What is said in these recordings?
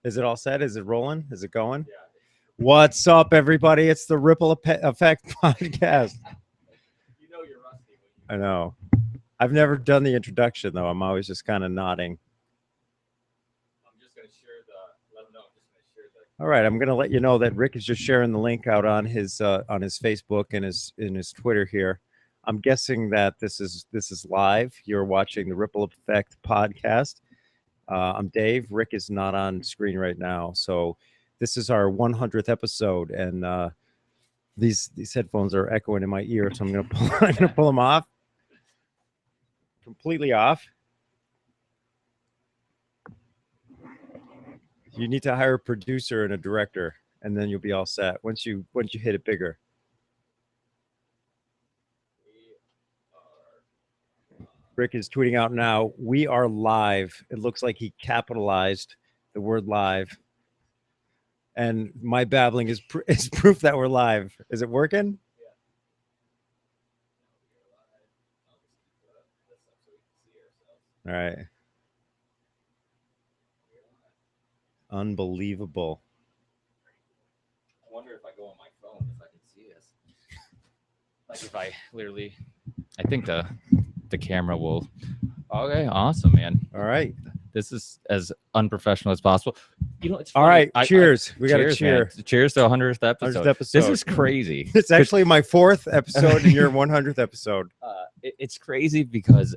Is it all set? Is it rolling? Is it going? Yeah. What's up, everybody? It's the Ripple Effect podcast. You know you're rusty. I know. I've never done the introduction, though. I'm always just kind of nodding. I'm just going to share let them know. I'm just going to share All right. I'm going to let you know that Rick is just sharing the link out on his Facebook and in his Twitter here. I'm guessing that this is live. You're watching the Ripple Effect podcast. I'm Dave. Rick is not on screen right now. So this is our 100th episode, and these headphones are echoing in my ear. So I'm gonna pull them off, completely off. You need to hire a producer and a director, and then you'll be all set. Once you hit it bigger. Rick is tweeting out now, we are live. It looks like he capitalized the word live. And my babbling is proof that we're live. Is it working? Yeah. All right. Unbelievable. I wonder if I go on my phone if I can see this. Like if I literally, I think the camera will. Okay, awesome, man. All right. This is as unprofessional as possible. You know, it's funny. All right. Cheers. We got to cheer. Man. Cheers to 100th episode. 100th episode. This is crazy. It's actually my 4th episode and your 100th episode. It's crazy because,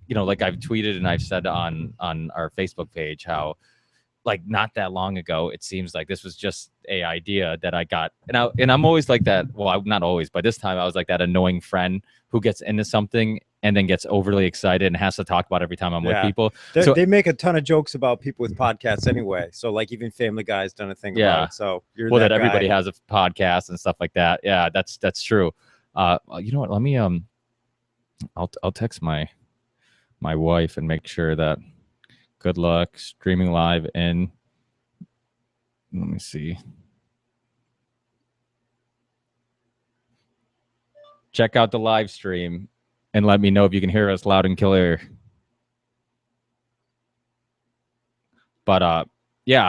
you know, like I've tweeted and I've said on our Facebook page how, like, not that long ago, it seems like this was just a idea that I got. And I'm always like that. Well, not always, but this time I was like that annoying friend who gets into something and then gets overly excited and has to talk about it every time I'm with people. They make a ton of jokes about people with podcasts anyway. So like even Family Guy's done a thing about it. So you're that everybody guy. has a podcast and stuff like that. Yeah, that's true. You know what? Let me I'll text my wife and make sure that good luck streaming live in. Let me see. Check out the live stream and let me know if you can hear us loud and clear. But yeah,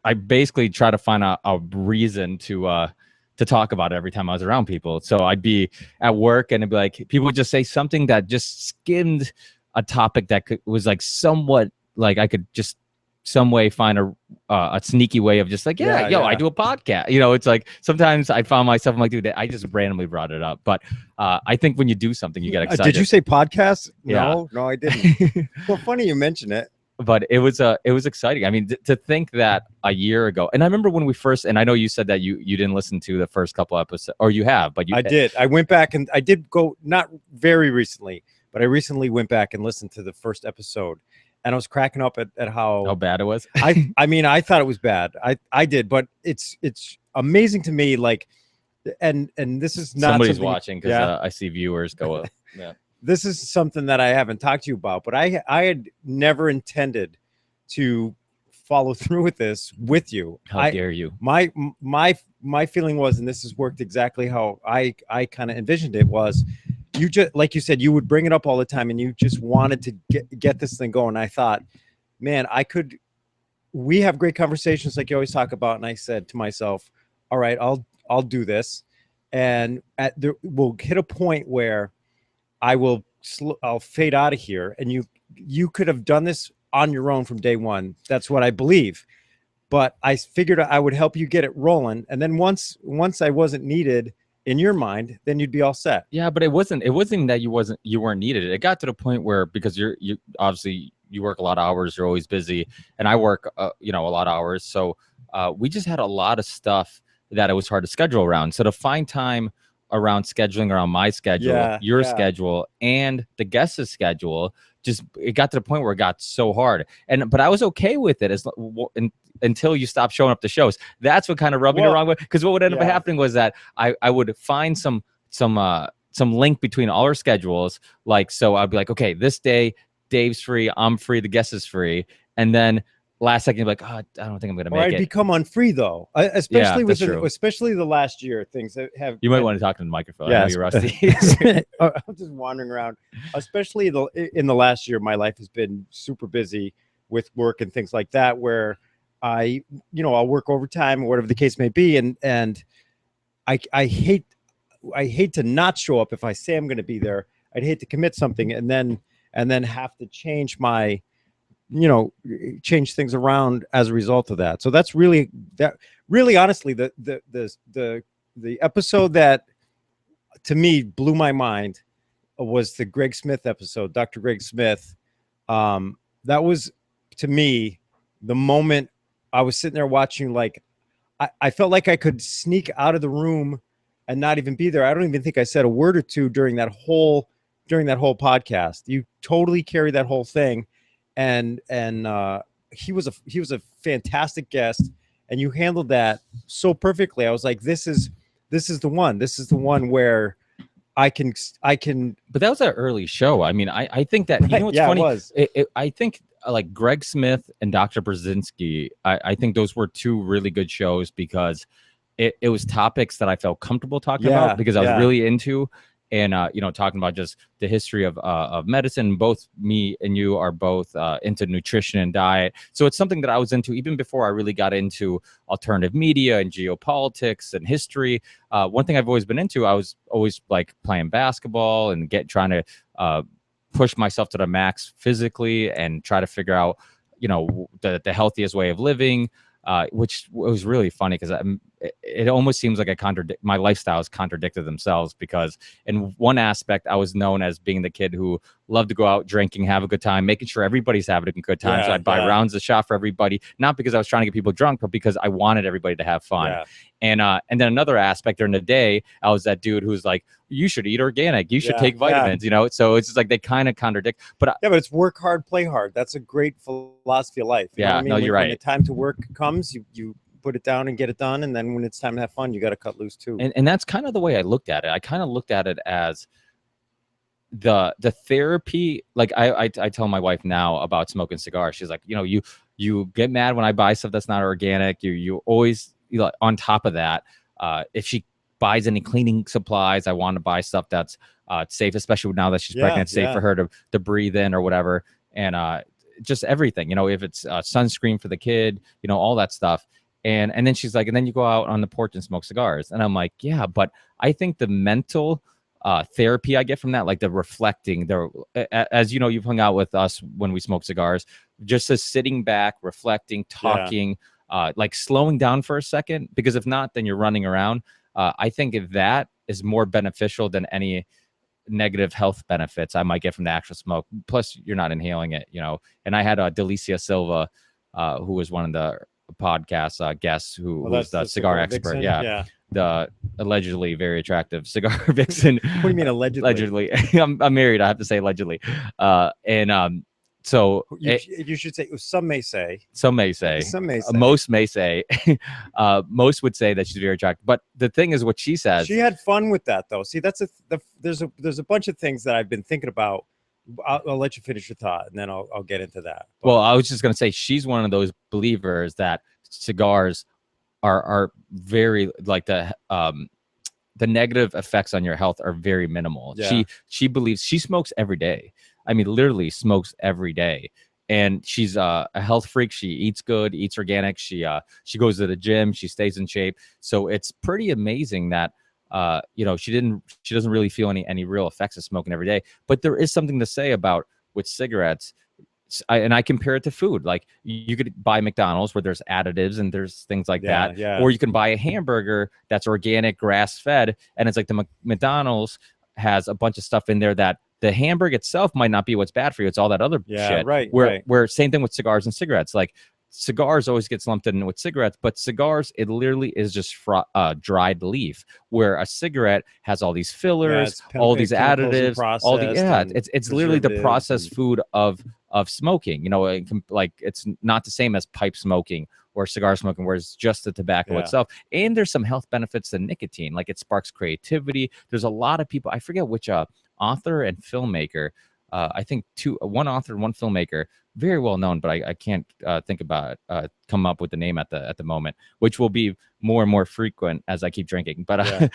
I basically try to find a reason to talk about it every time I was around people. So I'd be at work and it'd be like people would just say something that just skimmed a topic that was like somewhat like I could just some way find a sneaky way of just like, I do a podcast. You know, it's like sometimes I found myself, I'm like, dude, I just randomly brought it up. But I think when you do something, you get excited. Did you say podcast? Yeah. No, I didn't. Well, funny you mention it. But it was exciting. I mean, to think that a year ago, and I remember when we first, and I know you said that you didn't listen to the first couple episodes, or you have, but I did. I went back and I did go, not very recently, but I recently went back and listened to the first episode. And I was cracking up at how bad it was. I mean, I thought it was bad. I did, but it's amazing to me. Like, and this is not somebody's watching because I see viewers go up. Yeah. This is something that I haven't talked to you about, but I had never intended to follow through with this with you. How dare you? My feeling was, and this has worked exactly how I kind of envisioned it was. You just, like you said, you would bring it up all the time and you just wanted to get this thing going. I thought, man, we have great conversations like you always talk about. And I said to myself, all right, I'll do this. And we'll hit a point where I'll fade out of here. And you could have done this on your own from day one. That's what I believe. But I figured I would help you get it rolling. And then once I wasn't needed in your mind, then you'd be all set. Yeah, but it wasn't that you weren't needed. It got to the point where, because you obviously you work a lot of hours, you're always busy, and I work a lot of hours. So we just had a lot of stuff that it was hard to schedule around. So to find time around scheduling around my schedule, your schedule, and the guest's schedule, it got to the point where it got so hard. But I was okay with it until you stopped showing up to shows. That's what kind of rubbed me the wrong way. Because what would end up happening was that I would find some link between all our schedules. Like, so I'd be like, okay, this day Dave's free, I'm free, the guest is free, and then last second, you're like, oh, I don't think I'm gonna Or make I'd it. become unfree though, Yeah, especially that's true. especially the last year. Things that have You might want to talk to the microphone. I know Yes. you're rusty. I'm just wandering around. Especially in the last year, my life has been super busy with work and things like that, where I'll work overtime or whatever the case may be, and I hate to not show up if I say I'm going to be there. I'd hate to commit something and then have to change my change things around as a result of that. So that's really honestly the episode that to me blew my mind was the Greg Smith episode, Dr. Greg Smith. That was to me the moment I was sitting there watching, like I felt like I could sneak out of the room and not even be there. I don't even think I said a word or two during that whole podcast. You totally carried that whole thing. And he was a fantastic guest, and you handled that so perfectly. I was like, this is the one where I can. But that was an early show. I mean, I think that, you know what's funny? It was. I think like Greg Smith and Dr. Brzezinski, I think those were two really good shows because it was topics that I felt comfortable talking about because I was really into. And talking about just the history of medicine. Both me and you are both into nutrition and diet, so it's something that I was into even before I really got into alternative media and geopolitics and history. One thing I've always been into, I was always like playing basketball and trying to push myself to the max physically and try to figure out the healthiest way of living. Which was really funny because it almost seems like my lifestyles contradicted themselves, because in one aspect I was known as being the kid who loved to go out drinking, have a good time, making sure everybody's having a good time. So I'd buy rounds of shot for everybody, not because I was trying to get people drunk, but because I wanted everybody to have fun. And then another aspect during the day, I was that dude who's like, you should eat organic, you should take vitamins, so it's just like they kind of contradict. But it's work hard, play hard. That's a great philosophy of life. You know what I mean? No, you're right. When the time to work comes, you put it down and get it done, and then when it's time to have fun, you got to cut loose too. And that's kind of the way I looked at it. I kind of looked at it as the therapy. Like I tell my wife now about smoking cigars. She's like, you get mad when I buy stuff that's not organic. You always on top of that. If she buys any cleaning supplies, I want to buy stuff that's safe, especially now that she's pregnant. It's safe for her to breathe in or whatever, and just everything. If it's sunscreen for the kid, all that stuff. And then she's like, and then you go out on the porch and smoke cigars. And I'm like, yeah, but I think the mental therapy I get from that, like the reflecting, as you've hung out with us when we smoke cigars, just as sitting back, reflecting, talking, like slowing down for a second, because if not, then you're running around. I think that is more beneficial than any negative health benefits I might get from the actual smoke. Plus, you're not inhaling it, And I had Delicia Silva, who was one of the podcast guests who was the cigar expert. Vixen? The allegedly very attractive cigar vixen. What do you mean allegedly? Allegedly. I'm married. I have to say allegedly. So you should say, some may say, most may say, most would say that she's very attractive. But the thing is, what she says, she had fun with that though. See, there's a bunch of things that I've been thinking about. I'll let you finish your thought, and then I'll get into that. Well, I was just going to say, she's one of those believers that cigars are very, like, the negative effects on your health are very minimal. She believes, she smokes every day. I mean, literally smokes every day. And she's a health freak. She eats good, eats organic. She goes to the gym. She stays in shape. So it's pretty amazing that she doesn't really feel any real effects of smoking every day. But there is something to say about with cigarettes. And I compare it to food. Like, you could buy McDonald's where there's additives and there's things like that. Or you can buy a hamburger that's organic, grass fed. And it's like the McDonald's has a bunch of stuff in there that the hamburger itself might not be what's bad for you. It's all that other shit. Where same thing with cigars and cigarettes. Like, cigars always gets lumped in with cigarettes, but cigars, it literally is just dried leaf, where a cigarette has all these fillers, all these additives, it's literally the processed food of smoking. Like, it's not the same as pipe smoking or cigar smoking, where it's just the tobacco itself. And there's some health benefits to nicotine, like it sparks creativity. There's a lot of people, I forget which author and filmmaker, I think one author and one filmmaker, very well known, but I can't come up with the name at the moment, which will be more and more frequent as I keep drinking. But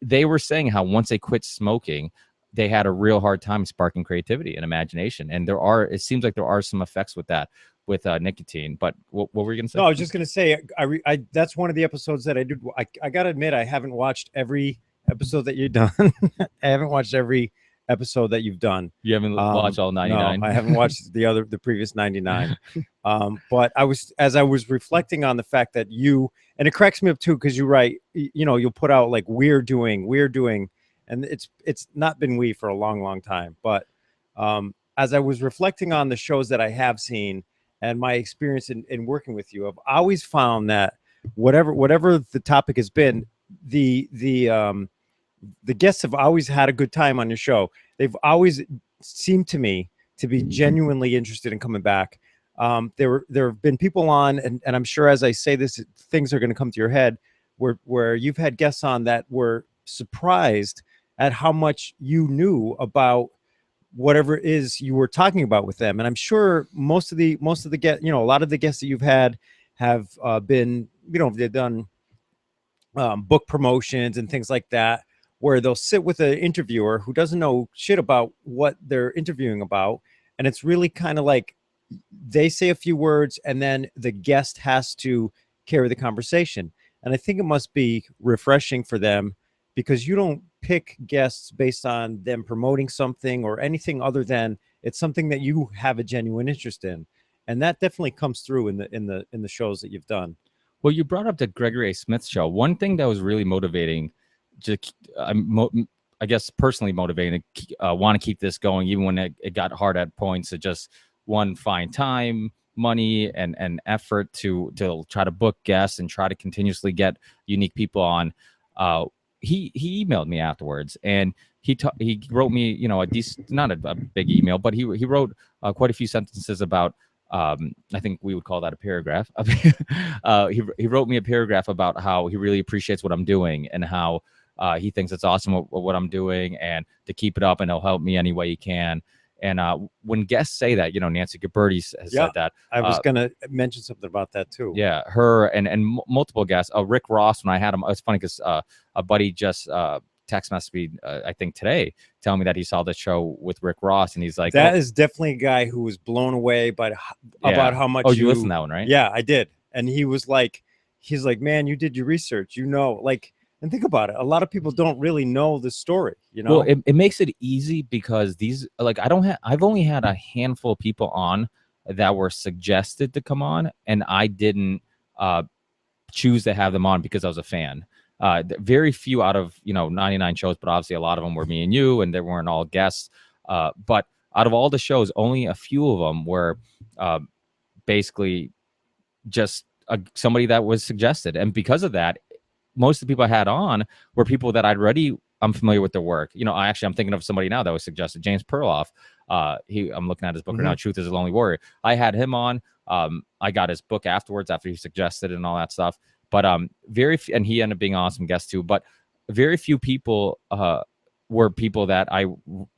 they were saying how once they quit smoking, they had a real hard time sparking creativity and imagination. And it seems like there are some effects with that, with nicotine. But what were you gonna say? No, I was just gonna say, that's one of the episodes that I did. I gotta admit, I haven't watched every episode that you've done. I haven't watched every episode that you've done. You haven't watched all 99? No, I haven't watched the previous 99. But as I was reflecting on the fact that and it cracks me up too, because you're right. You'll put out like we're doing, and it's not been we for a long time. But as I was reflecting on the shows that I have seen and my experience in working with you, I've always found that whatever the topic has been, the guests have always had a good time on your show. They've always seemed to me to be genuinely interested in coming back. There have been people on, and I'm sure as I say this, things are going to come to your head, where you've had guests on that were surprised at how much you knew about whatever it is you were talking about with them. And I'm sure most of the guests, a lot of the guests that you've had have been, they've done book promotions and things like that, where they'll sit with an interviewer who doesn't know shit about what they're interviewing about. And it's really kind of like they say a few words and then the guest has to carry the conversation. And I think it must be refreshing for them, because you don't pick guests based on them promoting something or anything other than it's something that you have a genuine interest in. And that definitely comes through in the shows that you've done. Well, you brought up the Gregory A. Smith show. One thing that was really motivating, I guess personally motivating to want to keep this going, even when it got hard at points, to just find time, money, and effort to try to book guests and try to continuously get unique people on. He emailed me afterwards, and he wrote me, a decent, not a big email, but he wrote quite a few sentences about, I think we would call that a paragraph. He wrote me a paragraph about how he really appreciates what I'm doing and how he thinks it's awesome what I'm doing, and to keep it up, and he'll help me any way he can. And when guests say that, Nancy Gabberty has said that. I was going to mention something about that too. Yeah, her and multiple guests. Rick Ross, when I had him, it's funny because a buddy just text messaged me, I think today, telling me that he saw the show with Rick Ross, and he's like, that is definitely a guy who was blown away about how much. Oh, you listened to that one, right? Yeah, I did. And he's like, man, you did your research, and think about it. A lot of people don't really know the story, Well, it makes it easy because I've only had a handful of people on that were suggested to come on, and I didn't choose to have them on because I was a fan. Very few out of 99 shows, but obviously a lot of them were me and you, and they weren't all guests. But out of all the shows, only a few of them were basically just somebody that was suggested, and because of that, most of the people I had on were people that I'm familiar with their work. I'm thinking of somebody now that was suggested, James Perloff. I'm looking at his book right now, Truth is a Lonely Warrior. I had him on. I got his book afterwards after he suggested and all that stuff. But and he ended up being an awesome guest too. But very few people were people that I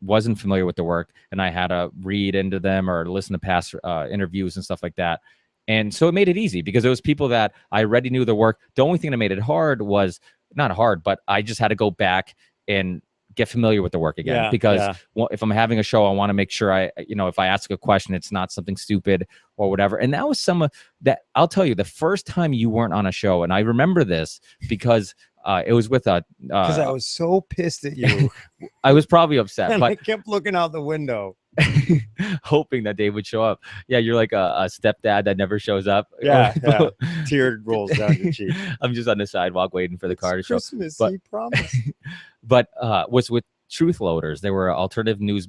wasn't familiar with the work, and I had to read into them or listen to past interviews and stuff like that. And so it made it easy because it was people that I already knew the work. The only thing that made it hard was not hard, but I just had to go back and get familiar with the work again. If I'm having a show, I want to make sure if I ask a question, it's not something stupid or whatever. And that was some of that. I'll tell you, the first time you weren't on a show, and I remember this because it was with because I was so pissed at you. I was probably upset, and but I kept looking out the window. hoping that Dave would show up. Yeah, you're like a stepdad that never shows up. Yeah. Tear rolls down your cheek. I'm just on the sidewalk waiting for the car to show up. Christmas, he promised. But was with Truth Loaders. They were an alternative news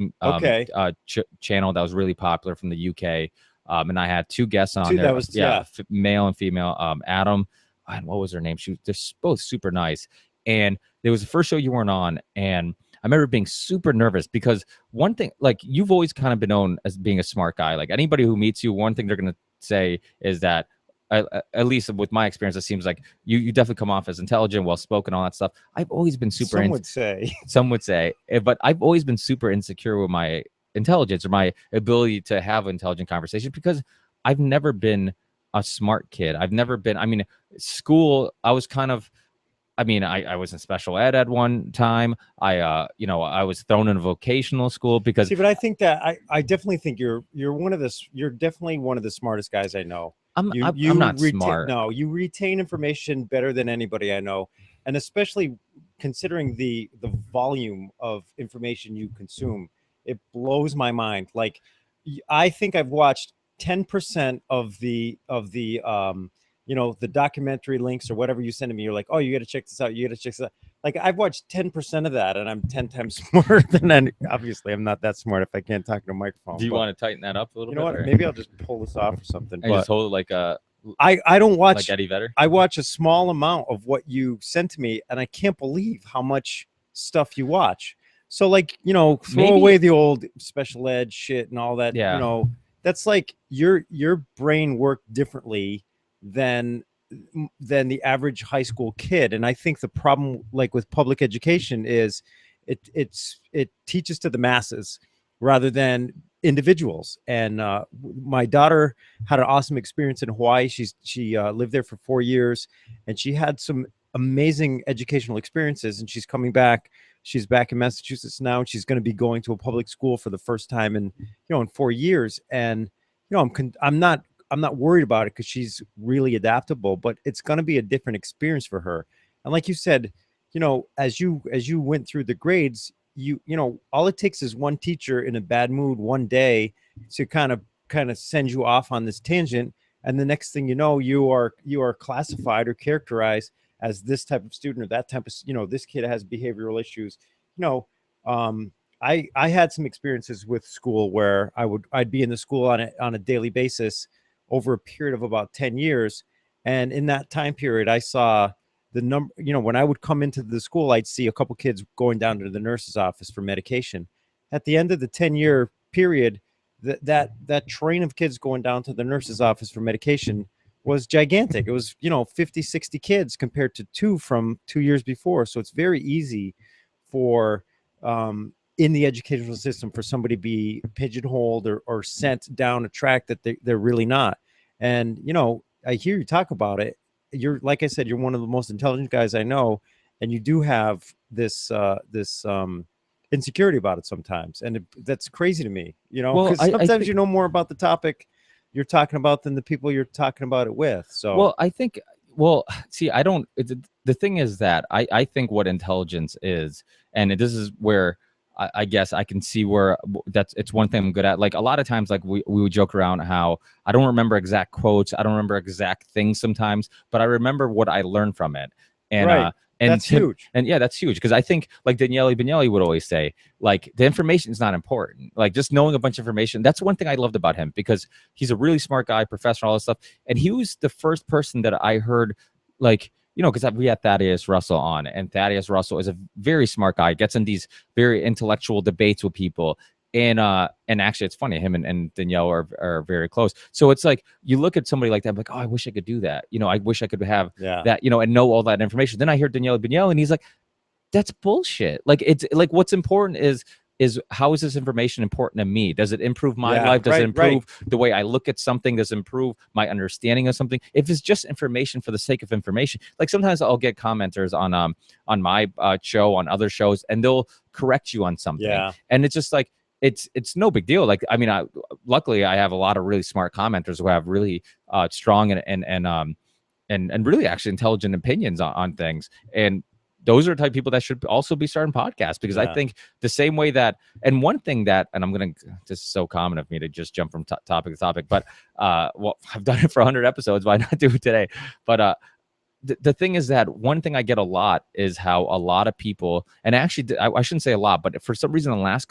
channel that was really popular from the UK. And I had two guests on there. That was male and female. Adam, and what was her name? They're both super nice. And it was the first show you weren't on, and I remember being super nervous because one thing, like, you've always kind of been known as being a smart guy. Like, anybody who meets you, one thing they're going to say is that, at least with my experience, it seems like you definitely come off as intelligent, well-spoken, all that stuff. I've always been super... Some would say, but I've always been super insecure with my intelligence or my ability to have intelligent conversation, because I've never been a smart kid. I've never been, I mean, school, I was kind of, I was in special ed at one time. I was thrown in a vocational school because See, but I think that I definitely think you're you're definitely one of the smartest guys I know. I'm not smart. No, you retain information better than anybody I know, and especially considering the volume of information you consume, it blows my mind. Like, I think I've watched 10% of the the documentary links or whatever you send to me. You're like, oh, you got to check this out. You got to check this out. Like, I've watched 10% of that, and I'm 10 times smarter than any. Obviously, I'm not that smart if I can't talk to a microphone. Do you want to tighten that up a little You bit? know what? Or? Maybe I'll just pull this off or something. And just hold it like a. I don't watch like Eddie Vedder. I watch a small amount of what you sent to me, and I can't believe how much stuff you watch. So, like, throw away the old special ed shit and all that. Yeah. That's like your brain worked differently than the average high school kid. And I think the problem, like with public education, is it teaches to the masses rather than individuals. And my daughter had an awesome experience in Hawaii. She lived there for 4 years, and she had some amazing educational experiences. And she's coming back. She's back in Massachusetts now, and she's going to be going to a public school for the first time in 4 years. And I'm not worried about it because she's really adaptable, but it's going to be a different experience for her. And like you said, as you went through the grades, all it takes is one teacher in a bad mood one day to kind of send you off on this tangent, and the next thing you know, you are classified or characterized as this type of student or that type of, this kid has behavioral issues. I had some experiences with school where I'd be in the school on a daily basis over a period of about 10 years, and in that time period, I saw the number, when I would come into the school, I'd see a couple kids going down to the nurse's office for medication. At the end of the 10-year period, that train of kids going down to the nurse's office for medication was gigantic. It was, 50, 60 kids compared to 2 from 2 years before. So it's very easy for, in the educational system, for somebody to be pigeonholed or sent down a track that they're really not. And, I hear you talk about it. You're, like I said, you're one of the most intelligent guys I know, and you do have this insecurity about it sometimes, and that's crazy to me. Because sometimes I think, you know more about the topic you're talking about than the people you're talking about it with. So, well, I think, see, I don't. The thing is that I think what intelligence is, and this is where I guess I can see where it's one thing I'm good at. Like, a lot of times, like we would joke around how I don't remember exact quotes. I don't remember exact things sometimes, but I remember what I learned from it. And, right. And that's huge. And yeah, that's huge. Because I think, like Daniele Bagnelli would always say, like, the information is not important. Like, just knowing a bunch of information. That's one thing I loved about him, because he's a really smart guy, professor, all this stuff. And he was the first person that I heard, like, because we had Thaddeus Russell on, and Thaddeus Russell is a very smart guy, gets in these very intellectual debates with people. And actually, it's funny, him and Danielle are very close. So it's like, you look at somebody like that, I'm like, oh, I wish I could do that. I wish I could have that, and know all that information. Then I hear Daniele Bagnelli, and he's like, that's bullshit. Like, it's like, what's important is how is this information important to me? Does it improve my life? Does it improve the way I look at something? Does it improve my understanding of something? If it's just information for the sake of information, like sometimes I'll get commenters on my show, on other shows, and they'll correct you on something. Yeah. And it's just like, it's no big deal. Like, I mean, luckily I have a lot of really smart commenters who have really strong and really actually intelligent opinions on things. And those are the type of people that should also be starting podcasts, because I think the same way that, and one thing that, and I'm going to, this is so common of me to just jump from topic to topic, but well, I've done it for 100 episodes. Why not do it today? But the thing is that one thing I get a lot is how a lot of people, and actually I shouldn't say a lot, but for some reason in the last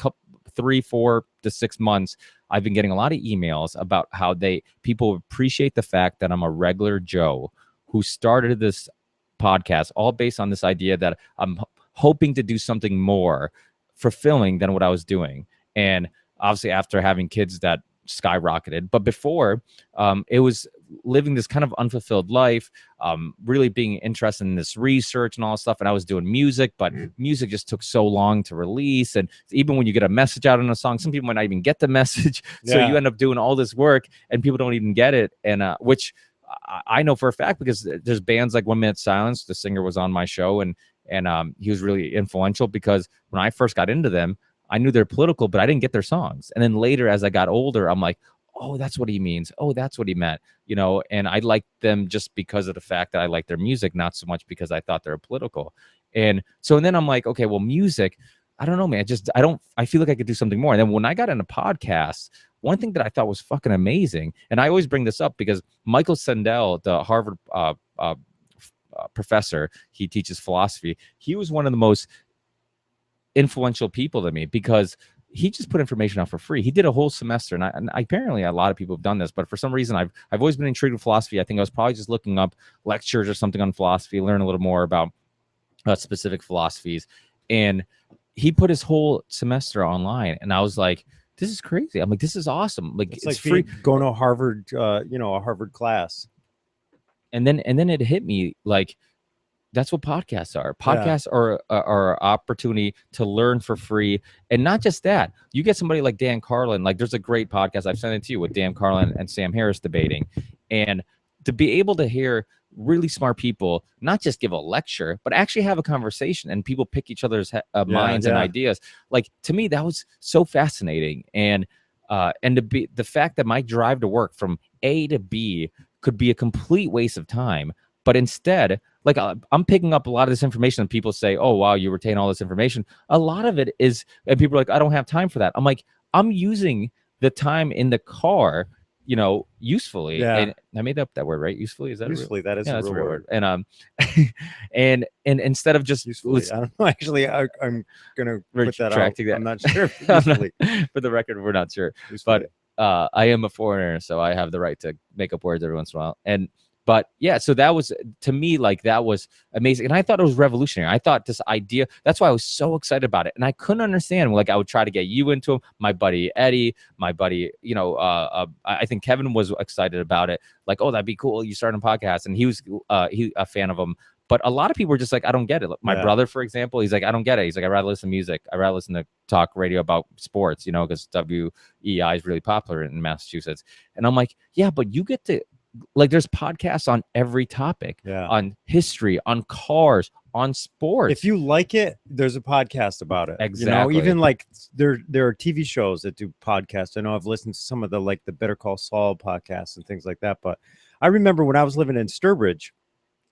3, 4 to 6 months, I've been getting a lot of emails about how people appreciate the fact that I'm a regular Joe who started this podcast, all based on this idea that I'm hoping to do something more fulfilling than what I was doing. And obviously after having kids, that skyrocketed. But before, it was living this kind of unfulfilled life, really being interested in this research and all this stuff. And I was doing music, but music just took so long to release. And even when you get a message out on a song, some people might not even get the message. So you end up doing all this work and people don't even get it. And which I know for a fact, because there's bands like 1 Minute Silence. The singer was on my show, and he was really influential, because when I first got into them, I knew they're political, but I didn't get their songs. And then later, as I got older, I'm like, oh, that's what he means. Oh, that's what he meant. You know, and I liked them just because of the fact that I liked their music, not so much because I thought they were political. And then I'm like, okay, well, music, I don't know, man. I feel like I could do something more. And then when I got into podcasts, one thing that I thought was fucking amazing, and I always bring this up because Michael Sandel, the Harvard professor, he teaches philosophy. He was one of the most influential people to me, because he just put information out for free. He did a whole semester, and apparently a lot of people have done this, but for some reason I've always been intrigued with philosophy. I think I was probably just looking up lectures or something on philosophy, learn a little more about specific philosophies, and he put his whole semester online, and I was like, this is crazy. I'm like, this is awesome. Like, it's like free. going to a Harvard, a Harvard class. And then it hit me, like, that's what podcasts are. Podcasts are an opportunity to learn for free. And not just that, you get somebody like Dan Carlin. Like, there's a great podcast, I've sent it to you, with Dan Carlin and Sam Harris debating. And to be able to hear really smart people not just give a lecture, but actually have a conversation, and people pick each other's minds and ideas. Like, to me, that was so fascinating. And to be the fact that my drive to work from A to B could be a complete waste of time, but instead, like, I'm picking up a lot of this information, and people say, oh, wow, you retain all this information. A lot of it is, and people are like, I don't have time for that. I'm like, I'm using the time in the car, usefully. Yeah. And I made up that word, right? Usefully. Is that usefully? That is a real word. And and instead of just usefully, I don't know. Actually, I'm gonna put that out. That. I'm not sure. Usefully. For the record, we're not sure. Usefully. But I am a foreigner, so I have the right to make up words every once in a while. But yeah, so that was, to me, like, that was amazing. And I thought it was revolutionary. I thought this idea, that's why I was so excited about it. And I couldn't understand, like, I would try to get you into them, my buddy Eddie, my buddy, I think Kevin was excited about it. Like, oh, that'd be cool. You start a podcast. And he was a fan of them. But a lot of people were just like, I don't get it. My brother, for example, he's like, I don't get it. He's like, I'd rather listen to music. I'd rather listen to talk radio about sports, because WEI is really popular in Massachusetts. And I'm like, yeah, but you get to, like, there's podcasts on every topic, on history, on cars, on sports. If you like it, there's a podcast about it. Exactly. Even like there are TV shows that do podcasts. I know I've listened to some of the Better Call Saul podcasts and things like that. But I remember when I was living in Sturbridge,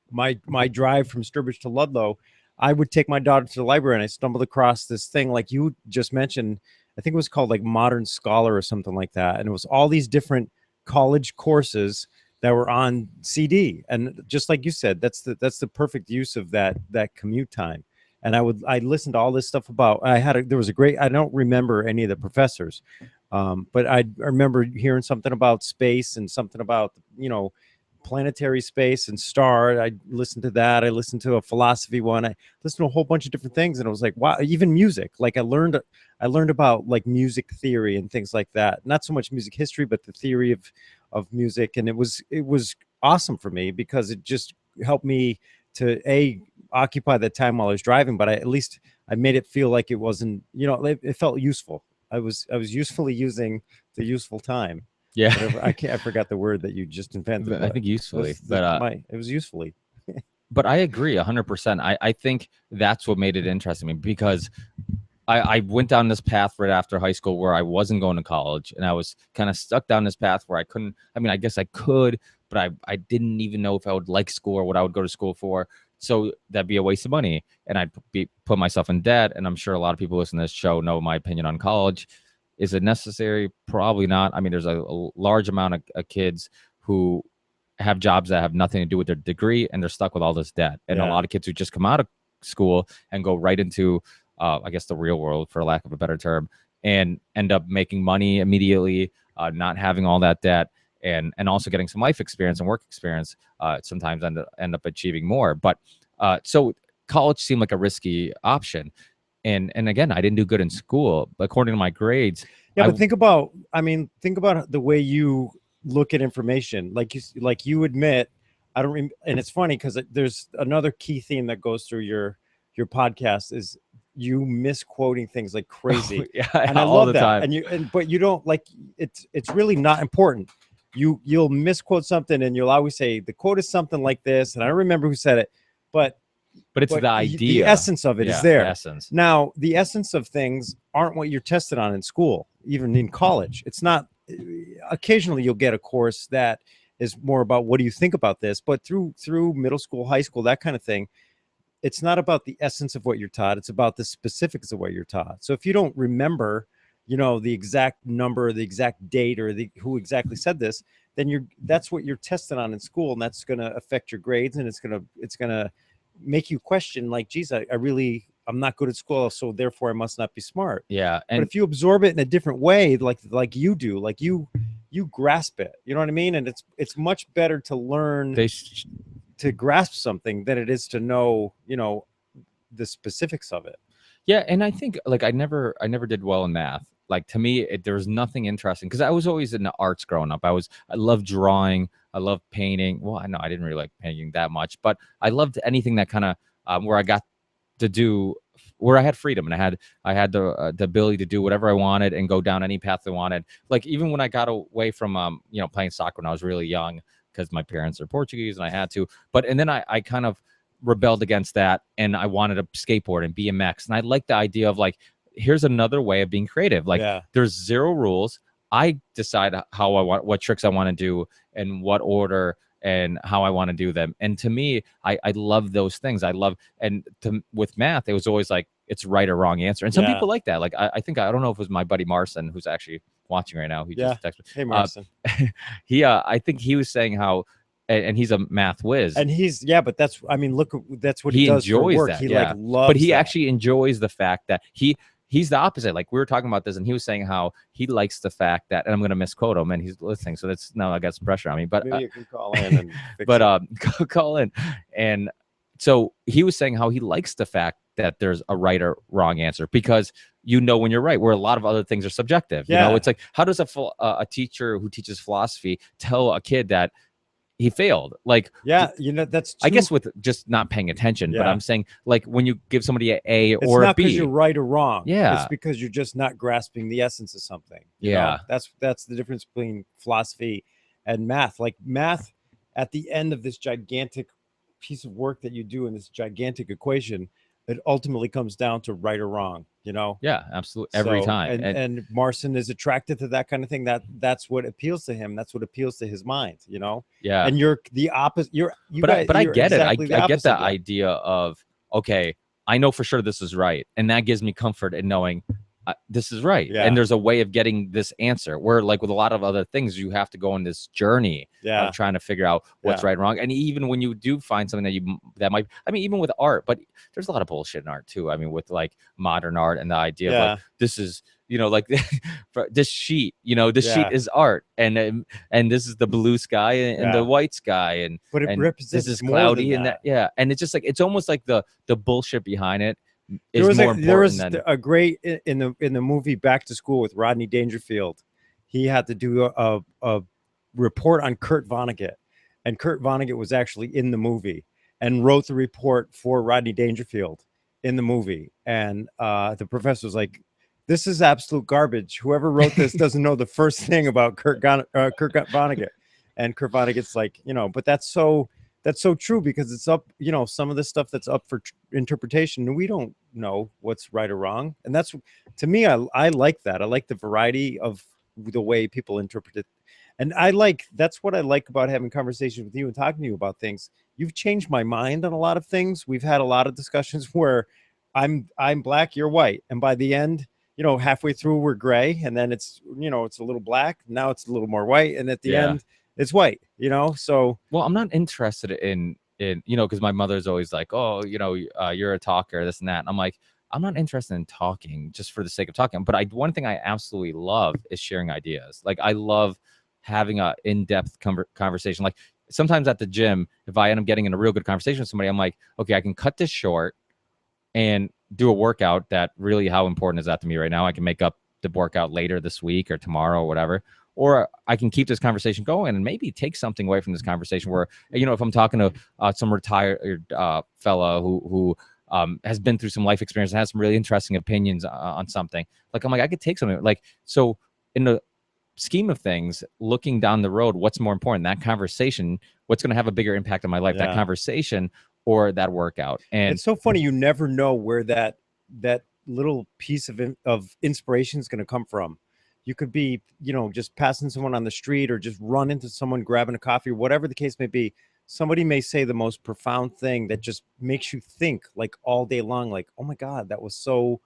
my drive from Sturbridge to Ludlow, I would take my daughter to the library, and I stumbled across this thing like you just mentioned. I think it was called like Modern Scholar or something like that. And it was all these different college courses that were on CD. And just like you said, that's the perfect use of that commute time. And I listened to all this stuff about, there was a great, I don't remember any of the professors, but I remember hearing something about space and something about, planetary space and star. I listened to that. I listened to a philosophy one. I listened to a whole bunch of different things, and it was like, wow, even music. Like, I learned about like music theory and things like that. Not so much music history, but the theory of music. And it was awesome for me, because it just helped me to occupy that time while I was driving, but at least I made it feel like it wasn't, it felt useful. I was usefully using the useful time. Yeah. I forgot the word that you just invented. I think usefully, it was usefully. But I agree 100%. I think that's what made it interesting to me, because I went down this path right after high school where I wasn't going to college, and I was kind of stuck down this path where I couldn't, I guess I could, but I didn't even know if I would like school or what I would go to school for. So that'd be a waste of money, and I'd put myself in debt. And I'm sure a lot of people listening to this show know my opinion on college. Is it necessary? Probably not. There's a large amount of kids who have jobs that have nothing to do with their degree, and they're stuck with all this debt. And a lot of kids who just come out of school and go right into, I guess, the real world, for lack of a better term, and end up making money immediately, not having all that debt, and also getting some life experience and work experience. Sometimes end up achieving more. But so college seemed like a risky option. And again, I didn't do good in school, according to my grades. Yeah, but think about the way you look at information like you admit. I don't and it's funny because there's another key theme that goes through your podcast is you misquoting things like crazy. Yeah, And I all love the that. time. But you don't like it's really not important. You'll misquote something and you'll always say the quote is something like this, and I don't remember who said it, but But it's the idea. the essence of it is Yeah, there. the essence. Now, the essence of things aren't what you're tested on in school, even in college. It's not. Occasionally, you'll get a course that is more about what do you think about this, but through middle school, high school, that kind of thing, it's not about the essence of what you're taught. It's about the specifics of what you're taught. So if you don't remember, the exact number, the exact date, or who exactly said this, then that's what you're tested on in school, and that's going to affect your grades, and it's gonna make you question, like, geez, I'm not good at school, so therefore I must not be smart. Yeah, But and if you absorb it in a different way, like you do, like you grasp it, you know what I mean? And it's much better to learn to grasp something than it is to know, the specifics of it. yeah, and I think like I never did well in math. Like to me, there was nothing interesting because I was always in the arts growing up. I loved drawing, I loved painting. Well, I know I didn't really like painting that much, but I loved anything that kind of where I got to do where I had freedom and I had the ability to do whatever I wanted and go down any path I wanted. Like even when I got away from playing soccer when I was really young because my parents are Portuguese and I had to. And then I kind of rebelled against that and I wanted to skateboard and BMX, and I like the idea of like here's another way of being creative. Like there's zero rules. I decide how I want, what tricks I want to do and what order and how I want to do them. And to me, I love those things. With math, it was always like it's right or wrong answer. And some people like that. Like I think, I don't know if it was my buddy Marcin, who's actually watching right now. He just texted me. Hey, Marcin. I think he was saying how, and he's a math whiz. And but that's what he does enjoys for work. that. He like loves but he that. actually enjoys the fact that he's the opposite. Like we were talking about this and he was saying how he likes the fact that, and I'm going to misquote him and he's listening. So that's now I got some pressure on me, but maybe you can call in and fix it. Call in. And so he was saying how he likes the fact that there's a right or wrong answer because when you're right, where a lot of other things are subjective. It's like, how does a teacher who teaches philosophy tell a kid that he failed? Like, that's I guess with just not paying attention, but I'm saying like when you give somebody an A it's or not a B, because you're right or wrong. Yeah, it's because you're just not grasping the essence of something. You know? That's the difference between philosophy and math. Like math, at the end of this gigantic piece of work that you do in this gigantic equation, it ultimately comes down to right or wrong. Yeah, absolutely, every time. And Marcin is attracted to that kind of thing. That's what appeals to him. That's what appeals to his mind. Yeah. And you're the opposite. But I get exactly it. I get the idea of, okay, I know for sure this is right, and that gives me comfort in knowing this is right. And there's a way of getting this answer. Where like with a lot of other things, you have to go on this journey of trying to figure out what's right and wrong. And even when you do find something that might, even with art, but there's a lot of bullshit in art too. I mean, with like modern art and the idea of like this is, like this sheet, this sheet is art, and this is the blue sky and the white sky, and but it represents this is cloudy and that. And it's just like it's almost like the bullshit behind it. There was a great in the movie Back to School with Rodney Dangerfield. He had to do a report on Kurt Vonnegut, and Kurt Vonnegut was actually in the movie and wrote the report for Rodney Dangerfield in the movie. And the professor was like, "This is absolute garbage. Whoever wrote this doesn't know the first thing about Kurt Vonnegut." And Kurt Vonnegut's like, but that's so true because it's up, some of the stuff that's up for interpretation, we don't know what's right or wrong. And that's, to me, I like that. I like the variety of the way people interpret it. And that's what I like about having conversations with you and talking to you about things. You've changed my mind on a lot of things. We've had a lot of discussions where I'm black, you're white. And by the end, halfway through we're gray, and then it's, it's a little black. Now it's a little more white. And at the end, it's white, so. Well, I'm not interested in because my mother's always like, oh, you're a talker, this and that. And I'm like, I'm not interested in talking just for the sake of talking. But one thing I absolutely love is sharing ideas. Like I love having a in-depth conversation. Like sometimes at the gym, if I end up getting in a real good conversation with somebody, I'm like, okay, I can cut this short and do a workout that really, how important is that to me right now? I can make up the workout later this week or tomorrow or whatever. or I can keep this conversation going and maybe take something away from this conversation where, you know, if I'm talking to some retired fella who has been through some life experience and has some really interesting opinions on something, like I'm like, I could take something like, so in the scheme of things, looking down the road, what's more important, that conversation, what's going to have a bigger impact on my life, that conversation or that workout? And it's so funny. You never know where that little piece of inspiration is going to come from. You could be, you know, just passing someone on the street or just run into someone grabbing a coffee, or whatever the case may be. Somebody may say the most profound thing that just makes you think like all day long, like, oh my God, that was so, you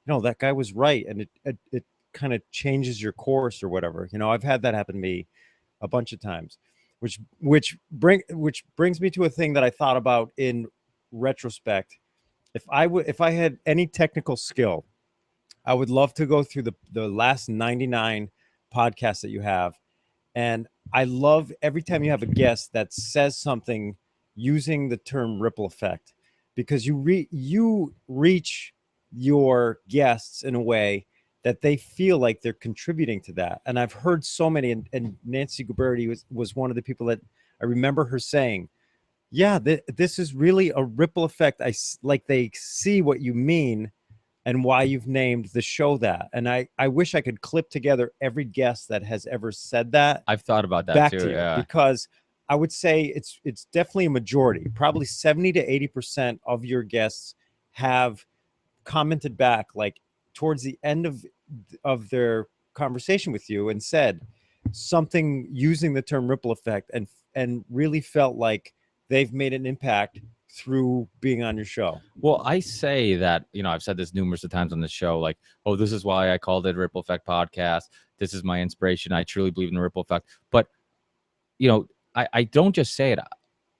know, that guy was right. And it kind of changes your course or whatever. You know, I've had that happen to me a bunch of times, which brings me to a thing that I thought about in retrospect. If I had any technical skill, I would love to go through the last 99 podcasts that you have. And I love every time you have a guest that says something using the term ripple effect, because you reach your guests in a way that they feel like they're contributing to that. And I've heard so many, and Nancy Guberti was one of the people that I remember her saying, yeah, this is really a ripple effect. Like they see what you mean and why you've named the show that. And I wish I could clip together every guest that has ever said that. I've thought about that back too. to you, Yeah. because I would say it's definitely a majority. Probably 70 to 80% of your guests have commented back, like towards the end of their conversation with you, and said something using the term ripple effect, and really felt like they've made an impact through being on your show. Well, I say that, you know, I've said this numerous of times on the show, like, oh, this is why I called it Ripple Effect Podcast. This is my inspiration. I truly believe in the ripple effect. But, you know, I don't just say it.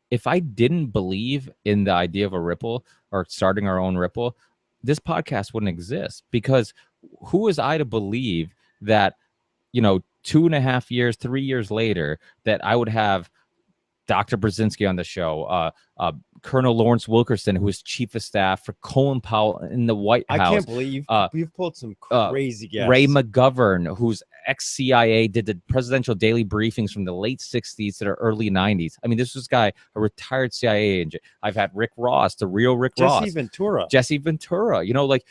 If I didn't believe in the idea of a ripple or starting our own ripple, this podcast wouldn't exist, because who was I to believe that, you know, 2.5 years, 3 years later, that I would have Dr. Brzezinski on the show, Colonel Lawrence Wilkerson, who was chief of staff for Colin Powell in the White House. I can't believe you've pulled some crazy guests. Ray McGovern, who's ex-CIA, did the presidential daily briefings from the late 60s to the early 90s. I mean, this was a retired CIA agent. I've had Rick Ross, the real Rick Ross. Jesse Ventura, you know, like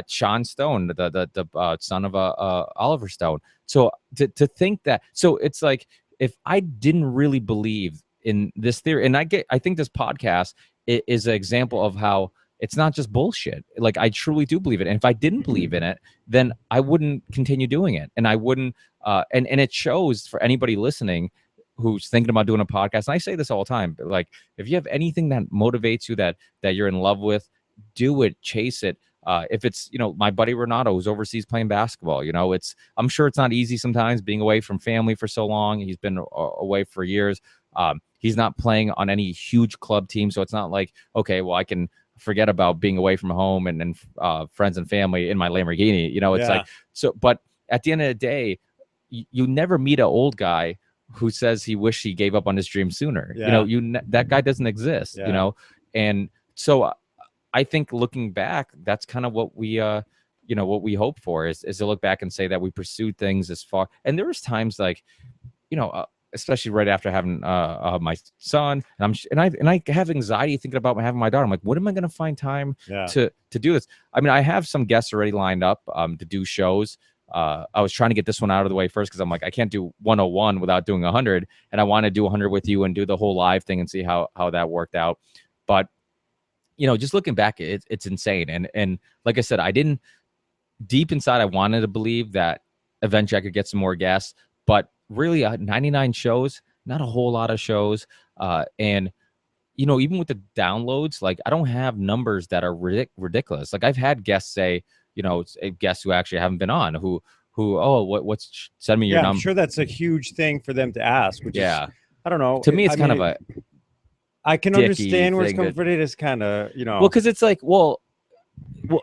Sean Stone, the son of Oliver Stone. So to think that, so it's like, if I didn't really believe in this theory, and I think this podcast is an example of how it's not just bullshit. Like, I truly do believe it. And if I didn't believe in it, then I wouldn't continue doing it. And I wouldn't, and it shows for anybody listening who's thinking about doing a podcast. And I say this all the time, but like, if you have anything that motivates you, that you're in love with, do it, chase it. If it's, you know, my buddy Renato, who's overseas playing basketball, you know, I'm sure it's not easy sometimes being away from family for so long. He's been away for years. He's not playing on any huge club team. So it's not like, okay, well, I can forget about being away from home and friends and family in my Lamborghini. You know, it's like, so, but at the end of the day, you never meet an old guy who says he wished he gave up on his dream sooner. You know, that guy doesn't exist, you know? And so I think looking back, that's kind of what we, you know, what we hope for is to look back and say that we pursued things as far. And there was times like, you know, especially right after having my son, and I have anxiety thinking about having my daughter. I'm like, what am I going to find time to do this? I mean, I have some guests already lined up to do shows. I was trying to get this one out of the way first, because I'm like, I can't do 101 without doing 100, and I want to do 100 with you and do the whole live thing and see how that worked out. But you know, just looking back, it's insane. And like I said, deep inside, I wanted to believe that eventually I could get some more guests, but really 99 shows, not a whole lot of shows. And, you know, even with the downloads, like, I don't have numbers that are ridiculous. Like, I've had guests say, you know, guests who actually haven't been on, who, what's send me your number. I'm sure that's a huge thing for them to ask, which is, I don't know. To me, it's kind of a, I can understand where it's coming from. It is kind of, you know. Well, because it's like, well,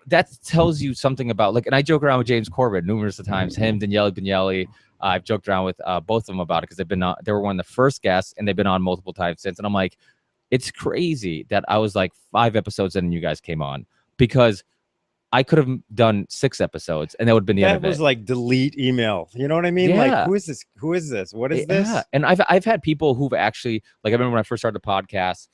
that tells you something about, like, and I joke around with James Corbett numerous of times, him, Daniele Bignelli. I've joked around with both of them about it, because they were one of the first guests, and they've been on multiple times since. And I'm like, it's crazy that I was like 5 episodes in and you guys came on, because I could have done 6 episodes and that would have been the end That of was it. like delete email. You know what I mean? Like, Yeah. who is this? Who is this? What is Yeah. this? And I've had people who've actually, like, I remember when I first started the podcast,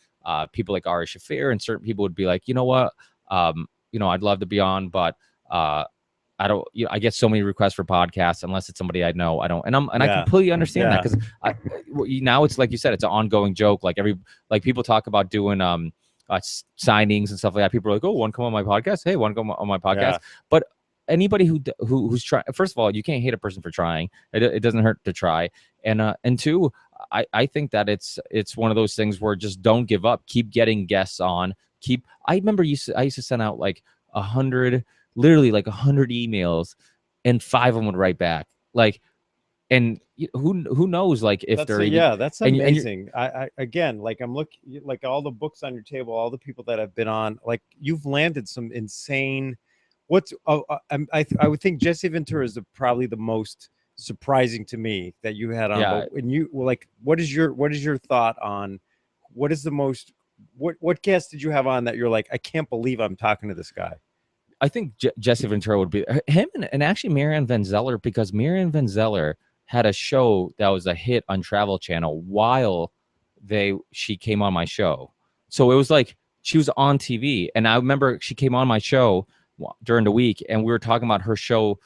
people like Ari Shafir and certain people would be like, you know what, I'd love to be on, but I don't, I get so many requests for podcasts unless it's somebody I know. I don't, and I Yeah. completely understand that, Yeah. because now it's like you said, it's an ongoing joke. Like people talk about doing signings and stuff like that. People are like, oh, want to come on my podcast? Hey, want to come on my podcast? Yeah. But anybody who's trying, first of all, you can't hate a person for trying. It doesn't hurt to try, and two, I think that it's one of those things where just don't give up. Keep getting guests on. I remember I used to send out like 100, literally like 100 emails, and 5 of them would write back. Like, and who knows, like, if they're even, yeah, that's and amazing. I again, like, I'm looking, like, all the books on your table, all the people that have been on, like, you've landed some insane. What's I would think Jesse Ventura is probably the most surprising to me that you had on. Yeah. But when you, like, what is your thought on what is the most, what guest did you have on that you're like, I can't believe I'm talking to this guy? I think Jesse Ventura would be him, and actually Marianne Van Zeller, because Marianne Van Zeller had a show that was a hit on Travel Channel while she came on my show. So it was like she was on TV, and I remember she came on my show during the week, and we were talking about her show.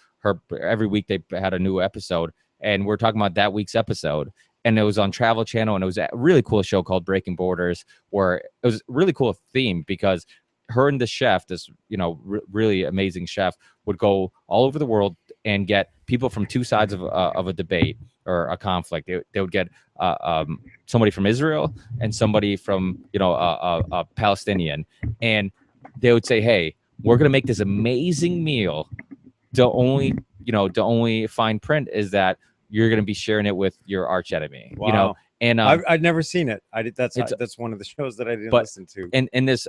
Every week they had a new episode, and we're talking about that week's episode. And it was on Travel Channel, and it was a really cool show called Breaking Borders, where it was a really cool theme because her and the chef, this really amazing chef, would go all over the world and get people from two sides of a debate or a conflict. They would get somebody from Israel and somebody from a Palestinian, and they would say, "Hey, we're gonna make this amazing meal. The only fine print is that you're gonna be sharing it with your arch enemy." Wow. And I've never seen it. That's it's one of the shows that I didn't listen to. And this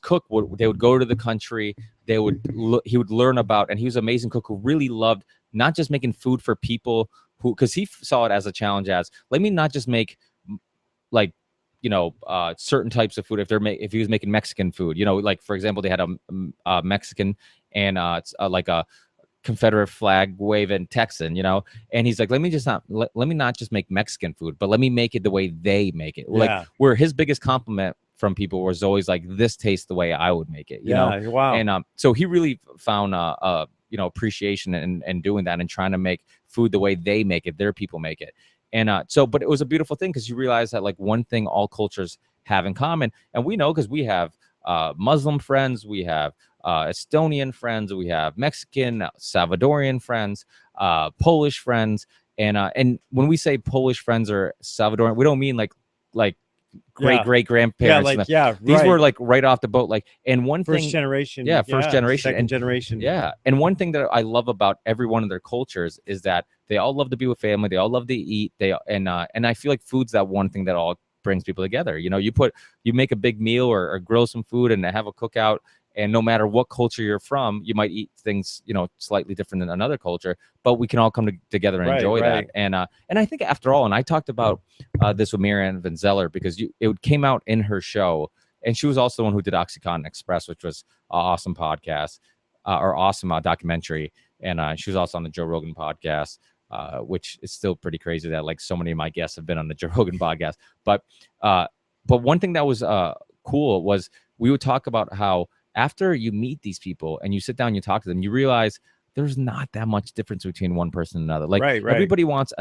cook they would go to the country. He would learn about, and he was an amazing cook who really loved not just making food for people because he saw it as a challenge, as let me not just make like certain types of food. If he was making Mexican food, like for example, they had a Mexican and it's like a Confederate flag waving Texan, and he's like, let me not just make Mexican food, but let me make it the way they make it. Yeah. Like, where his biggest compliment from people was always like, this tastes the way I would make it, you know? Wow. And so he really found appreciation in doing that and trying to make food the way they make it, their people make it. And but it was a beautiful thing because you realize that, like, one thing all cultures have in common, and we know because we have Muslim friends, we have Estonian friends, we have Mexican, Salvadorian friends, Polish friends, and when we say Polish friends or Salvadorian, we don't mean like great grandparents. These were like right off the boat, like, and one first generation, second generation. Yeah, and one thing that I love about every one of their cultures is that they all love to be with family, they all love to eat, and I feel like food's that one thing that all brings people together. You make a big meal or grill some food and have a cookout, and no matter what culture you're from, you might eat things slightly different than another culture, but we can all come together and enjoy that. And I think after all, and I talked about this with Marianne Van Zeller because it came out in her show, and she was also the one who did OxyContin Express, which was an awesome podcast or awesome documentary, and she was also on the Joe Rogan podcast. Which is still pretty crazy that like so many of my guests have been on the Joe Rogan podcast. But one thing that was cool was we would talk about how after you meet these people and you sit down and you talk to them, you realize there's not that much difference between one person and another. Like everybody wants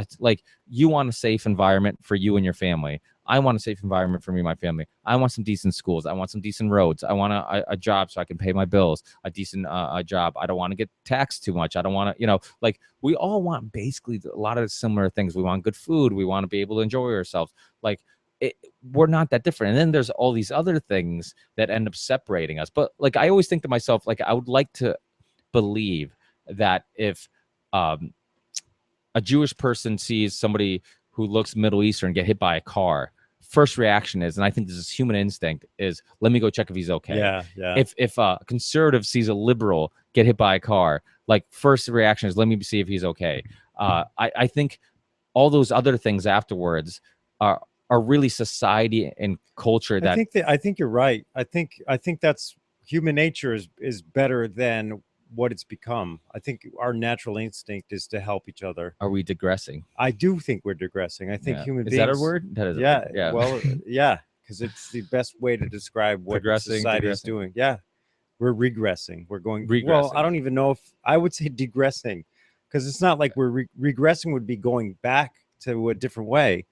you want a safe environment for you and your family. I want a safe environment for me and my family. I want some decent schools. I want some decent roads. I want a job so I can pay my bills, a decent job. I don't want to get taxed too much. I don't want to, like, we all want basically a lot of similar things. We want good food. We want to be able to enjoy ourselves. Like, we're not that different. And then there's all these other things that end up separating us. But like, I always think to myself, like, I would like to believe that if a Jewish person sees somebody who looks Middle Eastern get hit by a car, first reaction is, and I think this is human instinct, is let me go check if he's okay. Yeah. If a conservative sees a liberal get hit by a car, like, first reaction is let me see if he's okay. I think all those other things afterwards are really society and culture. I think you're right. I think that's human nature is better than what it's become. I think our natural instinct is to help each other. Are we digressing? I do think we're digressing. I think Yeah. human Is beings. that a word? That is. Yeah. Yeah. Well, yeah, because it's the best way to describe what Progressing, society is digressing. doing. Yeah, we're regressing. We're going. Well, Regressing. I don't even know if I would say digressing, because it's not like we're regressing. Would be going back to a different way,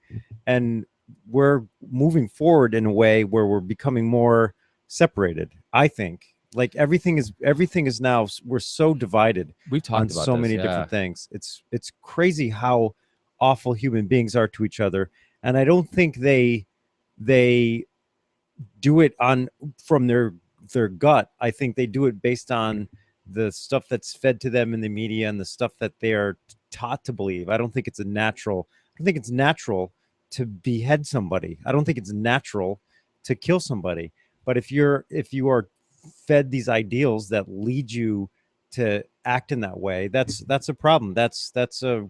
and we're moving forward in a way where we're becoming more separated. I think like everything is now, we're so divided We've on talked about so this, many yeah. different things. It's crazy how awful human beings are to each other, and I don't think they do it on from their gut. I think they do it based on the stuff that's fed to them in the media and the stuff that they are taught to believe. I don't think it's natural to behead somebody. I don't think it's natural to kill somebody. But if you are fed these ideals that lead you to act in that way, that's a problem. That's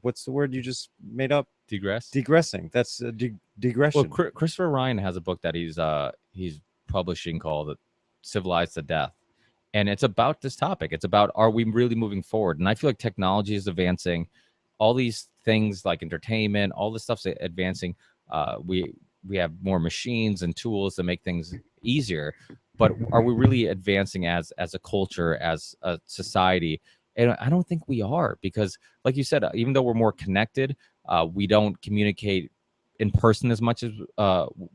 what's the word you just made up? Digress. Digressing. That's digression. Well, Christopher Ryan has a book that he's publishing called "Civilized to Death," and it's about this topic. It's about, are we really moving forward? And I feel like technology is advancing. All these things like entertainment, all this stuff's advancing. We have more machines and tools to make things easier, but are we really advancing as a culture, as a society? And I don't think we are, because, like you said, even though we're more connected, we don't communicate in person as much as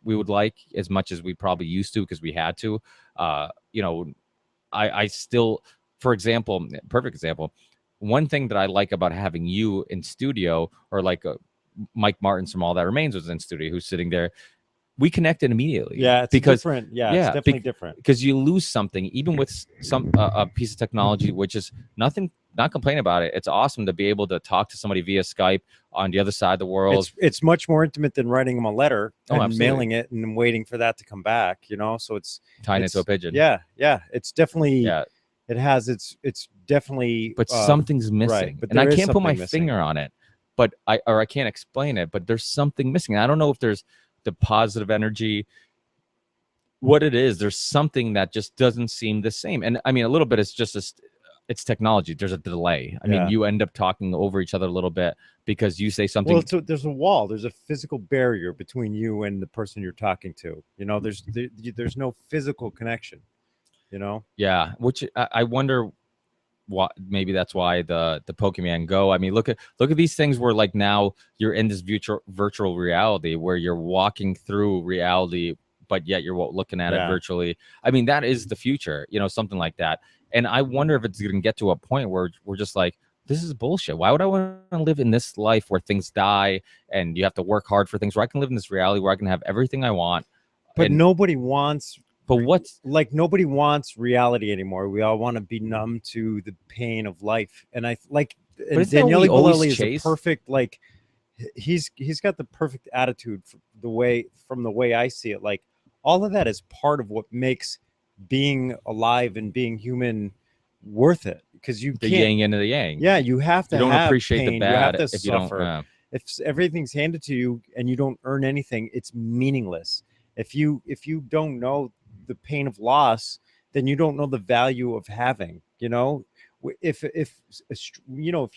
we would like, as much as we probably used to, because we had to. I still, for example, perfect example, one thing that I like about having you in studio, or like Mike Martins from All That Remains was in studio, who's sitting there, we connected immediately. Yeah, it's because different. Yeah, it's definitely different. Because you lose something, even with some a piece of technology, which is nothing. Not complaining about it. It's awesome to be able to talk to somebody via Skype on the other side of the world. It's much more intimate than writing them a letter and absolutely. mailing it and waiting for that to come back. So it's tying it to a pigeon. Yeah, it's definitely. Yeah. It has. It's definitely. But something's missing, right, but and I there is can't put my something missing. finger on it. But I can't explain it. But there's something missing. I don't know if there's the positive energy. What it is, there's something that just doesn't seem the same. And I mean, a little bit, it's just it's technology. There's a delay. I mean, you end up talking over each other a little bit because you say something. Well, there's a wall. There's a physical barrier between you and the person you're talking to. There's no physical connection. Yeah, which I wonder what, maybe that's why the Pokemon Go. I mean, look at these things where, like, now you're in this virtual reality where you're walking through reality, but yet you're looking at it virtually. I mean, that is the future, something like that. And I wonder if it's going to get to a point where we're just like, this is bullshit. Why would I want to live in this life where things die and you have to work hard for things, where I can live in this reality where I can have everything I want? But nobody wants. But nobody wants reality anymore. We all want to be numb to the pain of life. And Daniele Bolelli is a perfect, like, he's got the perfect attitude from the way I see it. Like, all of that is part of what makes being alive and being human worth it, because you the can't, yang into the yang. Yeah, you have to. You don't have appreciate pain. the bad. You have to if suffer. You don't. If everything's handed to you and you don't earn anything, it's meaningless. If you don't know the pain of loss, then you don't know the value of having. If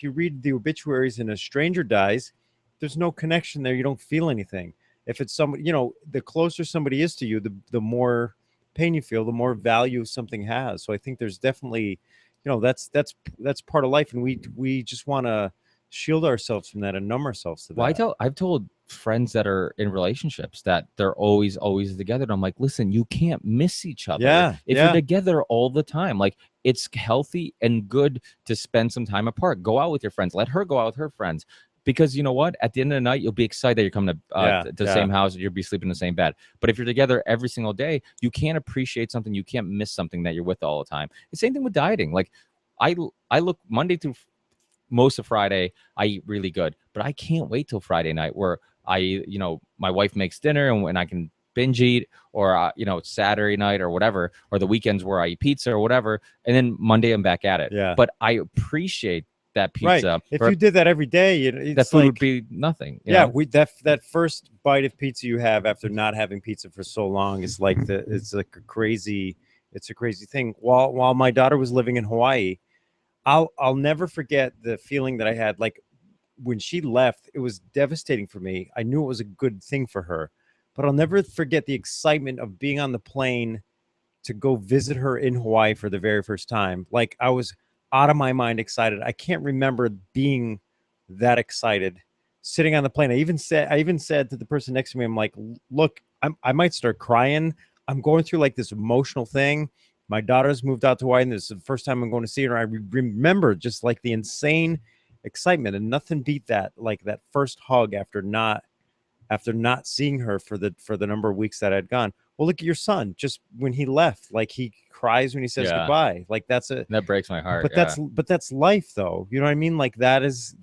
you read the obituaries and a stranger dies, there's no connection there. You don't feel anything. If it's somebody, the closer somebody is to you, the more pain you feel, the more value something has. So I think there's definitely, that's part of life, and we just want to shield ourselves from that and numb ourselves to that. Well, I've told friends that are in relationships that they're always together, and I'm like, listen, you can't miss each other. If you're together all the time, like, it's healthy and good to spend some time apart. Go out with your friends. Let her go out with her friends. Because you know what? At the end of the night, you'll be excited that you're coming to the same house, and you'll be sleeping in the same bed. But if you're together every single day, you can't appreciate something. You can't miss something that you're with all the time. The same thing with dieting. Like, I look Monday through most of Friday, I eat really good, but I can't wait till Friday night where my wife makes dinner and I can binge eat, or Saturday night or whatever, or the weekends where I eat pizza or whatever, and then Monday I'm back at it. Yeah. But I appreciate that pizza. Right. If you did that every day, that food would be nothing. That first bite of pizza you have after not having pizza for so long is like it's like a crazy It's a crazy thing. While my daughter was living in Hawaii, I'll never forget the feeling that I had. Like when she left, it was devastating for me. I knew it was a good thing for her, but I'll never forget the excitement of being on the plane to go visit her in Hawaii for the very first time. Like I was out of my mind excited. I can't remember being that excited sitting on the plane. I even said to the person next to me, I'm like, look, I might start crying. I'm going through like this emotional thing. My daughter's moved out to Hawaii, and this is the first time I'm going to see her. I remember just like the insane excitement, and nothing beat that, like that first hug after not seeing her for the number of weeks that I'd gone. Well, look at your son. Just when he left, like he cries when he says Yeah. goodbye. Like That breaks my heart. but Yeah. that's life, though. You know what I mean? Like that's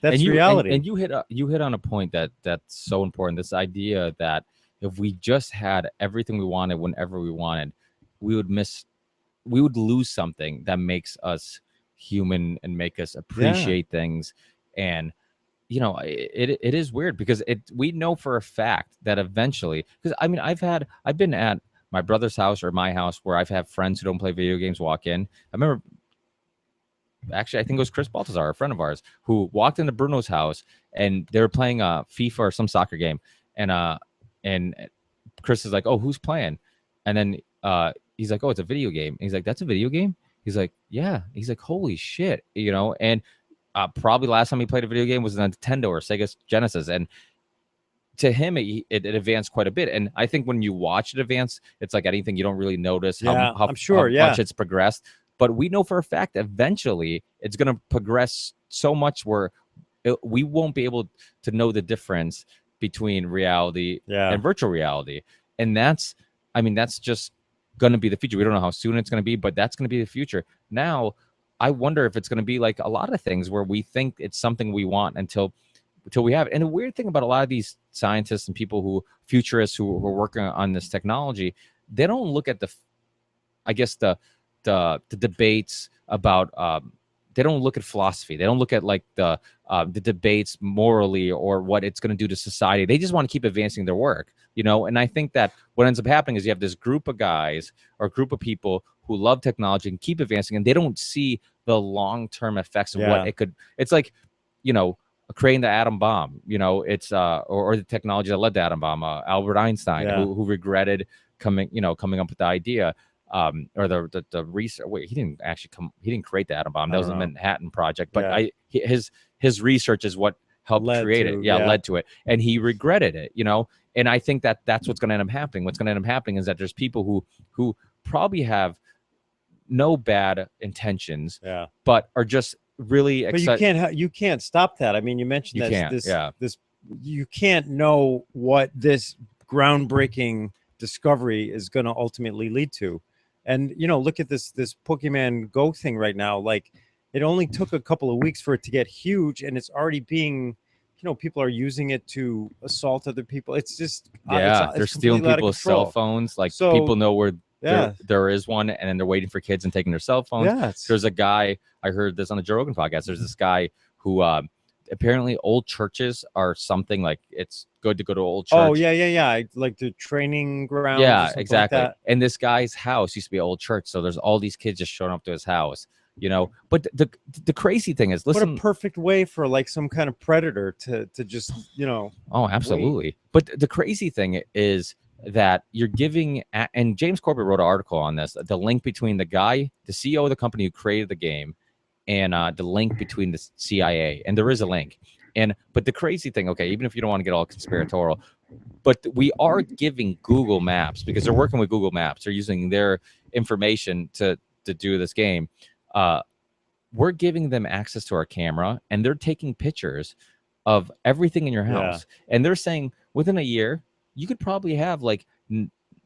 and you reality. and you hit on a point that's so important. This idea that if we just had everything we wanted whenever we wanted, we would lose something that makes us human and make us appreciate things. And it is weird because we know for a fact that eventually, because I mean I've been at my brother's house or my house where I've had friends who don't play video games walk in. I remember, actually, I think it was Chris Baltazar, a friend of ours, who walked into Bruno's house and they were playing FIFA or some soccer game, and Chris is like, "Oh, who's playing?" And then he's like, "Oh, it's a video game." And he's like, "That's a video game?" He's like, "Yeah." He's like, "Holy shit!" And probably last time he played a video game was a Nintendo or Sega Genesis, and to him it advanced quite a bit. And I think when you watch it advance, it's like anything, you don't really notice how I'm sure, how much it's progressed. But we know for a fact eventually it's going to progress so much where we won't be able to know the difference between reality and virtual reality. And that's just going to be the future. We don't know how soon it's going to be, but that's going to be the future. Now I wonder if it's going to be like a lot of things where we think it's something we want until we have it. And the weird thing about a lot of these scientists and people futurists who are working on this technology, they don't look at the debates about they don't look at philosophy. They don't look at like the debates morally or what it's going to do to society. They just want to keep advancing their work, And I think that what ends up happening is you have this group of guys or group of people who love technology and keep advancing, and they don't see the long-term effects of what it could. It's like, creating the atom bomb. It's or the technology that led to the atom bomb. Albert Einstein, who regretted coming up with the idea. Or the research. Wait, he didn't create the atom bomb. That was the Manhattan Project. But his research is what helped create it. Led to it, and he regretted it. And I think that's what's going to end up happening. What's going to end up happening is that there's people who probably have no bad intentions, but are just really excited. But you can't stop that. I mean, you mentioned this. You can't know what this groundbreaking discovery is going to ultimately lead to. And look at this Pokemon Go thing right now. Like, it only took a couple of weeks for it to get huge, and it's already being, people are using it to assault other people. It's just they're stealing people's cell phones. Like, people know where there is one, and then they're waiting for kids and taking their cell phones. There's a guy, I heard this on the Joe Rogan podcast. There's this guy who apparently old churches are something like it's good to go to old church. Oh yeah. Like the training grounds. Yeah, exactly. Like, and this guy's house used to be an old church, so there's all these kids just showing up to his house. But the crazy thing is, listen, what a perfect way for like some kind of predator to just Oh, absolutely. Wait. But the crazy thing is that you're giving, and James Corbett wrote an article on this, the link between the CEO of the company who created the game, and the link between the CIA, and there is a link. But the crazy thing, okay, even if you don't want to get all conspiratorial, but we are giving Google Maps, because they're working with Google Maps, they're using their information to do this game. We're giving them access to our camera, and they're taking pictures of everything in your house. And they're saying within a year, you could probably have like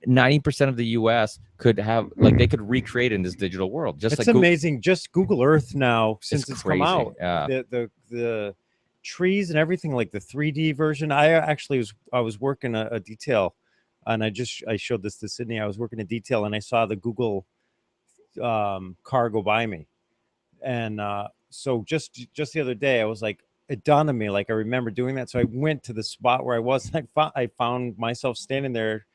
90% of the US could have, like, they could recreate in this digital world. It's amazing. Just Google Earth now, since it's come out, the trees and everything, like the 3D version. I was working a detail, and I showed this to Sydney. I was working a detail, and I saw the Google car go by me, and so just the other day, I was like, it dawned on me, like, I remember doing that. So I went to the spot where I was, and I found myself standing there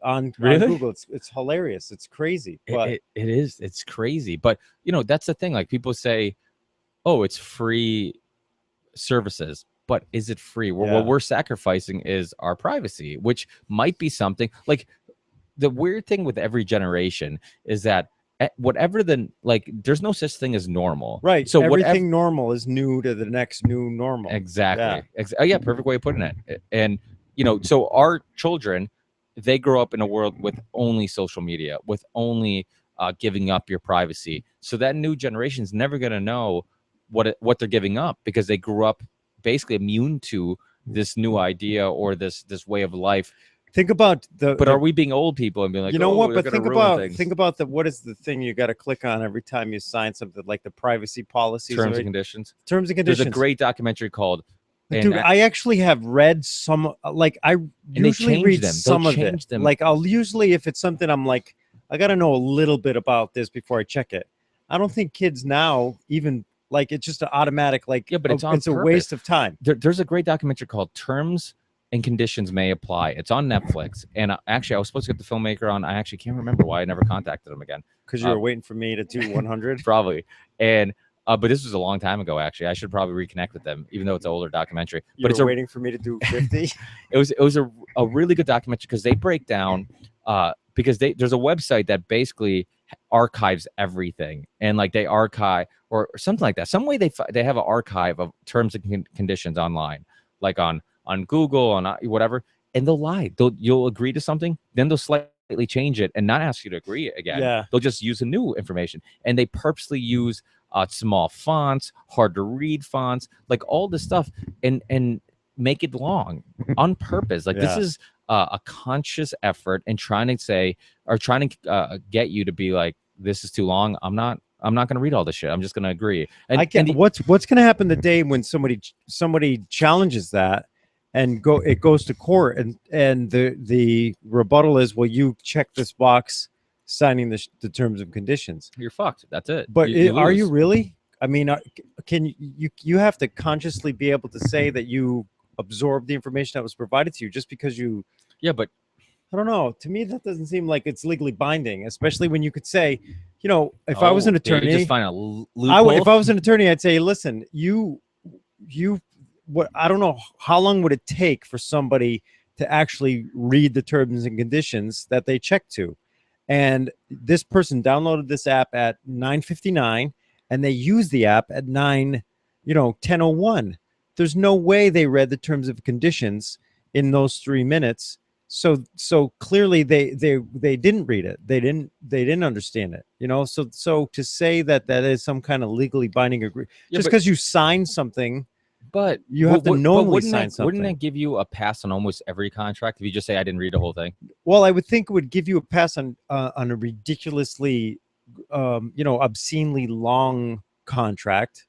on Really? Google. It's hilarious. It's crazy. But It is. It's crazy. But that's the thing. Like people say, oh, it's free services, but is it free? Well, Yeah. what we're sacrificing is our privacy, which might be something like the weird thing with every generation is that whatever there's no such thing as normal. right. So Everything normal is new to the next new normal. exactly. Oh yeah, perfect way of putting it. And so our children, they grow up in a world with only social media, with only giving up your privacy. So that new generation is never going to know what they're giving up because they grew up basically immune to this new idea or this way of life. Think about But are we being old people and being like, you know oh, what? they're But gonna ruin things? think about what is the thing you got to click on every time you sign something, like the privacy policies, terms and right? conditions. Terms and There's conditions. a great documentary called. Dude, I actually have read some. Like I usually read some of it. Like I'll usually, if it's something I'm like, I got to know a little bit about this before I check it. I don't think kids now even like it's just an automatic like. Yeah, but it's on a waste of time. There's a great documentary called Terms and Conditions May Apply. It's on Netflix. And actually, I was supposed to get the filmmaker on. I actually can't remember why I never contacted him again. Because you were waiting for me to do 100. Probably. And but this was a long time ago. Actually, I should probably reconnect with them, even though it's an older documentary. But it's waiting for me to do 50. It was a really good documentary because they break down because there's a website that basically archives everything, and like they archive or something like that. Some way they have an archive of terms and conditions online, like on Google, on whatever, and they'll lie. You'll agree to something, then they'll slightly change it and not ask you to agree again. Yeah. They'll just use the new information, and they purposely use small fonts, hard to read fonts, like all this stuff, and make it long on purpose. Like this is a conscious effort in trying to get you to be like, this is too long. I'm not going to read all this shit. I'm just going to agree. And what's going to happen the day when somebody challenges that and it goes to court and the rebuttal is, well, you check this box signing the terms and conditions. You're fucked. That's it. But are you really? I mean, can you have to consciously be able to say that you absorb the information that was provided to you just because you? Yeah, but I don't know. To me, that doesn't seem like it's legally binding, especially when you could say, if I was an attorney, just find a loophole. If I was an attorney, I'd say, listen, I don't know how long would it take for somebody to actually read the terms and conditions that they check to, and this person downloaded this app at 9:59, and they used the app at 10:01. There's no way they read the terms and conditions in those 3 minutes. So clearly they didn't read it. They didn't understand it. So to say that is some kind of legally binding agreement, just because you sign something, but you have to knowingly sign something. Wouldn't that give you a pass on almost every contract if you just say I didn't read the whole thing? Well, I would think it would give you a pass on a ridiculously, obscenely long contract.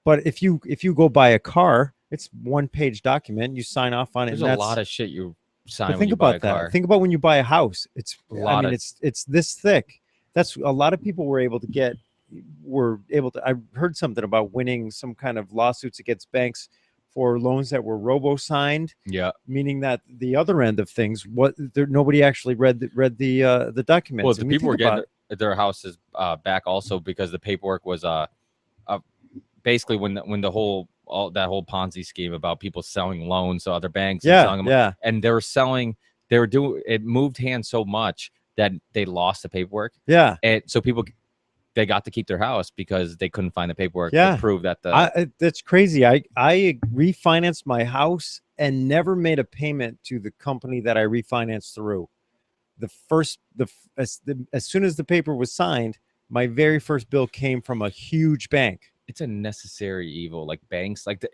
But if you go buy a car, it's 1-page document. You sign off on it. There's a lot of shit you sign when think you buy about a car. Think about when you buy a house. It's this thick. That's a lot of people were able to. I heard something about winning some kind of lawsuits against banks for loans that were robo-signed. Yeah, meaning that the other end of things, nobody actually read the documents. Well, the people were getting their houses back also because the paperwork was basically when the whole Ponzi scheme about people selling loans to other banks. And selling them, and it moved hands so much that they lost the paperwork. Yeah, and so they got to keep their house because they couldn't find the paperwork to prove that that's crazy. I refinanced my house and never made a payment to the company that I refinanced through. As soon as the paper was signed, my very first bill came from a huge bank. It's a necessary evil, like banks. Like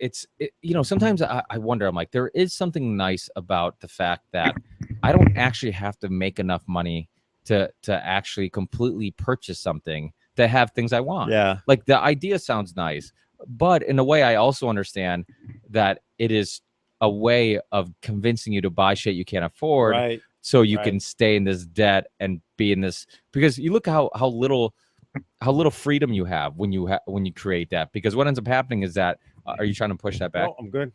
sometimes I wonder. I'm like, there is something nice about the fact that I don't actually have to make enough money to actually completely purchase something to have things I want. Yeah, like the idea sounds nice, but in a way, I also understand that it is a way of convincing you to buy shit you can't afford, right? So you can stay in this debt and be in this, because you look how little freedom you have when you create that. Because what ends up happening is that are you trying to push that back? No, I'm good.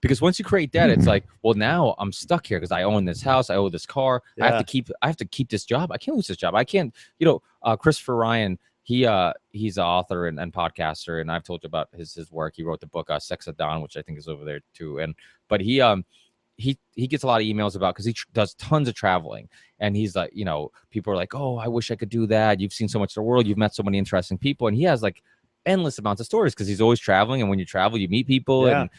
because once you create debt, it's like, well, now I'm stuck here because I own this house, I owe this car, I have to keep this job. I can't lose this job. I can't, Christopher Ryan, he's an author and podcaster, and I've told you about his work. He wrote the book Sex at Dawn, which I think is over there too. But he gets a lot of emails about, because he does tons of traveling, and he's like, people are like, oh, I wish I could do that. You've seen so much of the world, you've met so many interesting people, and he has like endless amounts of stories because he's always traveling, and when you travel, you meet people, and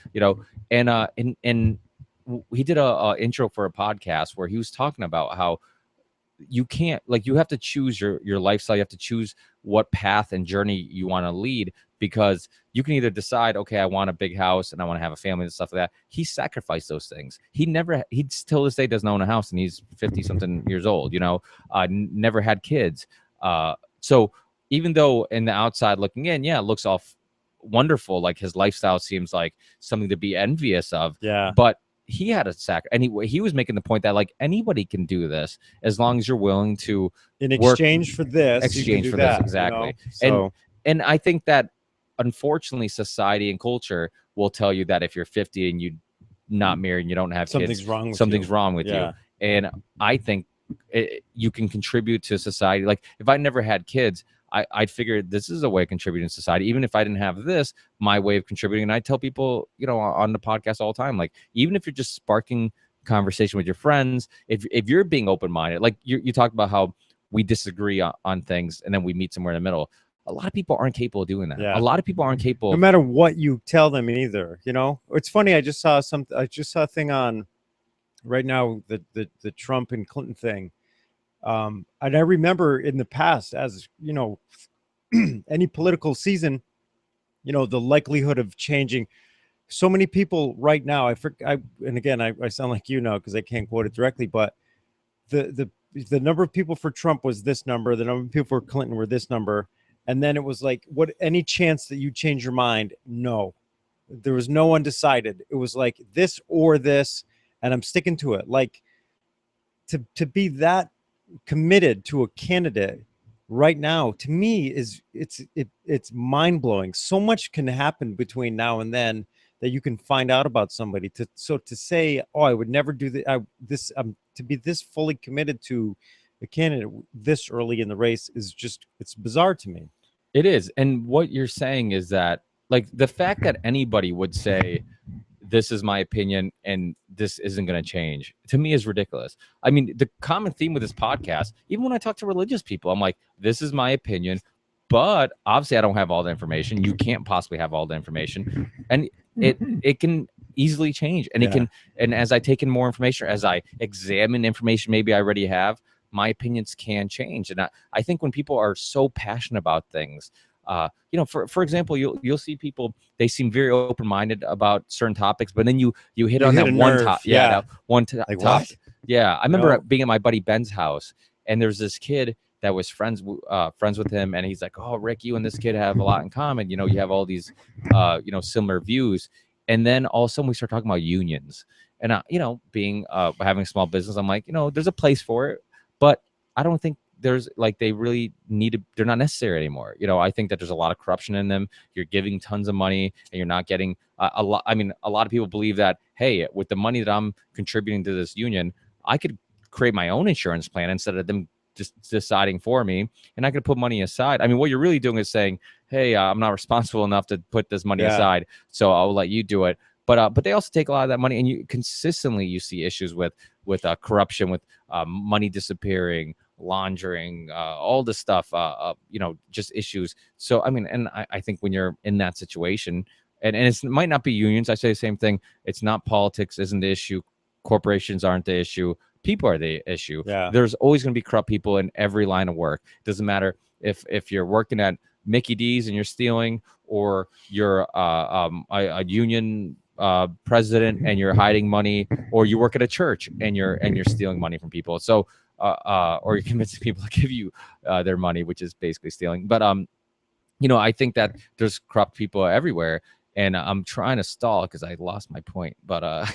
he did a intro for a podcast where he was talking about how you can't, like, you have to choose your lifestyle. You have to choose what path and journey you want to lead, because you can either decide, okay, I want a big house and I want to have a family and stuff like that. He sacrificed those things. He still this day doesn't own a house, and he's 50 something years old, never had kids. So even though in the outside looking in, it looks all wonderful, like his lifestyle seems like something to be envious of. Yeah. But he had a he was making the point that like anybody can do this as long as you're willing to in exchange for this, exactly. So, and I think that unfortunately society and culture will tell you that if you're 50 and you're not married and you don't have something's kids, wrong with you. And I think you can contribute to society. Like if I never had kids, I'd figure this is a way of contributing to society. Even if I didn't have this, my way of contributing. And I tell people, on the podcast all the time, like, even if you're just sparking conversation with your friends, if you're being open-minded, like you talked about how we disagree on things and then we meet somewhere in the middle. A lot of people aren't capable of doing that. Yeah. A lot of people aren't capable. No matter what you tell them either, It's funny. I just saw a thing on right now, the Trump and Clinton thing. And I remember in the past, as any political season, the likelihood of changing. So many people right now, and again, I sound like because I can't quote it directly, but the number of people for Trump was this number, the number of people for Clinton were this number, and then it was like, any chance that you change your mind? No, there was no undecided. It was like this or this, and I'm sticking to it. Like to be that committed to a candidate right now, to me, it's mind-blowing. So much can happen between now and then that you can find out about somebody. To say, oh, I would never do this, to be this fully committed to a candidate this early in the race is just, it's bizarre to me. It is. And what you're saying is that, like, the fact that anybody would say, this is my opinion and this isn't going to change, to me is ridiculous. I mean, the common theme with this podcast, even when I talk to religious people, I'm like, this is my opinion, but obviously I don't have all the information. You can't possibly have all the information, and it can easily change. And it can, and as I take in more information, as I examine information maybe I already have, my opinions can change. And I think when people are so passionate about things, for example, you'll see people, they seem very open-minded about certain topics, but then you hit on that one topic. Like topic. Yeah. I remember being at my buddy Ben's house, and there's this kid that was friends with him, and he's like, oh, Rick, you and this kid have a lot in common. You have all these similar views. And then all of a sudden we start talking about unions. And being having a small business, I'm like, there's a place for it, but I don't think there's like, they really they're not necessary anymore. I think that there's a lot of corruption in them. You're giving tons of money and you're not getting a lot. I mean, a lot of people believe that, hey, with the money that I'm contributing to this union, I could create my own insurance plan instead of them just deciding for me, and I could put money aside. I mean, what you're really doing is saying, hey, I'm not responsible enough to put this money aside, so I'll let you do it. But they also take a lot of that money, and you see issues with corruption, with money disappearing, laundering, all this stuff, just issues. So, I mean, and I think when you're in that situation, and it might not be unions, I say the same thing. It's not politics isn't the issue. Corporations aren't the issue. People are the issue. Yeah. There's always going to be corrupt people in every line of work. It doesn't matter if you're working at Mickey D's and you're stealing, or you're a union president and you're hiding money, or you work at a church and you're stealing money from people. So or you're convincing people to give you their money, which is basically stealing. But I think that there's corrupt people everywhere, and I'm trying to stall because I lost my point. But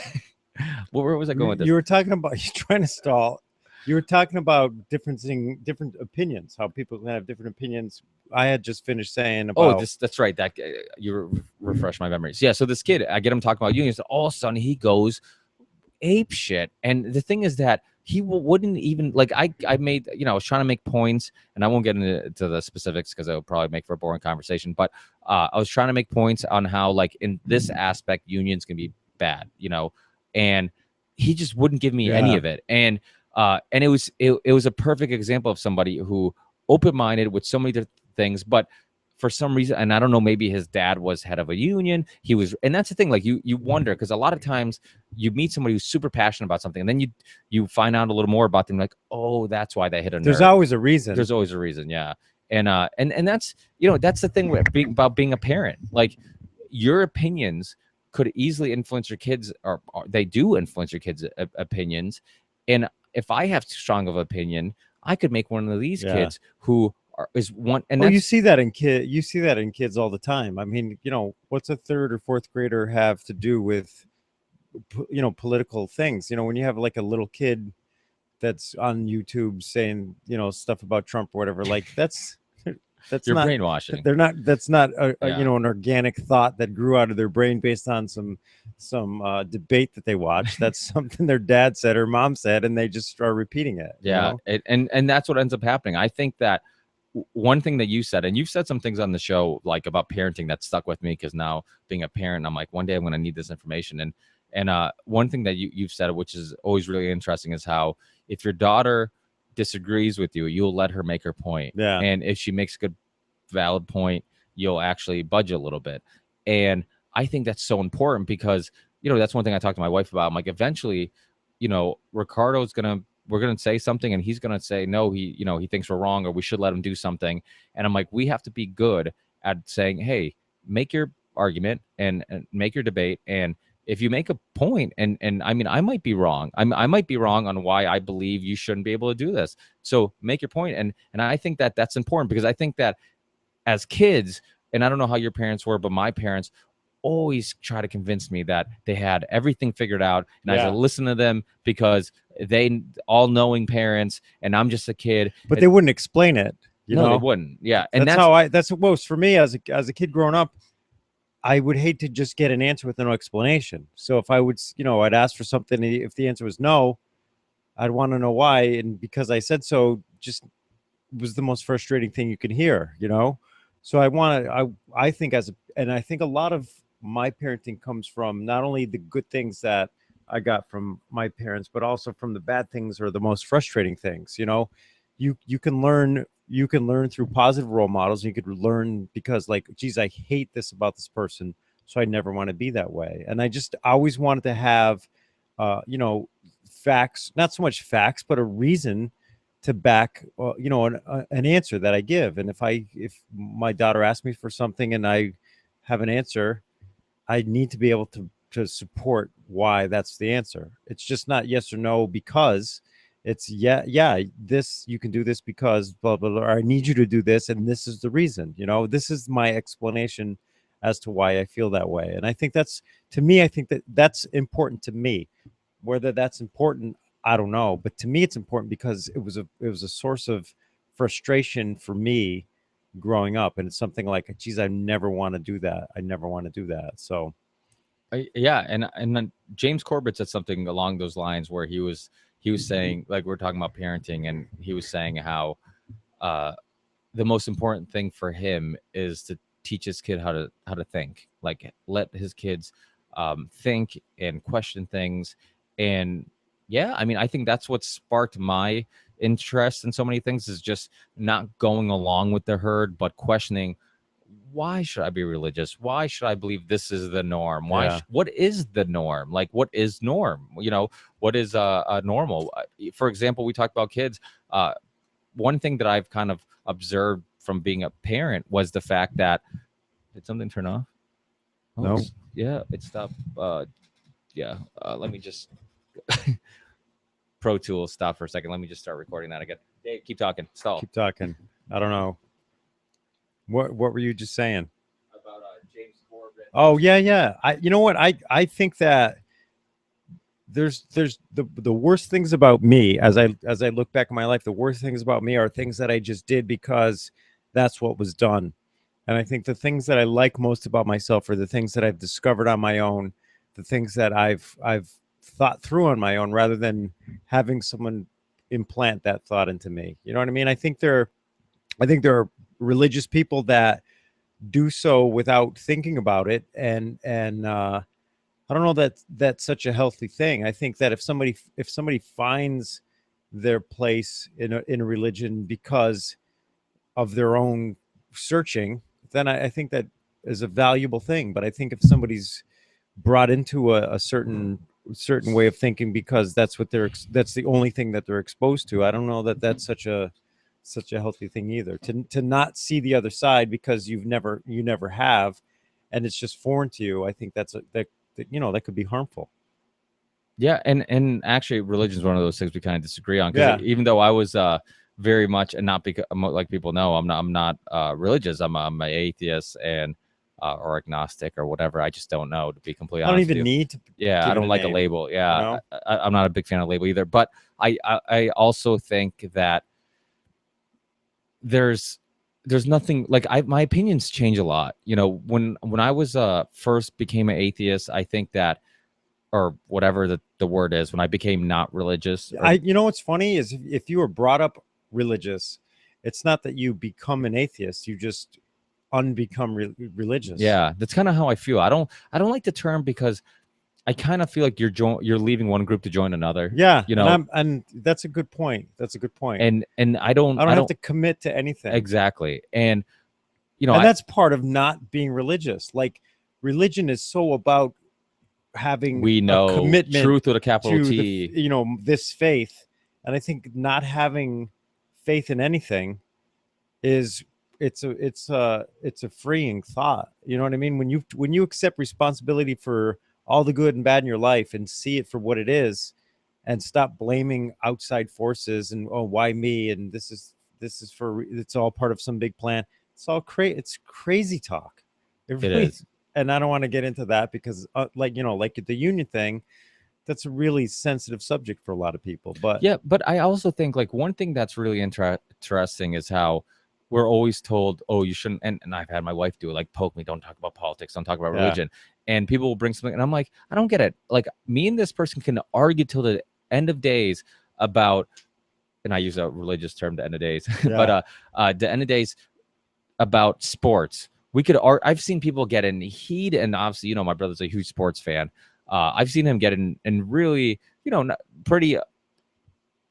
where was I going with this? You were talking about, you're trying to stall. You were talking about different opinions, how people can have different opinions I had just finished saying Oh, about. that's right. That refresh my memories. Yeah. So this kid, I get him talking about unions. All of a sudden, he goes ape shit. And the thing is that he wouldn't even like. I made, I was trying to make points, and I won't get into the specifics because it'll probably make for a boring conversation. But I was trying to make points on how, like, in this aspect, unions can be bad, and he just wouldn't give me any Yeah. of it. And it was a perfect example of somebody who open-minded with so many different things, but for some reason, and I don't know, maybe his dad was head of a union. He was, and that's the thing. Like, you wonder, because a lot of times you meet somebody who's super passionate about something, and then you find out a little more about them. Like, oh, that's why they hit a nerve. There's always a reason. There's always a reason, yeah. And that's that's the thing with about being a parent. Like, your opinions could easily influence your kids, or they do influence your kids' opinions. And if I have too strong of an opinion, I could make one of these kids who is one. And you see that in kids all the time. I mean, what's a third or fourth grader have to do with political things? When you have like a little kid that's on YouTube saying stuff about Trump or whatever, like that's you're not brainwashing. That's not an organic thought that grew out of their brain based on some debate that they watched. That's something their dad said or mom said, and they just start repeating it. Yeah. And that's what ends up happening. I think that one thing that you said, and you've said some things on the show, like about parenting, that stuck with me, because now being a parent, I'm like, one day I'm going to need this information. And one thing that you've said, which is always really interesting, is how if your daughter disagrees with you, you'll let her make her point. Yeah. And if she makes a good, valid point, you'll actually budge a little bit. And I think that's so important, because, that's one thing I talked to my wife about. I'm like, eventually, Ricardo's we're going to say something, and he's going to say, no, he thinks we're wrong, or we should let him do something. And I'm like, we have to be good at saying, hey, make your argument and make your debate. And if you make a point, and I mean, I might be wrong. I might be wrong on why I believe you shouldn't be able to do this. So make your point. And I think that that's important, because I think that as kids, and I don't know how your parents were, but my parents always try to convince me that they had everything figured out, and I should listen to them because they all knowing parents, and I'm just a kid. But they wouldn't explain it. They wouldn't. Yeah. And that's what was for me as a kid growing up. I would hate to just get an answer with no explanation. So if I would, I'd ask for something, if the answer was no, I'd want to know why. And because I said so, just was the most frustrating thing you can hear, So I think and I think a lot of my parenting comes from not only the good things that I got from my parents, but also from the bad things or the most frustrating things. You can learn through positive role models. You could learn because, like, geez, I hate this about this person, so I never want to be that way. And I just always wanted to have facts, not so much facts, but a reason to back an answer that I give. And if my daughter asks me for something and I have an answer, I need to be able to support why that's the answer. It's just not yes or no, because it's this, you can do this because blah blah blah, or I need you to do this and this is the reason. This is my explanation as to why I feel that way. And I think that's important to me. Whether that's important, I don't know, but to me it's important because it was a source of frustration for me growing up. And it's something like, geez, I never want to do that. So and then James Corbett said something along those lines, where he was saying, like, we're talking about parenting, and he was saying how the most important thing for him is to teach his kid how to think, like, let his kids think and question things. And I mean, I think that's what sparked my interest in so many things, is just not going along with the herd, but questioning, why should I be religious? Why should I believe this is the norm? What is the norm? Like, what is norm? What is a normal? For example, we talked about kids. One thing that I've kind of observed from being a parent was the fact that, did something turn off? Oh, no. It stopped. Let me just Pro Tools stop for a second. Let me just start recording that again. Dave, keep talking. Stall. Keep talking. I don't know. What were you just saying about James Corbett? Oh yeah. I think that there's the worst things about me as I look back in my life. The worst things about me are things that I just did because that's what was done. And I think the things that I like most about myself are the things that I've discovered on my own, the things that I've thought through on my own, rather than having someone implant that thought into me. You know what I mean? I think there are religious people that do so without thinking about it, and I don't know that that's such a healthy thing. I think that if somebody finds their place in a religion because of their own searching, then I think that is a valuable thing. But I think if somebody's brought into a certain way of thinking because that's the only thing that they're exposed to, I don't know that that's such a healthy thing either. To not see the other side because you never have, and it's just foreign to you. I think that that could be harmful. Yeah, and actually, religion is one of those things we kind of disagree on. Yeah. Because even though I was very much, and not because like people know, I'm not religious. I'm an atheist and or agnostic or whatever. I just don't know, to be completely I don't honest with even you. need to Yeah, give I it don't a like a name, label. you Yeah, know? I'm not a big fan of label either. But I also think that there's nothing like my opinions change a lot. You know, when I was first became an atheist, I think that, or whatever the word is, when I became not religious, or You know what's funny is if you were brought up religious, it's not that you become an atheist, you just unbecome religious. yeah, that's kind of how I feel. I don't like the term because I kind of feel like you're leaving one group to join another. Yeah, You and know, that's a good point. That's a good point. and I don't I don't have to commit to anything. exactly. And you know, And that's part of not being religious. Like religion is so about having we a know commitment truth with a capital to T. this faith. And I think not having faith in anything is it's a freeing thought. You know what I mean? When you accept responsibility for all the good and bad in your life and see it for what it is, and stop blaming outside forces and, oh, why me, and this is for it's all part of some big plan. It's crazy talk. It It really is. And I don't want to get into that because like the union thing, that's a really sensitive subject for a lot of people. But Yeah, but I also think like one thing that's really interesting is how we're always told, oh, you shouldn't. And I've had my wife do it, like poke me, don't talk about politics, don't talk about yeah, religion. And people will bring something, and I'm like, I don't get it. Like me and this person can argue till the end of days about, and I use a religious term, the end of days, but yeah, the end of days about sports. I've seen people get in heat, and obviously, my brother's a huge sports fan. I've seen him get in really, pretty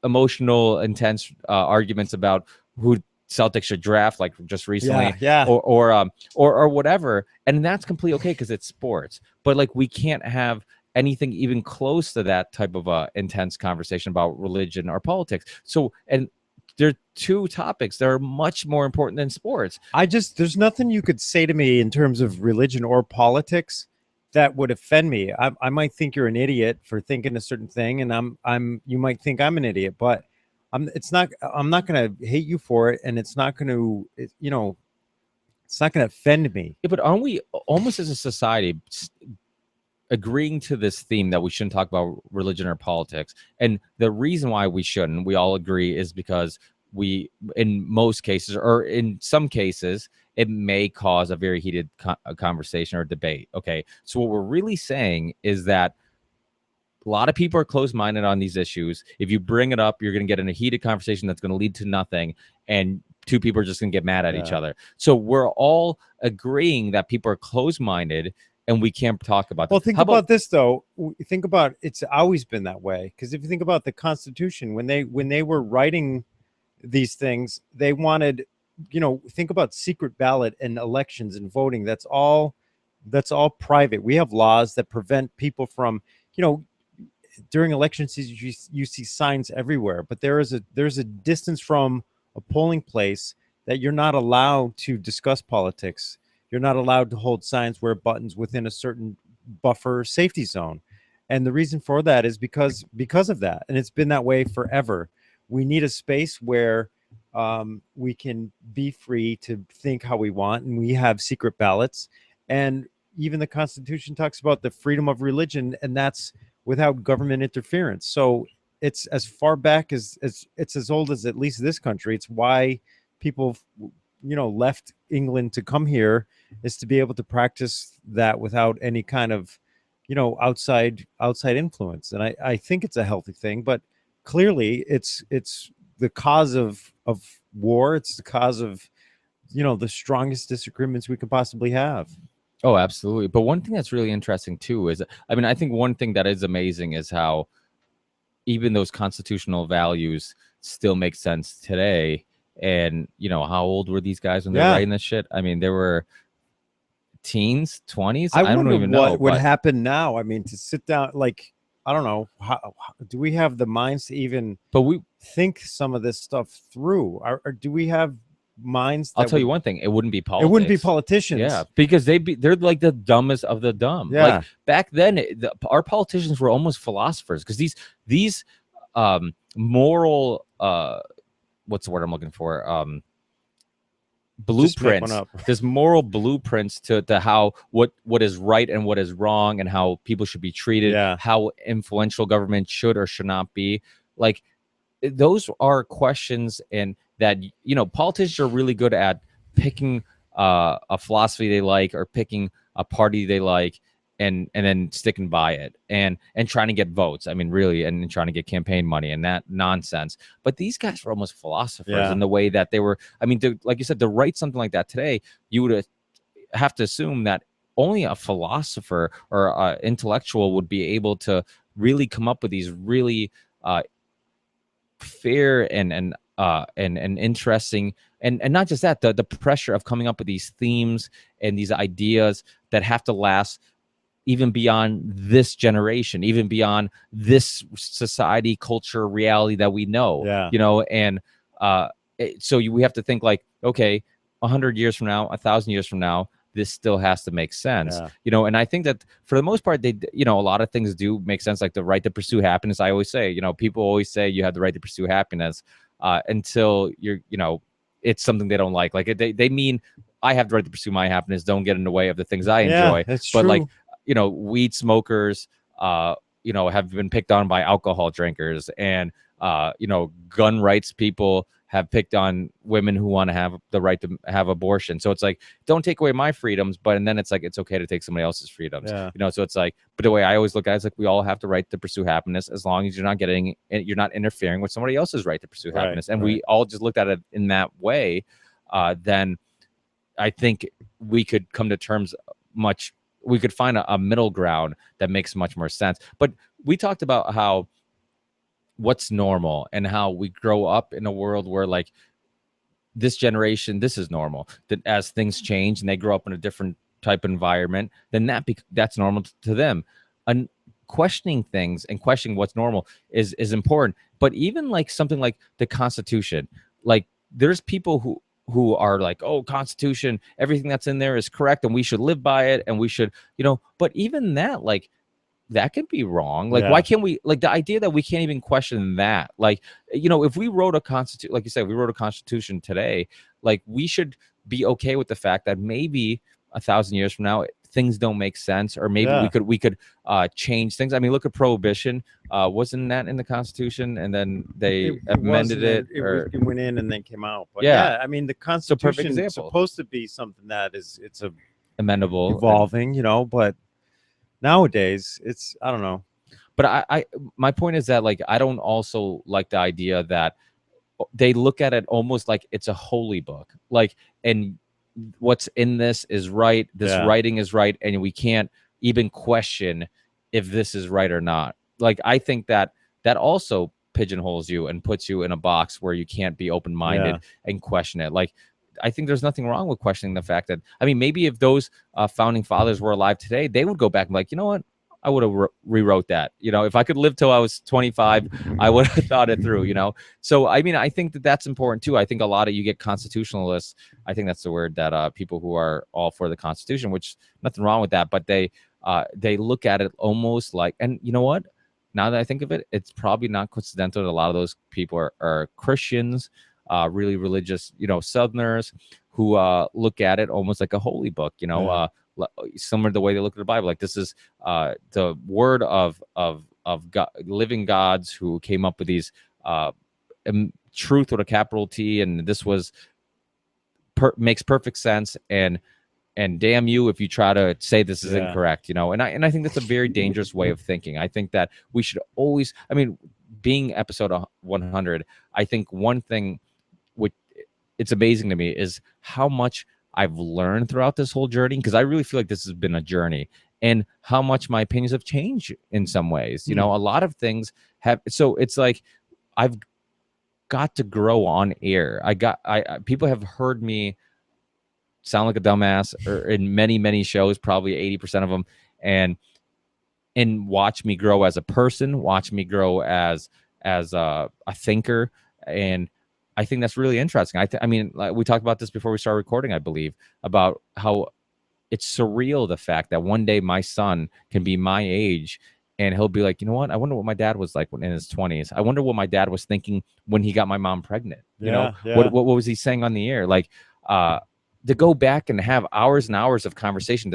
emotional, intense arguments about who Celtics should draft, like just recently, yeah. or whatever, and that's completely okay because it's sports. But like, we can't have anything even close to that type of intense conversation about religion or politics. So, and there are two topics that are much more important than sports. There's nothing you could say to me in terms of religion or politics that would offend me. I might think you're an idiot for thinking a certain thing, and you might think I'm an idiot, but I'm not going to hate you for it, and it's not going to, it's not going to offend me. Yeah, but aren't we almost as a society agreeing to this theme that we shouldn't talk about religion or politics? And the reason why we shouldn't, we all agree, is because in most cases, or in some cases, it may cause a very heated conversation or debate. Okay, so what we're really saying is that a lot of people are closed-minded on these issues. If you bring it up, you're going to get in a heated conversation that's going to lead to nothing, and two people are just going to get mad at each other. So we're all agreeing that people are closed-minded, and we can't talk about this. Well, think about this though. Think about, it's always been that way. Because if you think about the Constitution, when they were writing these things, they wanted, think about secret ballot and elections and voting. That's all private. We have laws that prevent people from, during election season, you see signs everywhere, but there's a distance from a polling place that you're not allowed to discuss politics. You're not allowed to hold signs, wear buttons within a certain buffer safety zone. And the reason for that is because of that. And it's been that way forever. We need a space where we can be free to think how we want, and we have secret ballots. And even the Constitution talks about the freedom of religion, and that's without government interference. So it's as far back as it's as old as at least this country. It's why people left England to come here is to be able to practice that without any kind of outside influence. And I think it's a healthy thing, but clearly it's the cause of war. It's the cause of the strongest disagreements we could possibly have. Oh, absolutely. But one thing that's really interesting too is, I mean, I think one thing that is amazing is how even those constitutional values still make sense today. And how old were these guys when they're writing this shit? I mean, they were teens, 20s. I don't wonder even know what would happen now. I mean, to sit down, like, I don't know, how do we have the minds to even think some of this stuff through? Or do we have minds? I'll tell you one thing: it wouldn't be politics. It wouldn't be politicians. Yeah, because they're like the dumbest of the dumb. Yeah. Like back then, our politicians were almost philosophers, because these moral what's the word I'm looking for? Blueprints. There's moral blueprints to how what is right and what is wrong, and how people should be treated. Yeah. How influential government should or should not be. Like, those are questions, and that politicians are really good at picking a philosophy they like, or picking a party they like, and then sticking by it, and trying to get votes. I mean, really, and trying to get campaign money and that nonsense. But these guys were almost philosophers in the way that they were. I mean, like you said, to write something like that today, you would have to assume that only a philosopher or intellectual would be able to really come up with these really fair and interesting, and not just that, the pressure of coming up with these themes and these ideas that have to last even beyond this generation, even beyond this society, culture, reality that we know. And so we have to think like, okay, 100 years from now, 1,000 years from now, this still has to make sense. And I think that for the most part, they, a lot of things do make sense, like the right to pursue happiness. I always say, people always say you have the right to pursue happiness until you're, it's something they don't like. Like they mean I have the right to pursue my happiness. Don't get in the way of the things I enjoy. That's but true. Like, weed smokers, have been picked on by alcohol drinkers, and gun rights people have picked on women who want to have the right to have abortion. So it's like, don't take away my freedoms, and then it's like, it's okay to take somebody else's freedoms. So it's like, but the way I always look at it is like, we all have the right to pursue happiness, as long as you're not interfering with somebody else's right to pursue happiness. And we all just looked at it in that way. Then I think we could come to terms we could find a middle ground that makes much more sense. But we talked about how what's normal, and how we grow up in a world where, like, this generation, this is normal. That as things change and they grow up in a different type of environment, then that's normal to them. And questioning things and questioning what's normal is important. But even like something like the Constitution, like, there's people who are like, oh, Constitution, everything that's in there is correct, and we should live by it, and we should, but even that, like, that could be wrong. Like, why can't we, like, the idea that we can't even question that, like, if we wrote a constitution, like you said, we wrote a constitution today, like, we should be okay with the fact that maybe 1,000 years from now things don't make sense, or maybe we could change things. I mean, look at prohibition. Wasn't that in the Constitution, and then they amended it? It went in and then came out. But I mean, the Constitution is supposed to be something that it's a amendable, evolving, but nowadays it's, I don't know. But my point is that, like, I don't also like the idea that they look at it almost like it's a holy book, like, and what's in this is right, this writing is right, and we can't even question if this is right or not. Like, I think that also pigeonholes you and puts you in a box where you can't be open-minded and question it. Like, I think there's nothing wrong with questioning the fact that, I mean, maybe if those founding fathers were alive today, they would go back and be like, you know what, I would have rewrote that. If I could live till I was 25, I would have thought it through, So, I mean, I think that that's important too. I think a lot of, you get constitutionalists. I think that's the word, that people who are all for the Constitution, which nothing wrong with that, but they look at it almost like, and you know what? Now that I think of it, it's probably not coincidental that a lot of those people are Christians, really religious, Southerners, who look at it almost like a holy book, similar to the way they look at the Bible. Like, this is the word of God, living gods who came up with these truth with a capital T, and this was makes perfect sense, and damn you if you try to say this is Yeah. incorrect, you know. And I think that's a very dangerous way of thinking. I think that we should always, I mean, being episode 100, I think one thing which it's amazing to me is how much I've learned throughout this whole journey, because I really feel like this has been a journey, and how much my opinions have changed in some ways. You know, a lot of things have, so it's like I've got to grow on air. I people have heard me sound like a dumbass or in many shows, probably 80% of them, and watch me grow as a person, watch me grow as a thinker. And I think that's really interesting. I mean, like, we talked about this before we started recording, I believe, about how it's surreal, the fact that one day my son can be my age and he'll be like, you know what? I wonder what my dad was like when in his 20s. I wonder what my dad was thinking when he got my mom pregnant. You know, what was he saying on the air? Like, to go back and have hours and hours of conversation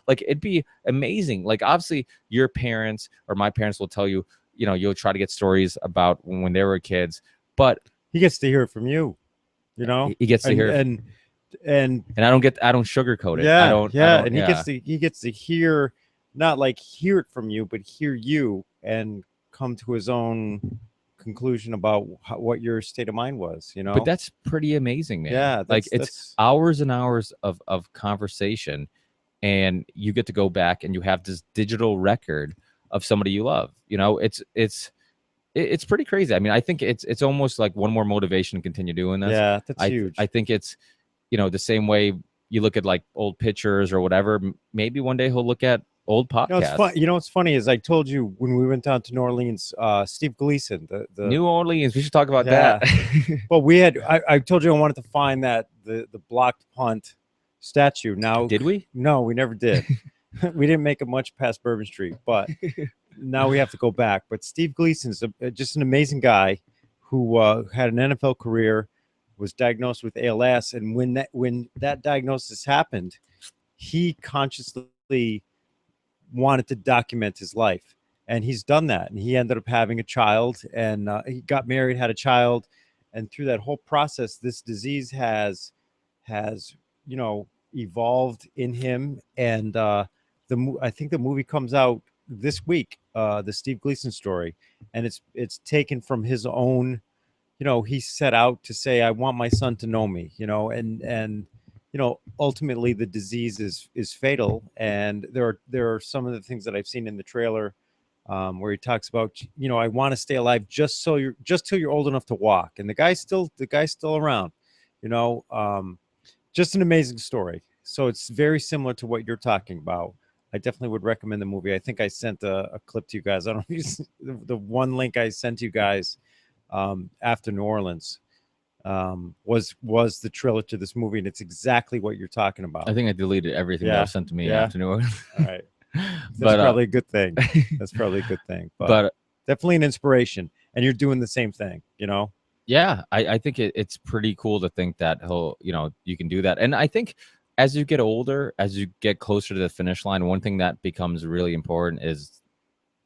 like, it'd be amazing. Like, obviously your parents or my parents will tell you, you know, you'll try to get stories about when they were kids, but he gets to hear it from you, you know. He gets to hear, and I don't sugarcoat it. Yeah, and he gets to hear, not like hear it from you, but hear you and come to his own conclusion about what your state of mind was, you know. But that's pretty amazing, man. Yeah, like, it's hours and hours of conversation, and you get to go back and you have this digital record of somebody you love. You know, it's pretty crazy. I mean, I think it's almost like one more motivation to continue doing this. Yeah, that's huge. I think it's, you know, the same way you look at like old pictures or whatever. Maybe one day he'll look at old podcasts. You know what's funny is I told you when we went down to New Orleans, Steve Gleason, the New Orleans. We should talk about that. Well, I told you I wanted to find that the blocked punt statue. Now, did we? No, we never did. We didn't make it much past Bourbon Street, but now we have to go back. But Steve Gleason's just an amazing guy who had an NFL career, was diagnosed with ALS, and when that diagnosis happened, he consciously wanted to document his life, and he's done that. And he ended up having a child, and he got married, had a child, and through that whole process, this disease has you know, evolved in him. And I think the movie comes out this week, the Steve Gleason story, and it's taken from his own, you know, he set out to say, I want my son to know me, you know, and you know, ultimately the disease is fatal. And there are some of the things that I've seen in the trailer where he talks about, you know, I want to stay alive just till you're old enough to walk. And the guy's still around, you know. Just an amazing story. So it's very similar to what you're talking about. I definitely would recommend the movie. I think I sent a clip to you guys. I don't know if the one link I sent you guys after New Orleans was the trailer to this movie, and it's exactly what you're talking about. I think I deleted everything that was sent to me after New Orleans. All right. That's probably a good thing. That's probably a good thing. But definitely an inspiration. And you're doing the same thing, you know? Yeah, I think it's pretty cool to think that you can do that. And I think as you get older, as you get closer to the finish line, one thing that becomes really important is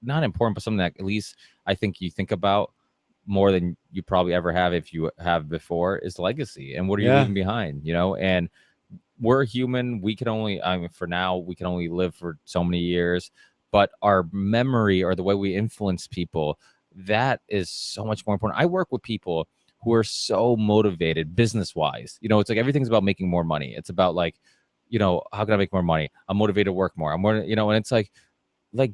not important, but something that at least I think you think about more than you probably ever have if you have before, is legacy. And what are you leaving behind, you know? And we're human. We can only, I mean, for now, we can only live for so many years, but our memory or the way we influence people, that is so much more important. I work with people who are so motivated business wise. You know, it's like everything's about making more money. It's about like, you know, how can I make more money? I'm motivated to work more. I'm more, you know, and it's like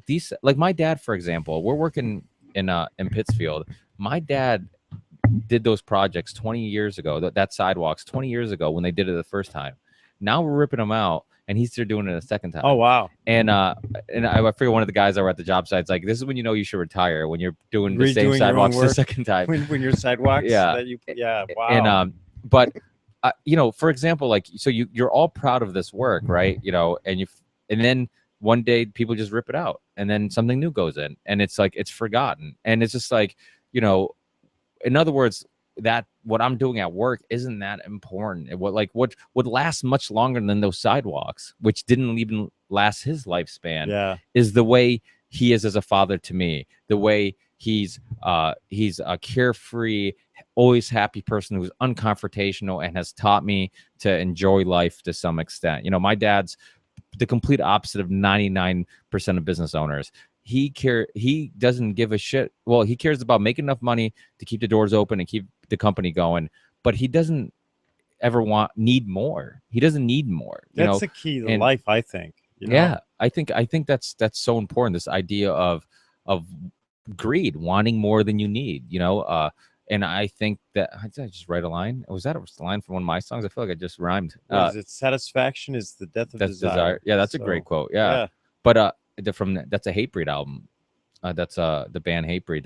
these, like my dad, for example, we're working in Pittsfield. My dad did those projects 20 years ago, that sidewalks 20 years ago when they did it the first time. Now we're ripping them out, and he's still doing it a second time. Oh, wow. And I figure one of the guys that were at the job site, like, this is when you know you should retire, when you're doing the same sidewalks the second time. When your sidewalks? Yeah. Wow. And, but, you know, for example, like, so you're all proud of this work, right? You know, and then one day people just rip it out, and then something new goes in, and it's like, it's forgotten. And it's just like, you know, in other words, that what I'm doing at work isn't that important. What would last much longer than those sidewalks, which didn't even last his lifespan, is the way he is as a father to me, the way He's a carefree, always happy person who's unconfrontational and has taught me to enjoy life to some extent. You know, my dad's the complete opposite of 99% of business owners. He doesn't give a shit. Well, he cares about making enough money to keep the doors open and keep the company going, but he doesn't ever need more. He doesn't need more. That's the key to life, I think. You know? Yeah, I think that's so important. This idea of greed, wanting more than you need. You know, and I think that did I just write a line? Was that a line from one of my songs? I feel like I just rhymed. Is it satisfaction is the death of desire? Yeah, that's a great quote. Yeah. But that's a Hatebreed album. That's the band Hatebreed.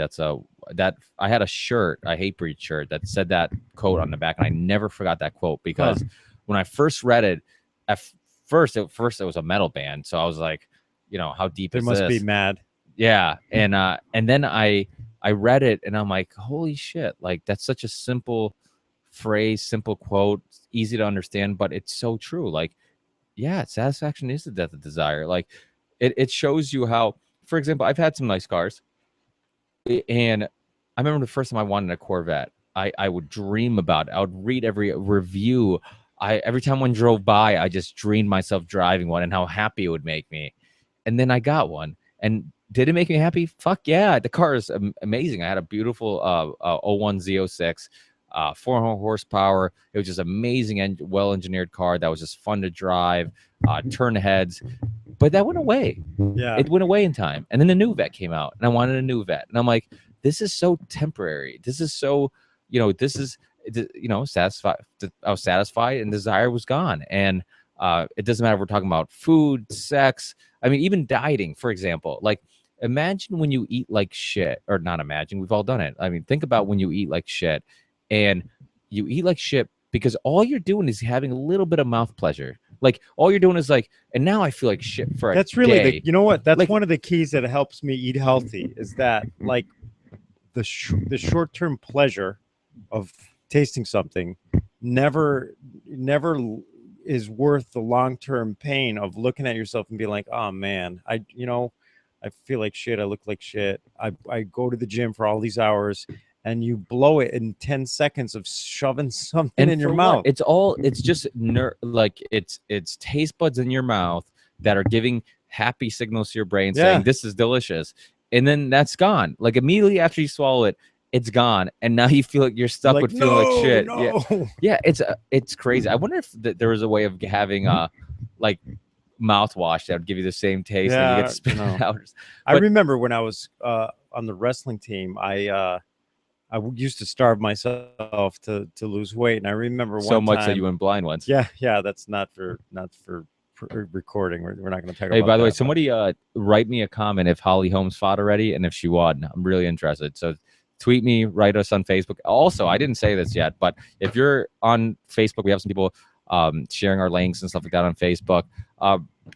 That I had a shirt, a Hatebreed shirt that said that quote on the back, and I never forgot that quote because when I first read it, at first it was a metal band, so I was like, you know, how deep they is must this? Be mad. Yeah, and then I read it and I'm like, holy shit! Like that's such a simple phrase, simple quote, easy to understand, but it's so true. Like, yeah, satisfaction is the death of desire. Like, it shows you how. For example, I've had some nice cars, and I remember the first time I wanted a Corvette. I would dream about it. I would read every review. Every time one drove by, I just dreamed myself driving one and how happy it would make me. And then I got one. And did it make me happy? Fuck yeah. The car is amazing. I had a beautiful 01 Z06, 400 horsepower. It was just amazing and well-engineered car that was just fun to drive, turn heads. But that went away. Yeah. It went away in time. And then the new vet came out and I wanted a new vet. And I'm like, this is so temporary. This is so, you know, satisfied. I was satisfied and desire was gone. And it doesn't matter if we're talking about food, sex. I mean, even dieting, for example. Like, imagine when you eat like shit, or not imagine, we've all done it. I mean, think about when you eat like shit, and you eat like shit because all you're doing is having a little bit of mouth pleasure. Like, all you're doing is like, and now I feel like shit for a That's really day. you know what? That's like, one of the keys that helps me eat healthy is that like the short-term pleasure of tasting something never is worth the long-term pain of looking at yourself and being like, oh man, I feel like shit. I look like shit. I go to the gym for all these hours and you blow it in 10 seconds of shoving something in your mouth. It's just like it's taste buds in your mouth that are giving happy signals to your brain saying this is delicious. And then that's gone. Like immediately after you swallow it, it's gone. And now you feel like you're stuck with feeling like shit. No. Yeah, it's crazy. I wonder if there was a way of having like mouthwash that would give you the same taste and you get to spit it out. I remember when I was on the wrestling team, I used to starve myself to lose weight, and I remember so much that you went blind once. Yeah, that's not for recording. We're not going to talk about. Hey, by the way, but somebody write me a comment if Holly Holmes fought already and if she won. I'm really interested. So tweet me, write us on Facebook. Also, I didn't say this yet, but if you're on Facebook, we have some people sharing our links and stuff like that on Facebook.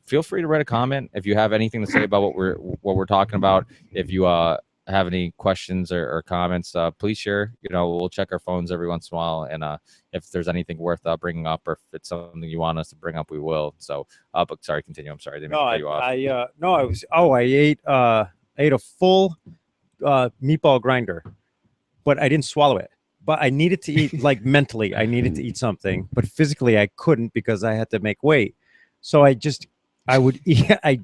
Feel free to write a comment if you have anything to say about what we're talking about. If you have any questions or comments, please share. You know, we'll check our phones every once in a while, and if there's anything worth bringing up, or if it's something you want us to bring up, we will. So, but sorry, continue. I'm sorry, I didn't mean to cut you off. I ate a full meatball grinder, but I didn't swallow it. But I needed to eat, like mentally, I needed to eat something, but physically I couldn't because I had to make weight. So I would eat, I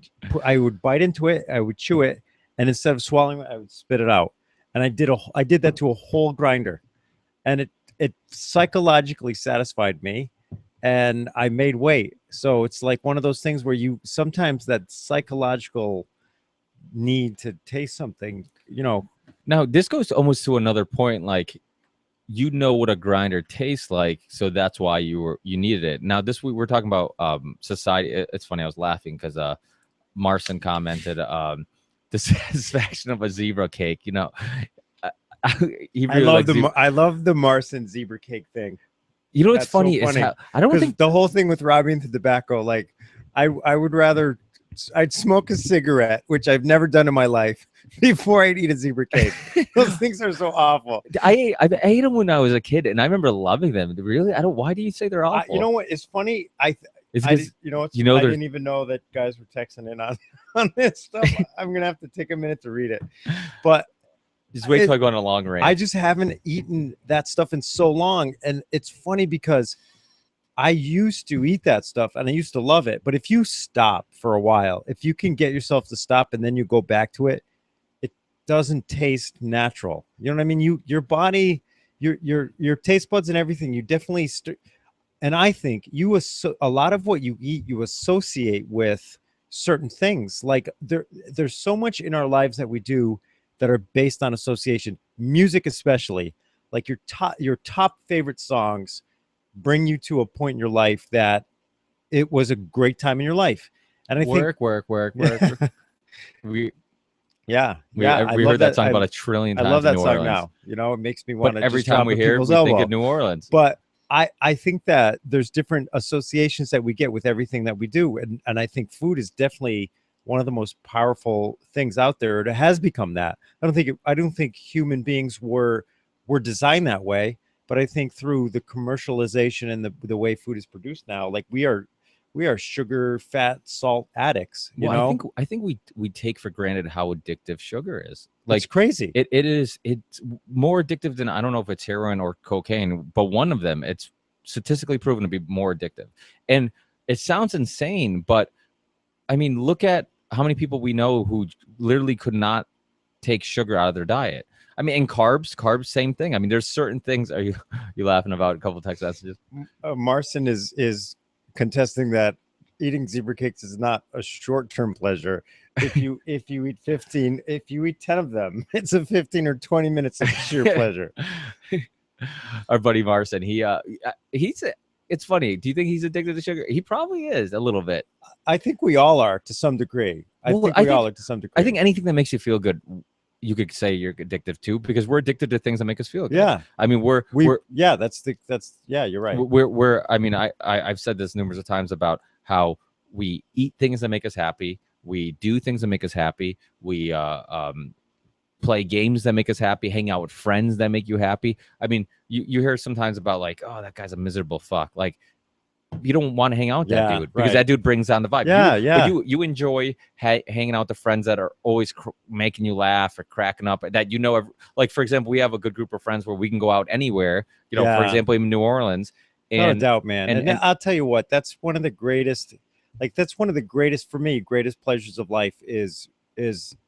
would bite into it, I would chew it, and instead of swallowing it, I would spit it out. And I did that to a whole grinder, and it psychologically satisfied me, and I made weight. So it's like one of those things where sometimes that psychological need to taste something, you know. Now this goes almost to another point, like, you know what a grinder tastes like, so that's why you needed it. Now we were talking about society. It's funny, I was laughing because Marcin commented the satisfaction of a zebra cake. You know, I love the Marcin zebra cake thing. You know what's funny is how I don't think the whole thing with robbing the tobacco. Like I would rather I'd smoke a cigarette, which I've never done in my life, before I'd eat a zebra cake. Those things are so awful. I ate them when I was a kid, and I remember loving them. Really, why do you say they're awful? You know what? It's funny. I didn't even know that guys were texting in on this stuff. I'm gonna have to take a minute to read it. But Just wait till I go on a long range. I just haven't eaten that stuff in so long. And it's funny because I used to eat that stuff and I used to love it. But if you stop for a while, if you can get yourself to stop and then you go back to it, it doesn't taste natural. You know what I mean? Your body, your taste buds and everything, you definitely and I think a lot of what you eat, you associate with certain things. Like there's so much in our lives that we do that are based on association, music especially. Like your top favorite songs bring you to a point in your life that it was a great time in your life. And I think work. we yeah, we yeah, we heard that song about a trillion I times. love that in New song Orleans. now. You know, it makes me want But to every just time drop we a hear it, we people's think elbow. of New Orleans. But I think that there's different associations that we get with everything that we do. And I think food is definitely one of the most powerful things out there. It has become that. I don't think human beings were designed that way, but I think through the commercialization and the way food is produced now, like we are sugar, fat, salt addicts, you Well, know? I think we take for granted how addictive sugar is. It's Like crazy. it's more addictive than, I don't know if it's heroin or cocaine, but one of them, it's statistically proven to be more addictive. And it sounds insane, but I mean, look at how many people we know who literally could not take sugar out of their diet. I mean, and carbs, same thing. I mean, there's certain things. Are you laughing about a couple text messages? Marcin is contesting that eating zebra cakes is not a short-term pleasure. If you eat 15, if you eat 10 of them, it's a 15 or 20 minutes of sheer pleasure. Our buddy Marcin, he's it's funny. Do you think he's addicted to sugar? He probably is a little bit. I think we all are to some degree. I think we all are to some degree. I think anything that makes you feel good, you could say you're addicted to, because we're addicted to things that make us feel good. Yeah. I mean, we're yeah, you're right. We're I mean, I've said this numerous of times about how we eat things that make us happy. We do things that make us happy. We play games that make us happy, hang out with friends that make you happy. I mean, you hear sometimes about like, oh, that guy's a miserable fuck. Like, you don't want to hang out with that dude because that dude brings down the vibe. Yeah, But you enjoy hanging out with the friends that are always making you laugh or cracking up. That like for example, we have a good group of friends where we can go out anywhere. You know, for example, in New Orleans. No doubt, man. And I'll tell you what, that's one of the greatest. Like that's one of the greatest for me. Greatest pleasures of life is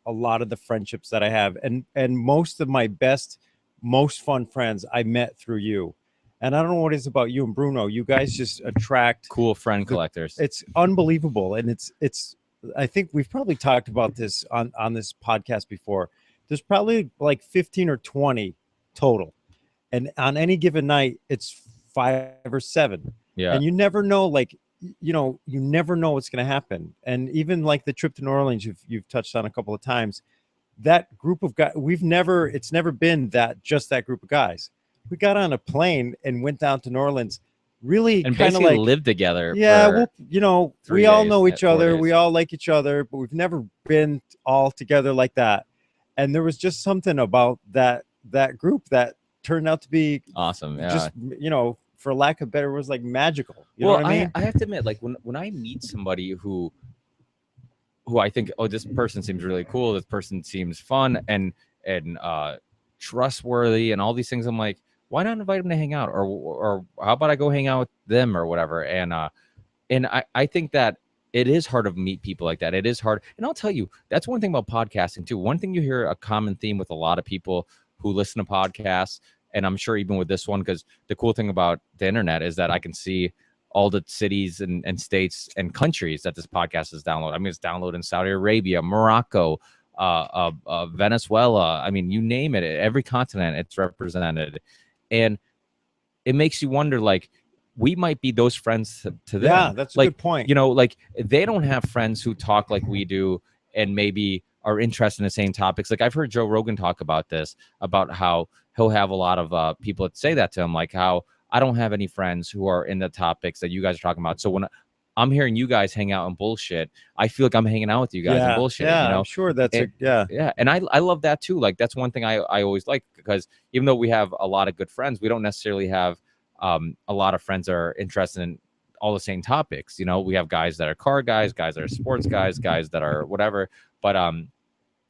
a lot of the friendships that I have, and most of my best, most fun friends I met through you. And I don't know what it is about you and Bruno. You guys just attract cool friend collectors. It's unbelievable. And it's I think we've probably talked about this on this podcast before. There's probably like 15 or 20 total. And on any given night, it's 5 or 7. Yeah. And you never know, like, you know, you never know what's going to happen. And even like the trip to New Orleans, you've touched on a couple of times, that group of guys, it's never been just that group of guys. We got on a plane and went down to New Orleans, really and kind of like lived together. Yeah, well, you know, we all know each other. 4 days. We all like each other, but we've never been all together like that. And there was just something about that group that turned out to be awesome. Yeah. Just, you know, for lack of better, was like magical. You know what I mean? I have to admit, like when I meet somebody who I think, oh, this person seems really cool, this person seems fun and trustworthy and all these things, I'm like, why not invite them to hang out? Or how about I go hang out with them or whatever? And I think that it is hard to meet people like that. It is hard. And I'll tell you, that's one thing about podcasting too. One thing you hear a common theme with a lot of people who listen to podcasts, and I'm sure even with this one, because the cool thing about the internet is that I can see all the cities and states and countries that this podcast is downloaded. I mean, it's downloaded in Saudi Arabia, Morocco, Venezuela. I mean, you name it, every continent it's represented. And it makes you wonder, like, we might be those friends to them. Yeah, that's a like, good point. You know, like they don't have friends who talk like we do and maybe are interested in the same topics. Like I've heard Joe Rogan talk about this, about how he'll have a lot of people that say that to him, like how I don't have any friends who are in the topics that you guys are talking about. So when I'm hearing you guys hang out and bullshit, I feel like I'm hanging out with you guys and bullshit. Yeah, you know? I'm sure that's yeah. And I love that too. Like that's one thing I always like, because even though we have a lot of good friends, we don't necessarily have a lot of friends that are interested in all the same topics. You know, we have guys that are car guys that are sports guys that are whatever. But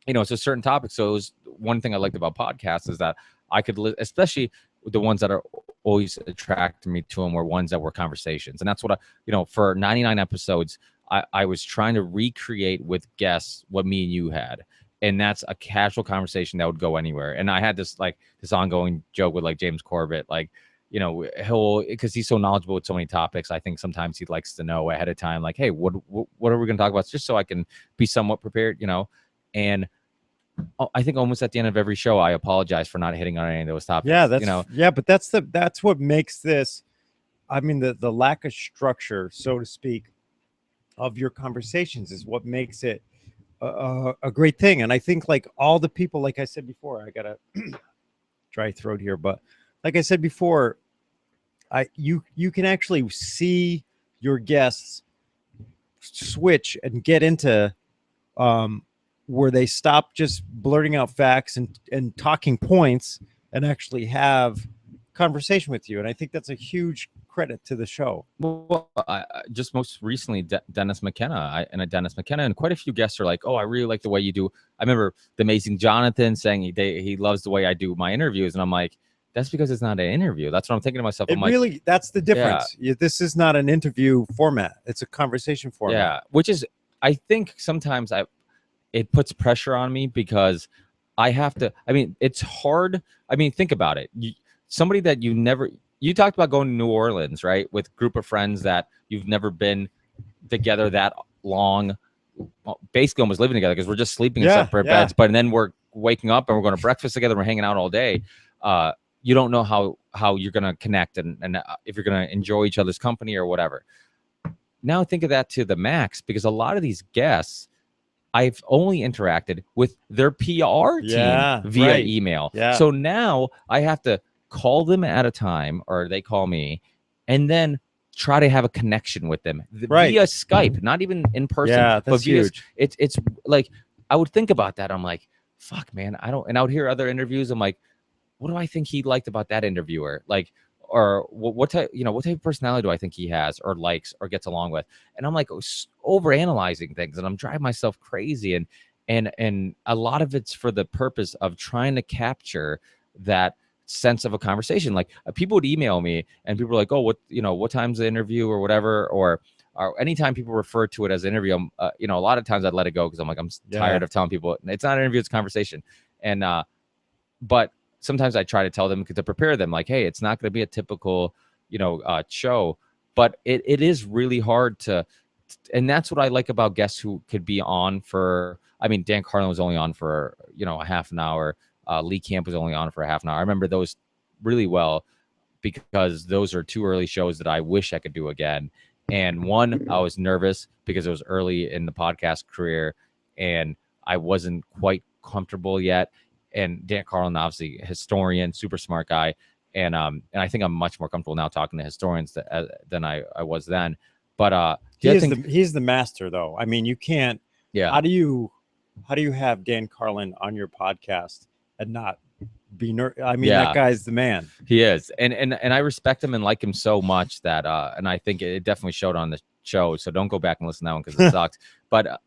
you know, it's a certain topic. So it was one thing I liked about podcasts is that I could, especially the ones that are always attracted me to them were ones that were conversations. And that's what I, you know, for 99 episodes, I was trying to recreate with guests what me and you had. And that's a casual conversation that would go anywhere. And I had this like this ongoing joke with like James Corbett, like, you know, he'll, because he's so knowledgeable with so many topics. I think sometimes he likes to know ahead of time, like, hey, what are we going to talk about? Just so I can be somewhat prepared, you know. And I think almost at the end of every show, I apologize for not hitting on any of those topics. Yeah, that's, you know, yeah, but that's what makes this, I mean, the lack of structure, so to speak, of your conversations is what makes it a great thing. And I think like all the people, like I said before, I got a dry throat here, but like I said before, you can actually see your guests switch and get into where they stop just blurting out facts and talking points and actually have conversation with you. And I think that's a huge credit to the show. well, I just most recently, Dennis McKenna, Dennis McKenna, and quite a few guests are like, "Oh, I really like the way you do." I remember the amazing Jonathan saying he loves the way I do my interviews, and I'm like, "That's because it's not an interview." That's what I'm thinking to myself. It I'm like, really, that's the difference. This is not an interview format. It's a conversation format. yeah, which is, I think sometimes it puts pressure on me because I have to. I mean, it's hard. I mean, think about it. Somebody that you talked about going to New Orleans, right? With a group of friends that you've never been together that long, well, basically almost living together because we're just sleeping in separate beds, but then we're waking up and we're going to breakfast together. We're hanging out all day. You don't know how you're going to connect and if you're going to enjoy each other's company or whatever. Now think of that to the max, because a lot of these guests, I've only interacted with their PR team via email. Yeah. So now I have to call them at a time, or they call me, and then try to have a connection with them via Skype, not even in person. Yeah, that's huge. It's like, I would think about that. I'm like, fuck, man, and I would hear other interviews. I'm like, what do I think he liked about that interviewer? Like, or what type, what type of personality do I think he has or likes or gets along with? And I'm like overanalyzing things, and I'm driving myself crazy. And a lot of it's for the purpose of trying to capture that sense of a conversation. Like people would email me and people are like, oh, what time's the interview or whatever, or anytime people refer to it as an interview, a lot of times I'd let it go because I'm like, I'm tired of telling people it's not an interview, it's a conversation. And but sometimes I try to tell them to prepare them, like, hey, it's not going to be a typical show, but it is really hard to, and that's what I like about guests who could be on for, I mean, Dan Carlin was only on for a half an hour. Lee Camp was only on for a half an hour. I remember those really well because those are two early shows that I wish I could do again. And one, I was nervous because it was early in the podcast career and I wasn't quite comfortable yet. And Dan Carlin, obviously historian, super smart guy. And I think I'm much more comfortable now talking to historians than I was then. But he's the master, though. I mean, you can't. Yeah. How do you have Dan Carlin on your podcast and not be I mean, that guy's the man. He is, and I respect him and like him so much that and I think it definitely showed on the show. So don't go back and listen to that one because it sucks. But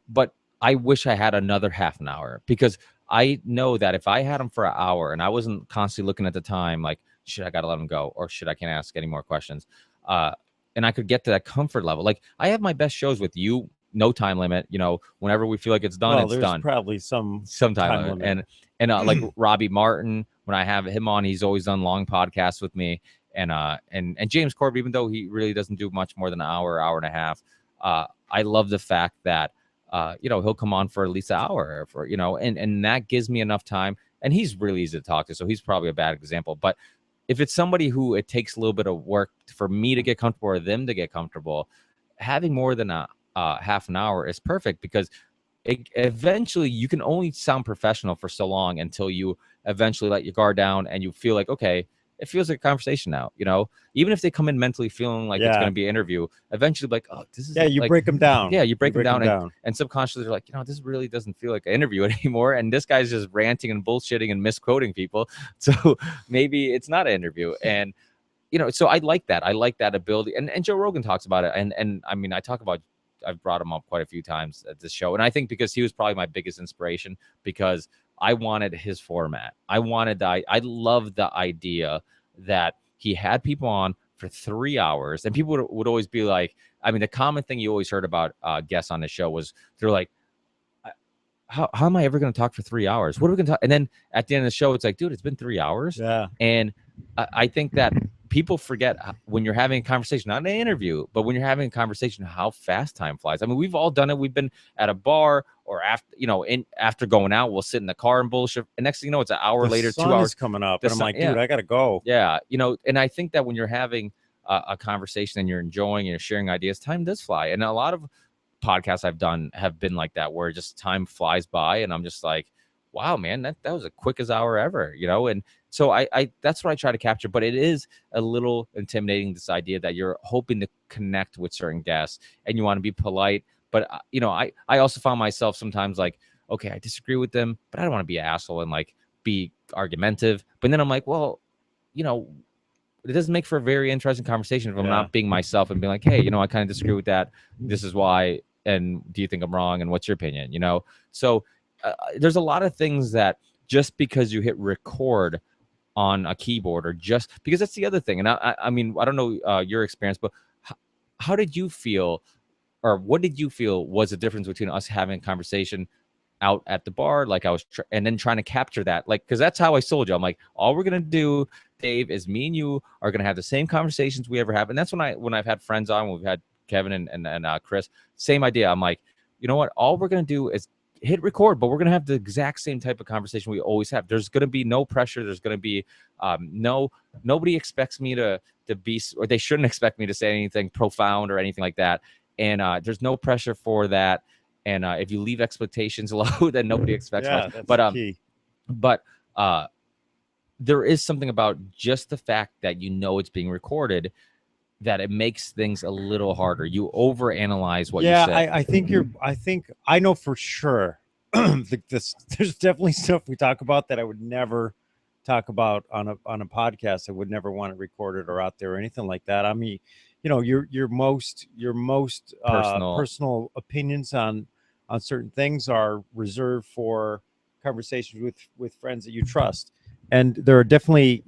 but I wish I had another half an hour, because I know that if I had him for an hour and I wasn't constantly looking at the time, like, should I gotta let him go or should I can't ask any more questions? And I could get to that comfort level. Like I have my best shows with you, no time limit. Whenever we feel like it's done, it's done. Probably some time limit. And like Robbie Martin, when I have him on, he's always done long podcasts with me. And James Corbett, even though he really doesn't do much more than an hour and a half, I love the fact that he'll come on for at least an hour and that gives me enough time. And he's really easy to talk to, so he's probably a bad example. But if it's somebody who it takes a little bit of work for me to get comfortable or them to get comfortable, having more than a half an hour is perfect, because eventually you can only sound professional for so long until you eventually let your guard down and you feel like, okay, it feels like a conversation now, even if they come in mentally feeling like it's going to be an interview, eventually like, oh, this is you break them down. Yeah, you break them down. And subconsciously they're like, this really doesn't feel like an interview anymore. And this guy's just ranting and bullshitting and misquoting people. So maybe it's not an interview. And, so I like that. I like that ability. And Joe Rogan talks about it. And I mean, I talk about I've brought him up quite a few times at this show, and I think because he was probably my biggest inspiration, because I wanted his format. I love the idea that he had people on for 3 hours, and people would always be like, I mean, the common thing you always heard about guests on the show was they're like, how am I ever going to talk for 3 hours? What are we going to talk? And then at the end of the show, it's like, dude, it's been 3 hours. Yeah. And I think that people forget when you're having a conversation, not an interview, but when you're having a conversation, how fast time flies. I mean, we've all done it. We've been at a bar or after going out, we'll sit in the car and bullshit. And next thing you know, it's an hour later, 2 hours coming up. And I'm like, dude, I got to go. Yeah. And I think that when you're having a conversation and you're enjoying and you're sharing ideas, time does fly. And a lot of podcasts I've done have been like that, where just time flies by and I'm just like, wow, man, that was the quickest hour ever, and so I that's what I try to capture. But it is a little intimidating, this idea that you're hoping to connect with certain guests and you want to be polite, but I also found myself sometimes like, okay, I disagree with them, but I don't want to be an asshole and like be argumentative. But then I'm like, well, it doesn't make for a very interesting conversation if I'm not being myself and being like, hey, I kind of disagree with that. This is why. And do you think I'm wrong? And what's your opinion? So there's a lot of things that just because you hit record on a keyboard, or just because that's the other thing. And I mean, I don't know your experience, but how did you feel, or what did you feel was the difference between us having a conversation out at the bar, like I was, and then trying to capture that, like, because that's how I sold you. I'm like, all we're gonna do, Dave, is me and you are gonna have the same conversations we ever have. And that's when I've had friends on, when we've had Kevin and Chris, same idea. I'm like, you know what? All we're gonna do is hit record, but we're gonna have the exact same type of conversation we always have. There's gonna be no pressure. There's gonna be nobody expects me to be, or they shouldn't expect me to say anything profound or anything like that. And there's no pressure for that. And if you leave expectations low, then nobody expects much. But there is something about just the fact that it's being recorded, that it makes things a little harder. You overanalyze what you say. I think I know for sure. There's definitely stuff we talk about that I would never talk about on a podcast. I would never want it recorded or out there or anything like that. I mean, your most personal opinions on certain things are reserved for conversations with friends that you trust. And there are definitely,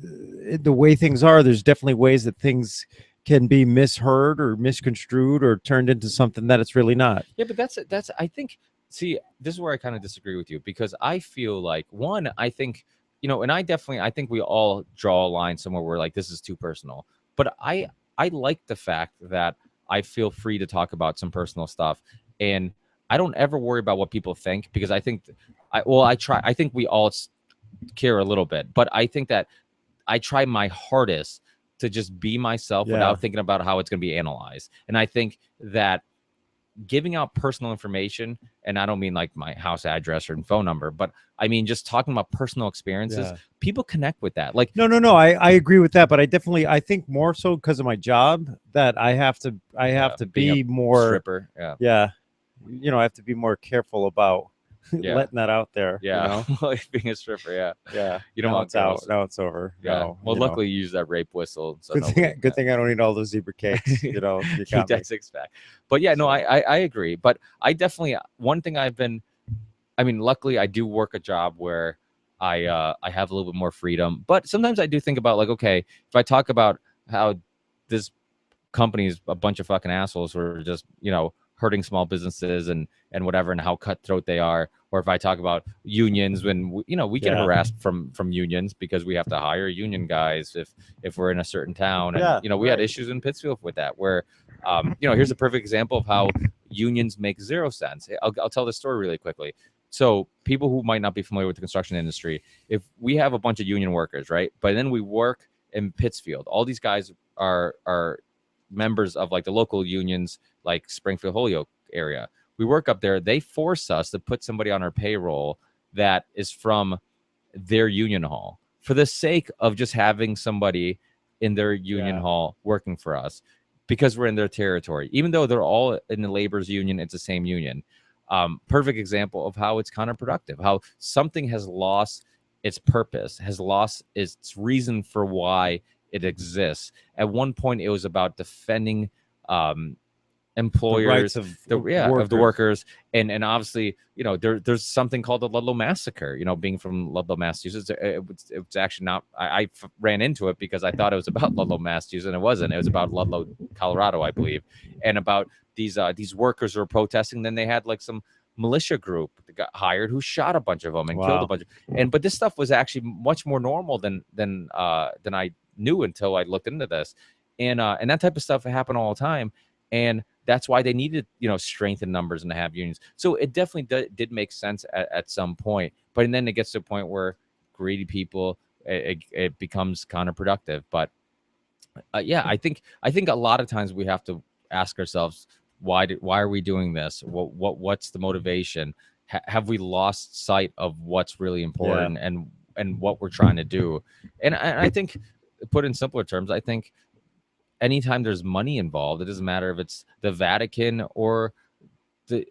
the way things are, there's definitely ways that things can be misheard or misconstrued or turned into something that it's really not. Yeah, but that's I think, see, this is where I kind of disagree with you, because I feel like, one, I think, and I think we all draw a line somewhere where like, this is too personal. But I like the fact that I feel free to talk about some personal stuff, and I don't ever worry about what people think, because I think I think we all care a little bit, but I think that I try my hardest to just be myself without thinking about how it's going to be analyzed. And I think that giving out personal information, and I don't mean like my house address or phone number, but I mean just talking about personal experiences, people connect with that. Like, no, I agree with that, but I think more so because of my job that I have to be more stripper. I have to be more careful about letting that out there. Like being a stripper. You don't now want it's out. Now it's over. Luckily you use that rape whistle, so good thing I don't eat all those zebra cakes. You keep that six-pack. But I agree. But I definitely, one thing luckily I do work a job where I have a little bit more freedom, but sometimes I do think about like, okay, if I talk about how this company is a bunch of fucking assholes who are just hurting small businesses and whatever, and how cutthroat they are, or if I talk about unions, when we get harassed from unions because we have to hire union guys if we're in a certain town, and we had issues in Pittsfield with that, where here's a perfect example of how unions make zero sense. I'll tell this story really quickly. So people who might not be familiar with the construction industry, if we have a bunch of union workers, right, but then we work in Pittsfield, all these guys are members of like the local unions, like Springfield, Holyoke area. We work up there. They force us to put somebody on our payroll that is from their union hall for the sake of just having somebody in their union hall working for us, because we're in their territory, even though they're all in the labor's union. It's the same union. Perfect example of how it's counterproductive, how something has lost its purpose, has lost its reason for why it exists. At one point, it was about defending employers, of of the workers, and obviously, you know, there's something called the Ludlow Massacre. You know, being from Ludlow, Massachusetts, it's actually not. I ran into it because I thought it was about Ludlow, Massachusetts, and it wasn't. It was about Ludlow, Colorado, I believe, and about these workers who were protesting. Then they had like some militia group that got hired who shot a bunch of them and killed a bunch but this stuff was actually much more normal than I knew until I looked into this, and that type of stuff happened all the time, and that's why they needed, you know, strength in numbers and to have unions. So it definitely did make sense at some point, but then it gets to a point where greedy people, it becomes counterproductive. But yeah, I think a lot of times we have to ask ourselves, why are we doing this? What's the motivation? Have we lost sight of what's really important and what we're trying to do? And I think, put in simpler terms, I think anytime there's money involved, it doesn't matter if it's the Vatican or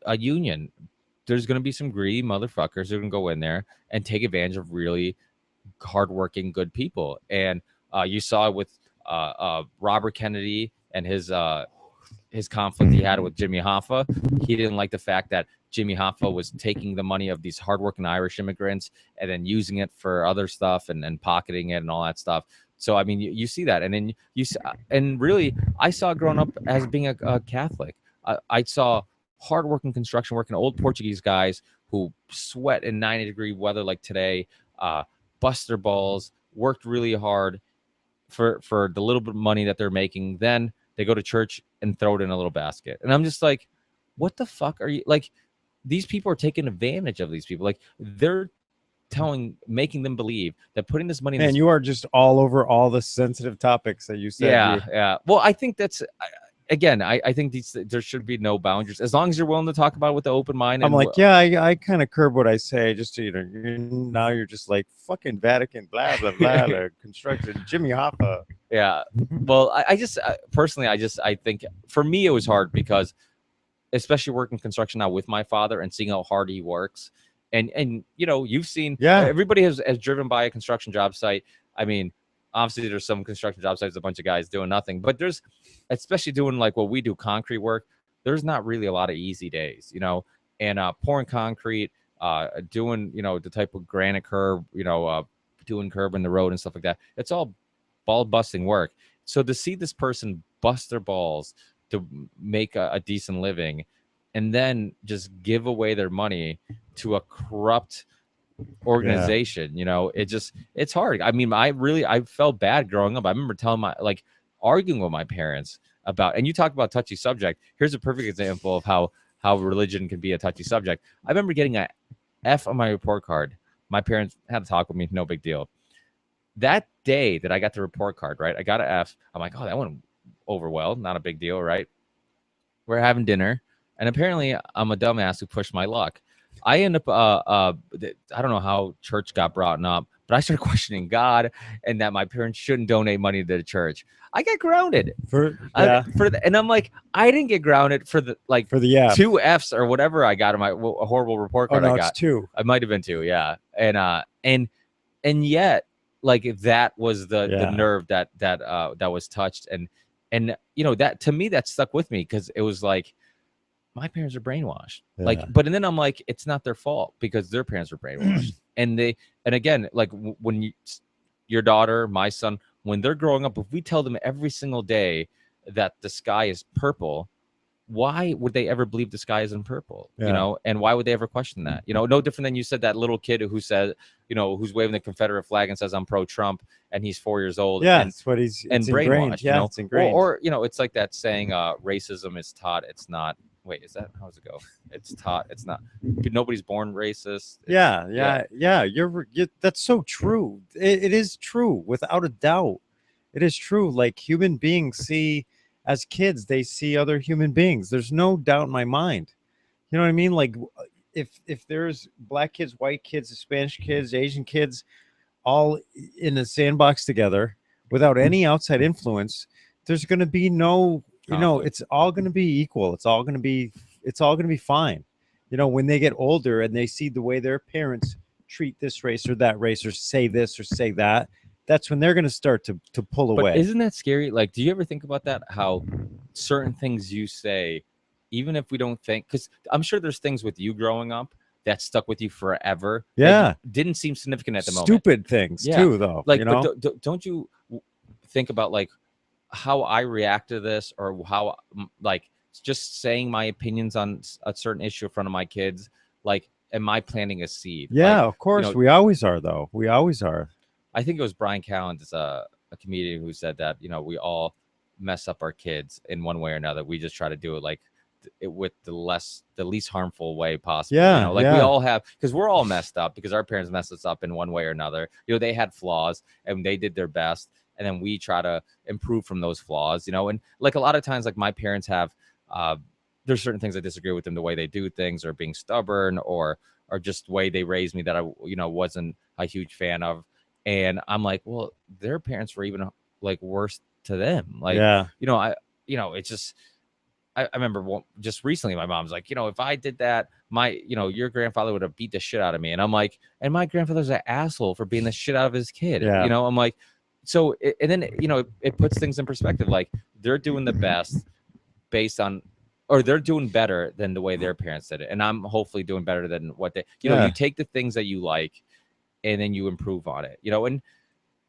a union, there's going to be some greedy motherfuckers who are going to go in there and take advantage of really hardworking, good people. And you saw with Robert Kennedy and his conflict he had with Jimmy Hoffa. He didn't like the fact that Jimmy Hoffa was taking the money of these hardworking Irish immigrants and then using it for other stuff and pocketing it and all that stuff. So, I mean, you see that. And then and really, I saw growing up as being a Catholic. I saw hardworking construction working, old Portuguese guys who sweat in 90-degree weather like today, bust their balls, worked really hard for the little bit of money that they're making. Then they go to church and throw it in a little basket. And I'm just like, what the fuck are you, like, these people are taking advantage of these people. Like, they're making them believe that putting this money in, and you are just all over all the sensitive topics that you said. Yeah. Well, I think that's, again, I think there should be no boundaries as long as you're willing to talk about it with an open mind. I'm like, I kind of curb what I say, just to, you know, now you're just like fucking Vatican, blah blah blah, construction, Jimmy Hoffa. Yeah. Well, I just personally, I think for me it was hard because, especially working construction now with my father and seeing how hard he works, and you know, you've seen, everybody has driven by a construction job site. I mean, obviously there's some construction job sites, a bunch of guys doing nothing, but there's, especially doing like what we do, concrete work, there's not really a lot of easy days, you know, and pouring concrete, doing, you know, the type of granite curb, you know, doing curb in the road and stuff like that. It's all ball busting work. So to see this person bust their balls to make a decent living and then just give away their money to a corrupt organization, you know, it's hard. I mean, I felt bad growing up. I remember arguing with my parents about, and you talk about touchy subject. Here's a perfect example of how religion can be a touchy subject. I remember getting a F on my report card. My parents had to talk with me, no big deal. That day that I got the report card, right, I got an F. I'm like, oh, that went over well, not a big deal, right? We're having dinner, and apparently I'm a dumbass who pushed my luck. I end up, I don't know how church got brought up, but I started questioning God and that my parents shouldn't donate money to the church. I got grounded and I'm like, I didn't get grounded for the 2 Fs or whatever I got in my horrible report card. No, I got it's 2. I might have been 2, yeah. And yet, like, that was the nerve that was touched, and you know, that to me that stuck with me because it was like, my parents are brainwashed. Like, but then I'm like, it's not their fault because their parents are brainwashed. and again, like, when your daughter, my son, when they're growing up, if we tell them every single day that the sky is purple, why would they ever believe the sky isn't purple? You know, and why would they ever question that? You know, no different than you said that little kid who said, you know, who's waving the Confederate flag and says, I'm pro-Trump, and he's 4 years old. Yeah, and, that's what he's brainwashed. Yeah, you know? it's ingrained. Or you know, it's like that saying, racism is taught, it's not. Wait, is that, how does it go? It's taught, it's not. Nobody's born racist. You're that's so true. It is true, without a doubt. It is true. Like, human beings see, as kids, they see other human beings. There's no doubt in my mind. You know what I mean? Like, if there's black kids, white kids, Spanish kids, Asian kids, all in a sandbox together without any outside influence, there's going to be no, you know, it's all going to be equal. It's all going to be fine. You know, when they get older and they see the way their parents treat this race or that race, or say this or say that, that's when they're going to start to pull away. But isn't that scary? Like, do you ever think about that? How certain things you say even if we don't think, because I'm sure there's things with you growing up that stuck with you forever. Yeah. that didn't seem significant at the moment. Stupid things Yeah. too, though. Like, you know, but don't you think about like how I react to this, or how like just saying my opinions on a certain issue in front of my kids? Like, am I planting a seed? yeah, Like, of course, know, we always are, though. We always are. I think it was Brian Callen, a comedian, who said that, you know, we all mess up our kids in one way or another. We just try to do it like with the least harmful way possible. Yeah, you know, like we yeah. all have, because we're all messed up because our parents messed us up in one way or another. You know, they had flaws and they did their best, and then we try to improve from those flaws. You know, and like a lot of times, like my parents have, there's certain things I disagree with them, the way they do things, or being stubborn, or just the way they raised me that I, you know, wasn't a huge fan of. And I'm like, well, their parents were even like worse to them. Like, Yeah. you know, it's just, I remember just recently, my mom's like, you know, if I did that, your grandfather would have beat the shit out of me. And I'm like, and my grandfather's an asshole for beating the shit out of his kid. Yeah. You know, I'm like, so, and then, you know, it puts things in perspective. Like, they're doing the best based on, or they're doing better than the way their parents did it. And I'm hopefully doing better than what they, you know, you take the things that you like and then you improve on it, you know, and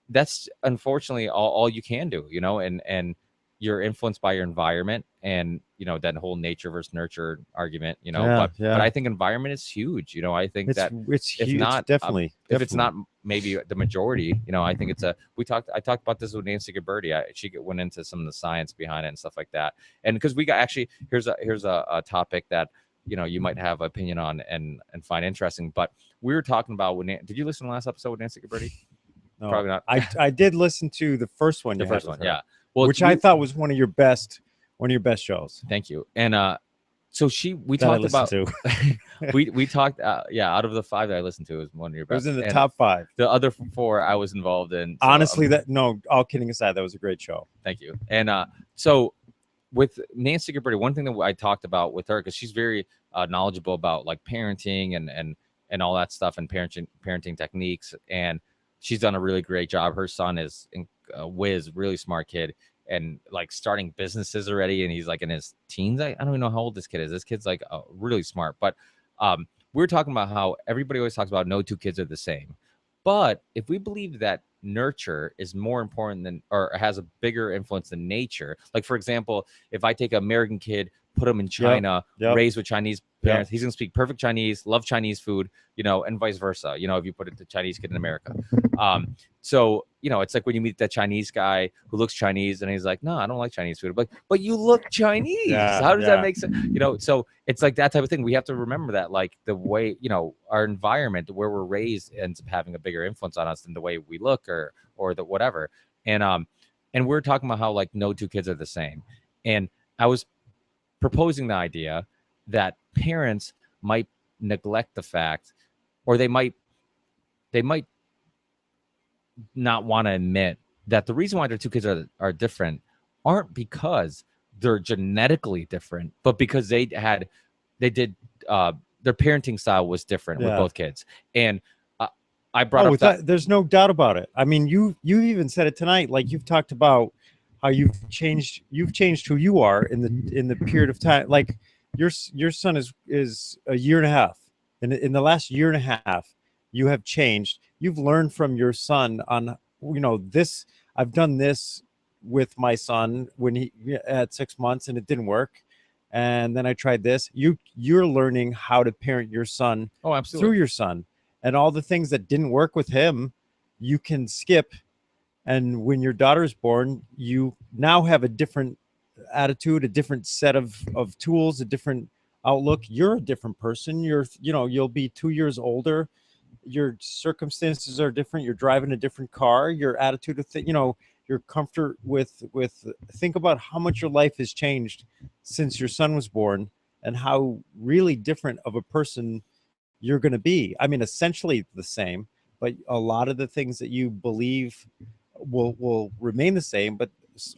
that's unfortunately all you can do, you know, and you're influenced by your environment, and, you know, that whole nature versus nurture argument, you know, but I think environment is huge. You know, I think it's if huge. not, Definitely, if it's not maybe the majority, you know, I think I talked about this with Nancy Gabberti. She went into some of the science behind it and stuff like that. And because we got, actually, here's a topic that, you know, you might have opinion on and find interesting, but we were talking about did you listen to the last episode with Nancy Gabberti? No, probably not. I did listen to the first one. The you first had with one, her, yeah. Well, which I thought was one of your best shows. Thank you. And so we that I talked about to. we talked out of the 5 that I listened to, it was one of your best. It was in the And top 5. The other 4 I was involved in. So, honestly, all kidding aside, that was a great show. Thank you. And so with Nancy Gabberti, one thing that I talked about with her, because she's very knowledgeable about like parenting and all that stuff, and parenting techniques, and she's done a really great job. Her son is Wiz, really smart kid, and like starting businesses already, and he's like in his teens. I don't even know how old this kid is. This kid's like really smart. But we were talking about how everybody always talks about no 2 kids are the same. But if we believe that nurture is more important than, or has a bigger influence than nature, like for example, if I take an American kid, put him in China, raised with Chinese parents, he's gonna speak perfect Chinese, love Chinese food, you know, and vice versa. You know, if you put the Chinese kid in America, so you know, it's like when you meet that Chinese guy who looks Chinese and he's like, no, I don't like Chinese food. But you look Chinese. How does that make sense? You know, so it's like that type of thing. We have to remember that, like, the way, you know, our environment, where we're raised, ends up having a bigger influence on us than the way we look or the whatever. And we're talking about how like no 2 kids are the same. And I was proposing the idea that parents might neglect the fact, or they might not want to admit that the reason why their 2 kids are different aren't because they're genetically different, but because they did their parenting style was different with both kids. And I brought up that there's no doubt about it. I mean, you even said it tonight. Like, you've talked about how you've changed who you are in the period of time. Like, your son is a year and a half. In the last year and a half, you have changed. You've learned from your son on, you know, this. I've done this with my son when he at 6 months and it didn't work, and then I tried this. You're learning how to parent your son. Oh, absolutely. Through your son, and all the things that didn't work with him, you can skip. And when your daughter is born, you now have a different attitude, a different set of tools, a different outlook. You're a different person. You'll be 2 years older. Your circumstances are different. You're driving a different car. Your attitude of your comfort with think about how much your life has changed since your son was born, and how really different of a person you're going to be. I mean, essentially the same, but a lot of the things that you believe will remain the same, but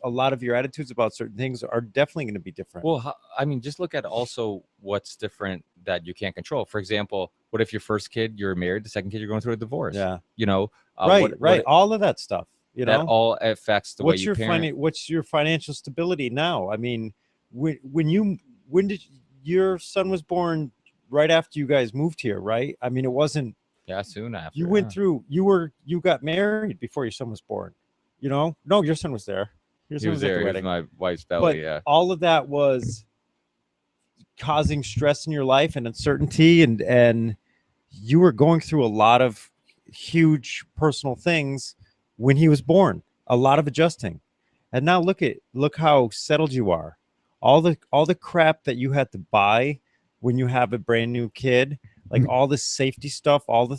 a lot of your attitudes about certain things are definitely going to be different. Well, I mean, just look at also what's different that you can't control. For example, what if your first kid, you're married, the second kid, you're going through a divorce? Yeah. You know, right. All of that stuff, that all affects the way you parent. What's your financial stability now? I mean, when when did your son was born? Right after you guys moved here, right? I mean, it wasn't. Yeah, soon after. You went through. You got married before your son was born. You know, no, your son was there. Your He son was at there. the He was wedding. my wife's But belly. Yeah. all of that was causing stress in your life and uncertainty, and you were going through a lot of huge personal things when he was born. A lot of adjusting, and now look how settled you are. All the crap that you had to buy when you have a brand new kid, like all the safety stuff, all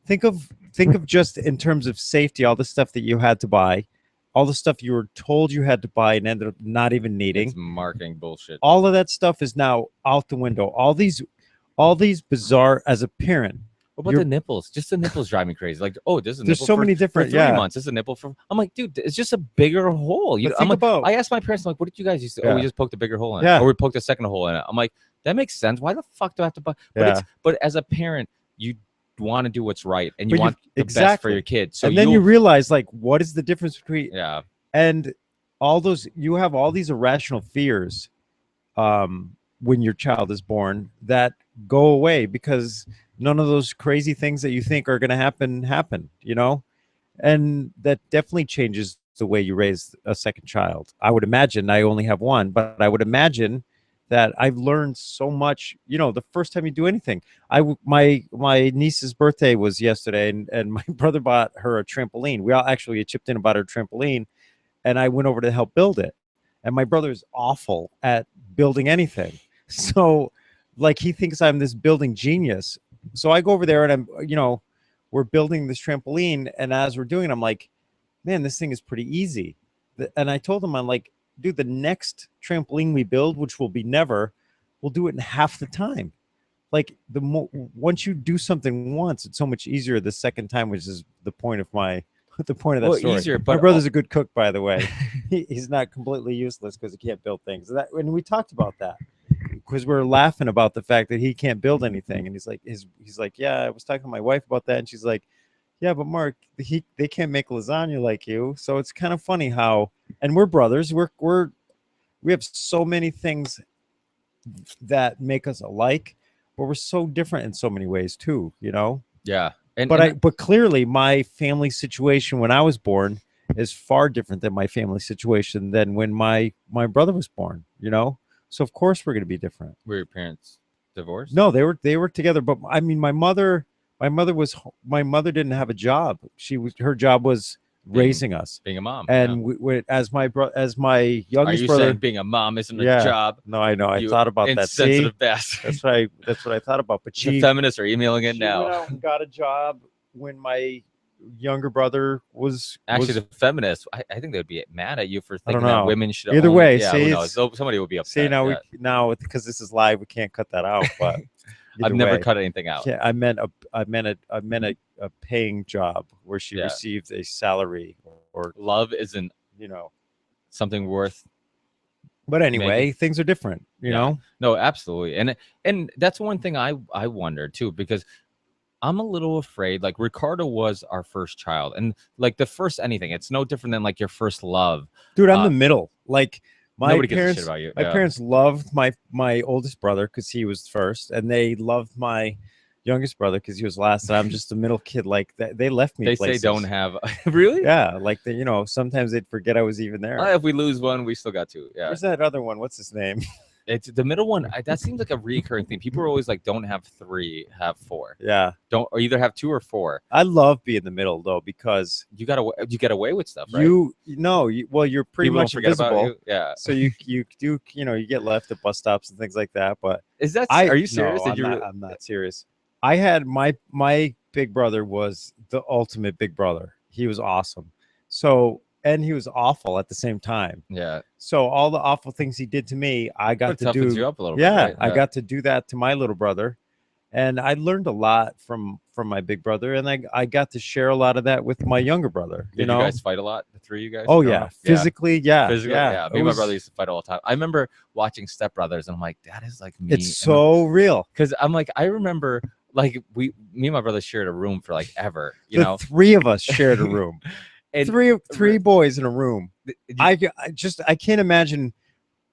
think of just in terms of safety, all the stuff that you had to buy, all the stuff you were told you had to buy and ended up not even needing. It's marketing bullshit. All of that stuff is now out the window. All these bizarre, as a parent. What about You're- the nipples? Just the nipples drive me crazy. Like, oh, this is a There's nipple so for, many for different. 3 Yeah. months. This is a nipple for. I'm like, dude, it's just a bigger hole. You But know, think I'm like, about. I asked my parents, I'm like, what did you guys used to? Oh, Yeah. we just poked a bigger hole in it. Yeah. Or we poked a second hole in it. I'm like, that makes sense. Why the fuck do I have to buy? But Yeah. but as a parent, you want to do what's right and you But you- want the best for exactly. your kid. So and then you realize, like, what is the difference between yeah. and all those, you have all these irrational fears when your child is born that go away because none of those crazy things that you think are going to happen, you know. And that definitely changes the way you raise a second child. I would imagine. I only have one, but I would imagine that I've learned so much. You know, the first time you do anything, my niece's birthday was yesterday, and my brother bought her a trampoline. We all actually chipped in about her trampoline, and I went over to help build it. And my brother is awful at building anything, so like he thinks I'm this building genius. So I go over there and we're building this trampoline, and as we're doing it, I'm like, man, this thing is pretty easy. And I told him, I'm like, dude, the next trampoline we build, which will be never, we'll do it in half the time. Like once you do something once, it's so much easier the second time, which is the point of that story. Easier, My but brother's a good cook, by the way. He's not completely useless because he can't build things. And we talked about that because we're laughing about the fact that he can't build anything. And he's like, yeah, I was talking to my wife about that, and she's like, yeah, but Mark, they can't make lasagna like you. So it's kind of funny how, and we're brothers. We have so many things that make us alike, but we're so different in so many ways too, you know. yeah. But clearly my family situation when I was born is far different than my family situation than when my brother was born, you know. So of course we're going to be different. Were your parents divorced? No, they were together, but I mean my mother didn't have a job. Her job was raising us. Being a mom. And as my Are youngest you brother, saying being a mom isn't a Yeah. job? no, I know, I You thought about that. See, Insensitive bastard. that's what I thought about. But The she feminists are emailing it she now. went out and got a job when my younger brother was Actually, the feminists, I think they would be mad at you for I don't thinking that know. women should. Either own, way, yeah, see, who knows? Somebody will be upset. see now yeah. now because this is live, we can't cut that out. But I've either never way, cut anything out. I meant a paying job where she Yeah. received a salary or Love isn't you know. something worth. But anyway, things are different, you Yeah. know. No, absolutely, and that's one thing I wonder too, because I'm a little afraid. Like Ricardo was our first child, and like the first anything, it's no different than like your first love. Dude, I'm the middle. Like my Nobody gives a parents shit about you. my Yeah. parents loved my oldest brother because he was first, and they loved my youngest brother because he was last. And I'm just a middle kid. Like they left me. They places. say don't have really. Yeah, like sometimes they'd forget I was even there. If we lose one, we still got two. Yeah, Where's that other one? What's his name? it's the middle one. That seems like a recurring thing. People are always like, don't have three, have four. Yeah, Don't, or either have two or four. I love being the middle though because You get away with stuff, right? you're pretty People don't much forget about invisible. you. Yeah. So you do you get left at bus stops and things like that, but Is that? Are you serious? No, Did you? I'm not serious. I had my big brother was the ultimate big brother. He was awesome. So and he was awful at the same time. Yeah. So all the awful things he did to me, I got It to toughens do. you up a little Yeah, bit. Right? I got to do that to my little brother, and I learned a lot from my big brother, and I got to share a lot of that with my younger brother. Did you guys fight a lot? The three of you guys? Oh growing yeah, up? physically, yeah, Physically, yeah. Me It and my was- brother used to fight all the time. I remember watching Step Brothers, and I'm like, that is like me. It's so real. because I'm like, I remember like me and my brother shared a room for like ever. You The know, three of us shared a room. and three boys in a room. you- I can't imagine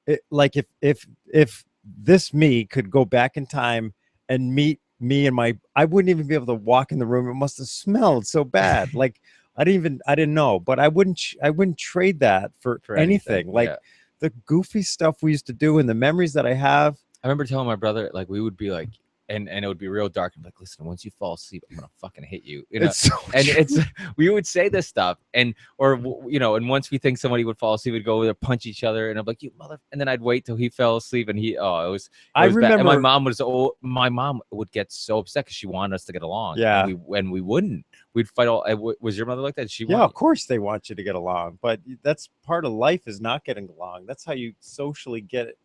it, like if this me could go back in time and meet me and I wouldn't even be able to walk in the room. It must have smelled so bad. Like I didn't know, but I wouldn't trade that for anything. Like Yeah. the goofy stuff we used to do and the memories that I have. I remember telling my brother, like, we would be like, and it would be real dark. I'm like, listen, once you fall asleep, I'm gonna fucking hit you. You know, It's so and true. it's we would say this stuff, and and once we think somebody would fall asleep, we'd go over there, punch each other, and I'm like, you mother, and then I'd wait till he fell asleep, and it was I bad. And remember my mom would get so upset because she wanted us to get along. Yeah. and we wouldn't. We'd fight all. Was your mother like that? She yeah, of course they want you to get along, but that's part of life is not getting along. That's how you socially get it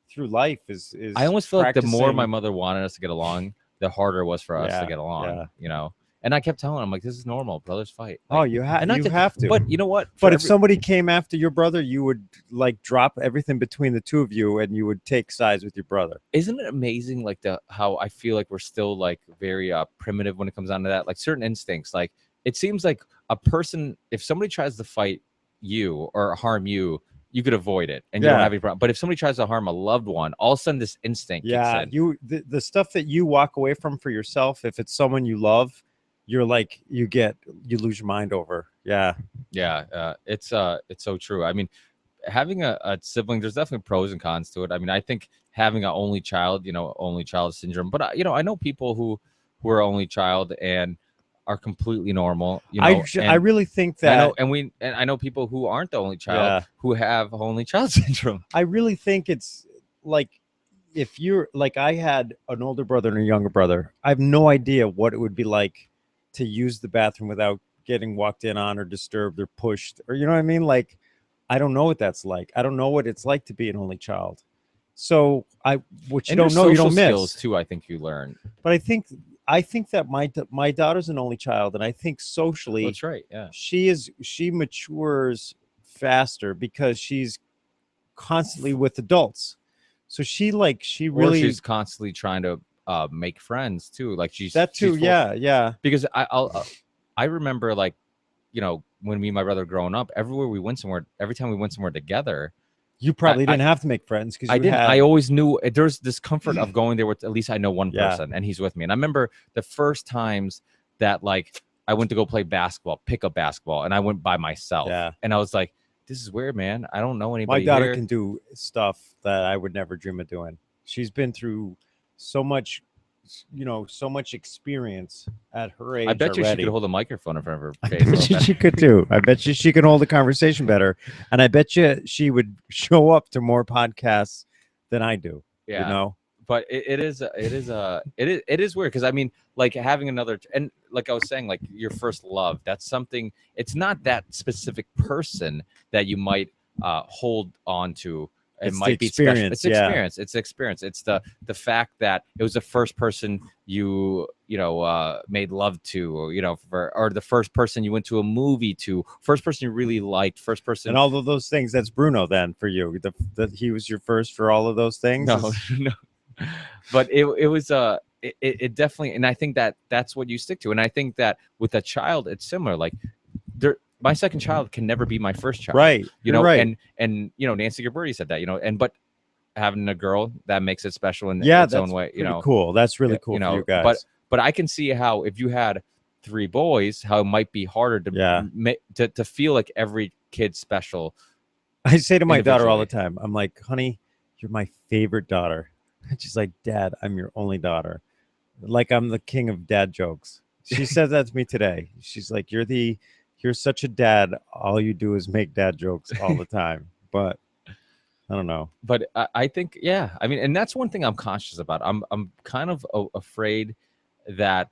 through life is I almost feel like the more my practicing- mother wanted us to get along, the harder it was for us to Yeah, get along. yeah. You know, and I kept telling him like, this is normal, brothers fight. Oh, Like, you have and not you just- have to. But you know what? But if somebody came after your brother, you would like drop everything between the two of you and you would take sides with your brother. Isn't it amazing like how I feel like we're still like very primitive when it comes down to that, like certain instincts. Like it seems like a person, if somebody tries to fight you or harm you, you could avoid it and you don't Yeah. have any problem. But if somebody tries to harm a loved one, all of a sudden this instinct Yeah, kicks in. the stuff that you walk away from for yourself, if it's someone you love, you're like you lose your mind over. Yeah. Yeah, it's so true. I mean, having a sibling, there's definitely pros and cons to it. I mean, I think having an only child, only child syndrome, but I know people who are only child and are completely normal. I and really think I know, that and I know people who aren't the only child Yeah. who have only child syndrome. I really think it's like if you're like I had an older brother and a younger brother, I have no idea what it would be like to use the bathroom without getting walked in on or disturbed or pushed or you know what I mean? Like I don't know what that's like. I don't know what it's like to be an only child. So what you And don't there's know, you social don't miss. skills too. I think you learn. But I think that my daughter's an only child, and I think socially That's right. Yeah. she matures faster because she's constantly with adults. So she Or really she's constantly trying to make friends too. Like she's that too. she's full- Yeah. Because I remember like when me and my brother growing up, every time we went somewhere together, You probably I- didn't have to make friends because I didn't. I always knew there's this comfort of going there with at least I know one Yeah. person and he's with me. And I remember the first times that like I went to go play basketball, pick up basketball, and I went by myself. Yeah. And I was like, this is weird, man. I don't know My anybody daughter here. can do stuff that I would never dream of doing. She's been through so much, so much experience at her age. I bet you she already. could hold a microphone in front of her I face. a bet little you bit. she could too. I bet you she can hold a conversation better, and I bet you she would show up to more podcasts than I do. Yeah. You know, But it is weird because I mean, like having another, and like I was saying, like your first love, that's something. It's not that specific person that you might hold on to. It It's the might be special. experience, It's yeah. experience. It's experience. It's the fact that it was the first person you made love to, or the first person you went to a movie to, first person you really liked, first person. and all of those things. That's Bruno. Then for you, that he was your first for all of those things. No, no. But it was it definitely, and I think that's what you stick to. And I think that with a child, it's similar. Like my second child can never be my first child. Right. Right. And Nancy Gabberti said that, but having a girl that makes it special in Yeah, its own way, pretty cool. That's really cool for you guys. But I can see how if you had 3 boys, how it might be harder to to feel like every kid's special. I say to my daughter all the individually. time, I'm like, honey, you're my favorite daughter. And she's like, Dad, I'm your only daughter. Like I'm the king of dad jokes. She said that to me today. She's like, you're such a dad. All you do is make dad jokes all the time. But I don't know. But I think, yeah, I mean, and that's one thing I'm conscious about. I'm kind of afraid that,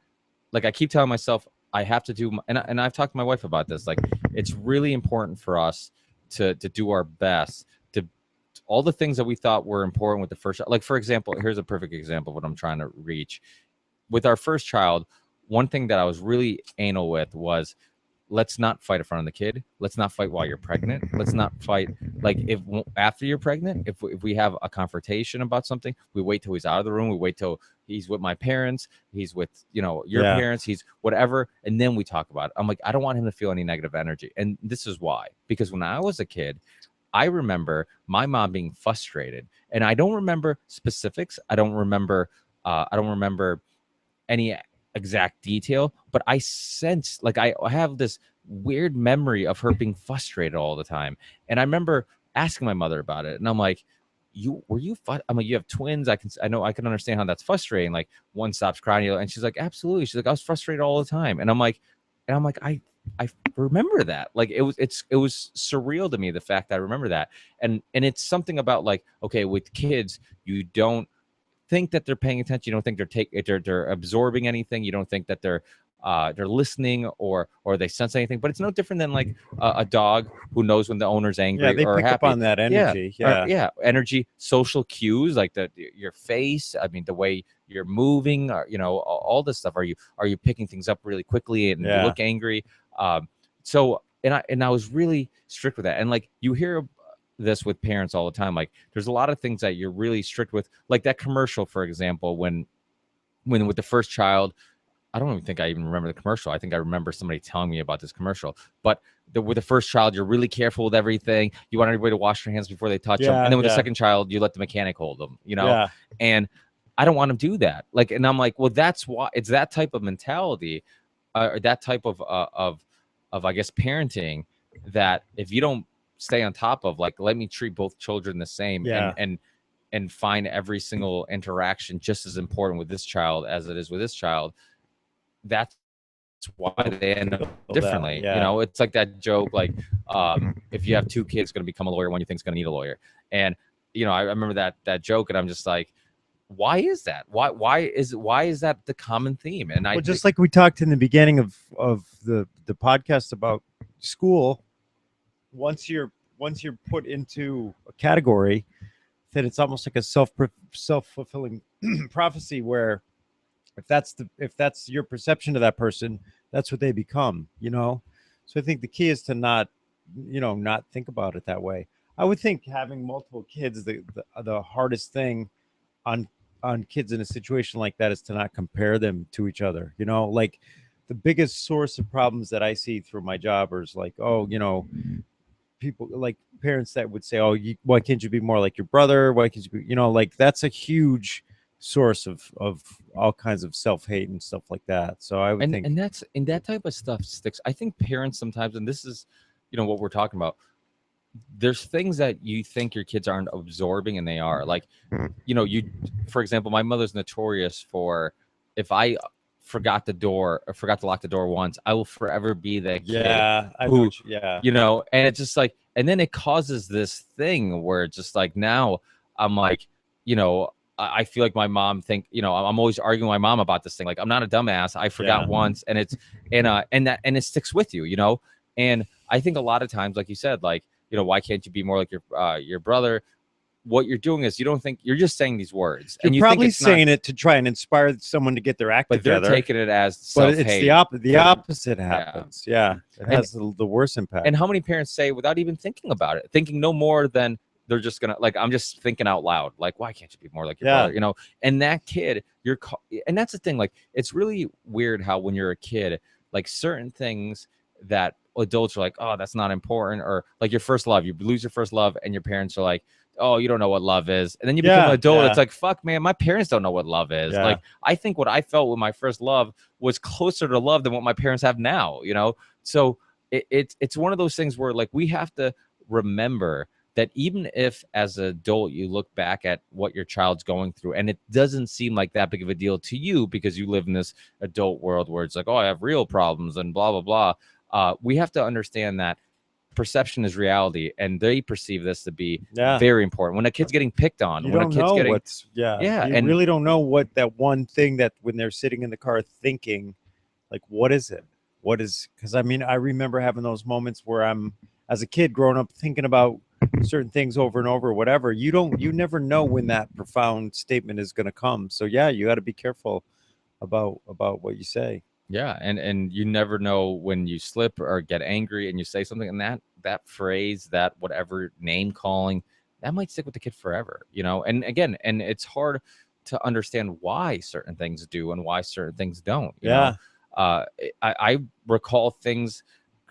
like, I keep telling myself I have to do, and I've talked to my wife about this. Like, it's really important for us to do our best to all the things that we thought were important with the first. Like, for example, here's a perfect example of what I'm trying to reach with our first child. One thing that I was really anal with was, let's not fight in front of the kid. Let's not fight while you're pregnant. Let's not fight like if after you're pregnant. If we have a confrontation about something, we wait till he's out of the room. We wait till he's with my parents. He's with your Yeah. parents. He's whatever, and then we talk about it. I'm like, I don't want him to feel any negative energy, and this is why. Because when I was a kid, I remember my mom being frustrated, and I don't remember specifics. I don't remember. I don't remember any exact detail, but I sense like I have this weird memory of her being frustrated all the time. And I remember asking my mother about it, and I'm like, I'm like, you have twins. I know I can understand how that's frustrating. Like one stops crying, and she's like, absolutely. She's like, I was frustrated all the time. And I'm like, I remember that. Like it was surreal to me, the fact that I remember that. And it's something about like, okay, with kids, you don't think that they're paying attention. You don't think they're absorbing anything. You don't think that they're listening or they sense anything. But it's no different than like a dog who knows when the owner's angry They or pick up happy. on that energy. Energy, social cues like your face. I mean, the way you're moving, or, all this stuff. Are you picking things up really quickly and you look angry? So and I was really strict with that. And like you hear this with parents all the time. Like there's a lot of things that you're really strict with, like that commercial, for example, when with the first child. I don't even think I even remember the commercial. I think I remember somebody telling me about this commercial. But with the first child, you're really careful with everything. You want everybody to wash their hands before they touch them. And then with the second child, you let the mechanic hold them, And I don't want to do that. Like, and I'm like, well, that's why it's that type of mentality, or that type of I guess parenting, that if you don't stay on top of, like, let me treat both children the same, and find every single interaction just as important with this child as it is with this child, that's why they end up differently. It's like that joke, like if you have two kids going to become a lawyer, one you think is going to need a lawyer. And I remember that joke, and I'm just like, why is that? Why is that the common theme? And just like we talked in the beginning of the podcast about school, once you're put into a category, then it's almost like a self-fulfilling prophecy, where if that's your perception of that person, that's what they become. So I think the key is to not think about it that way. I would think having multiple kids, the hardest thing on kids in a situation like that is to not compare them to each other. Like the biggest source of problems that I see through my job is like, people, like parents that would say, why can't you be more like your brother? Why can't you be, like that's a huge source of all kinds of self-hate and stuff like that. So I would think, and that type of stuff sticks. I think parents sometimes, and this is what we're talking about, there's things that you think your kids aren't absorbing, and they are. Like for example, my mother's notorious for, if I forgot to lock the door once, I will forever be that kid and it's just like, and then it causes this thing where it's just like, now I'm like, I feel like my mom I'm always arguing with my mom about this thing. Like, I'm not a dumbass. I forgot once, and it's and it sticks with you, And I think a lot of times, like you said, like, why can't you be more like your brother? What you're doing is, you don't think, you're just saying these words, you're and you probably think saying it to try and inspire someone to get their act together. But they're taking it as self-hate. But it's the opposite happens. It has the worst impact. And how many parents say, without even thinking about it, thinking no more than they're just gonna, like, I'm just thinking out loud, like, why can't you be more like your brother? And that kid, and that's the thing. Like, it's really weird how when you're a kid, like, certain things that adults are like, oh, that's not important, or like your first love, you lose your first love, and your parents are like, oh, you don't know what love is. And then you become an adult. It's like, fuck, man, my parents don't know what love is. Like, I think what I felt with my first love was closer to love than what my parents have now. So it's one of those things where, like, we have to remember that even if as an adult you look back at what your child's going through and it doesn't seem like that big of a deal to you because you live in this adult world where it's like, oh, I have real problems and blah, blah, blah. We have to understand that perception is reality, and they perceive this to be very important. When a kid's getting picked on, you when don't a kid's know getting what's you and really don't know what that one thing that when they're sitting in the car thinking, like, what is it? What is, because I mean, I remember having those moments where I'm, as a kid growing up, thinking about certain things over and over, whatever. You never know when that profound statement is going to come. So you got to be careful about what you say. And you never know when you slip or get angry and you say something, and that phrase, that whatever name calling, that might stick with the kid forever, And again, and it's hard to understand why certain things do and why certain things don't. I recall things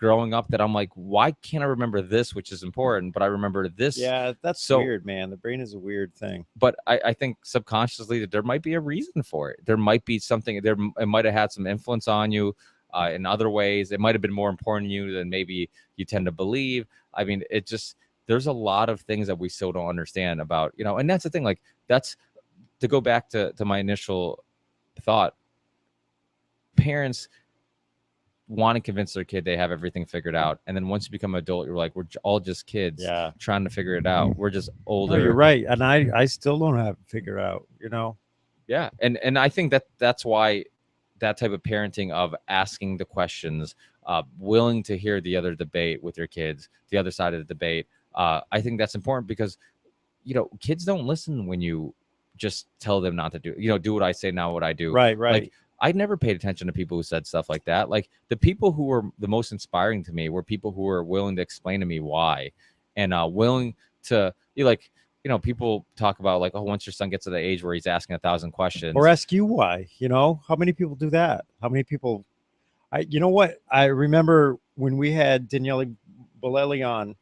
growing up that I'm like, why can't I remember this, which is important, but I remember this. Yeah, that's So- weird, man. The brain is a weird thing. But I think subconsciously that there might be a reason for it. There might be something there. It might have had some influence on you in other ways. It might have been more important to you than maybe you tend to believe. I mean, it just, there's a lot of things that we still don't understand about, you know, and that's the thing. Like, that's to go back to my initial thought. Parents want to convince their kid they have everything figured out, and then once you become an adult, you're like, we're all just kids Yeah. trying to figure it out. We're just older. No, you're right. And I still don't have it figured out, you know? Yeah, and I think that's why that type of parenting of asking the questions, willing to hear the other debate with your kids, the other side of the debate. I think that's important because, you know, kids don't listen when you just tell them not to do, you know, do what I say, not what I do. Right, right. Like, I never paid attention to people who said stuff like that. Like, the people who were the most inspiring to me were people who were willing to explain to me why, and willing to, like, you know, people talk about like, oh, once your son gets to the age where he's asking 1,000 questions, Or ask you why, you know? How many people do that? How many people you know what? I remember when we had Daniele Bolelli on,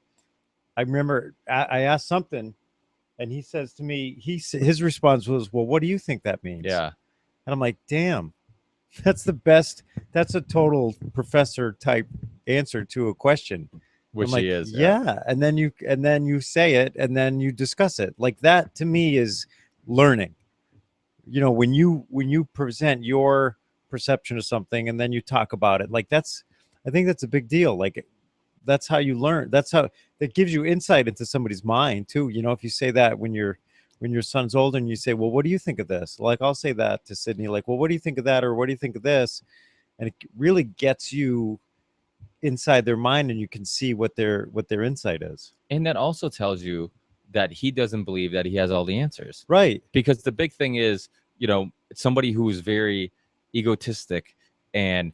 I remember I asked something and he says to me, his response was, well, what do you think that means? yeah, And I'm like, damn, that's the best. That's a total professor type answer to a question. which I'm like, he is. yeah. And then you say it and then you discuss it. Like, that to me is learning. You know, when you present your perception of something and then you talk about it, like, I think that's a big deal. Like, that's how you learn. That's how that gives you insight into somebody's mind too. You know, if you say that when your son's older and you say, well, what do you think of this? Like, I'll say that to Sydney, like, well, what do you think of that? Or what do you think of this? And it really gets you inside their mind and you can see what their insight is. And that also tells you that he doesn't believe that he has all the answers. Right. Because the big thing is, you know, somebody who's very egotistic and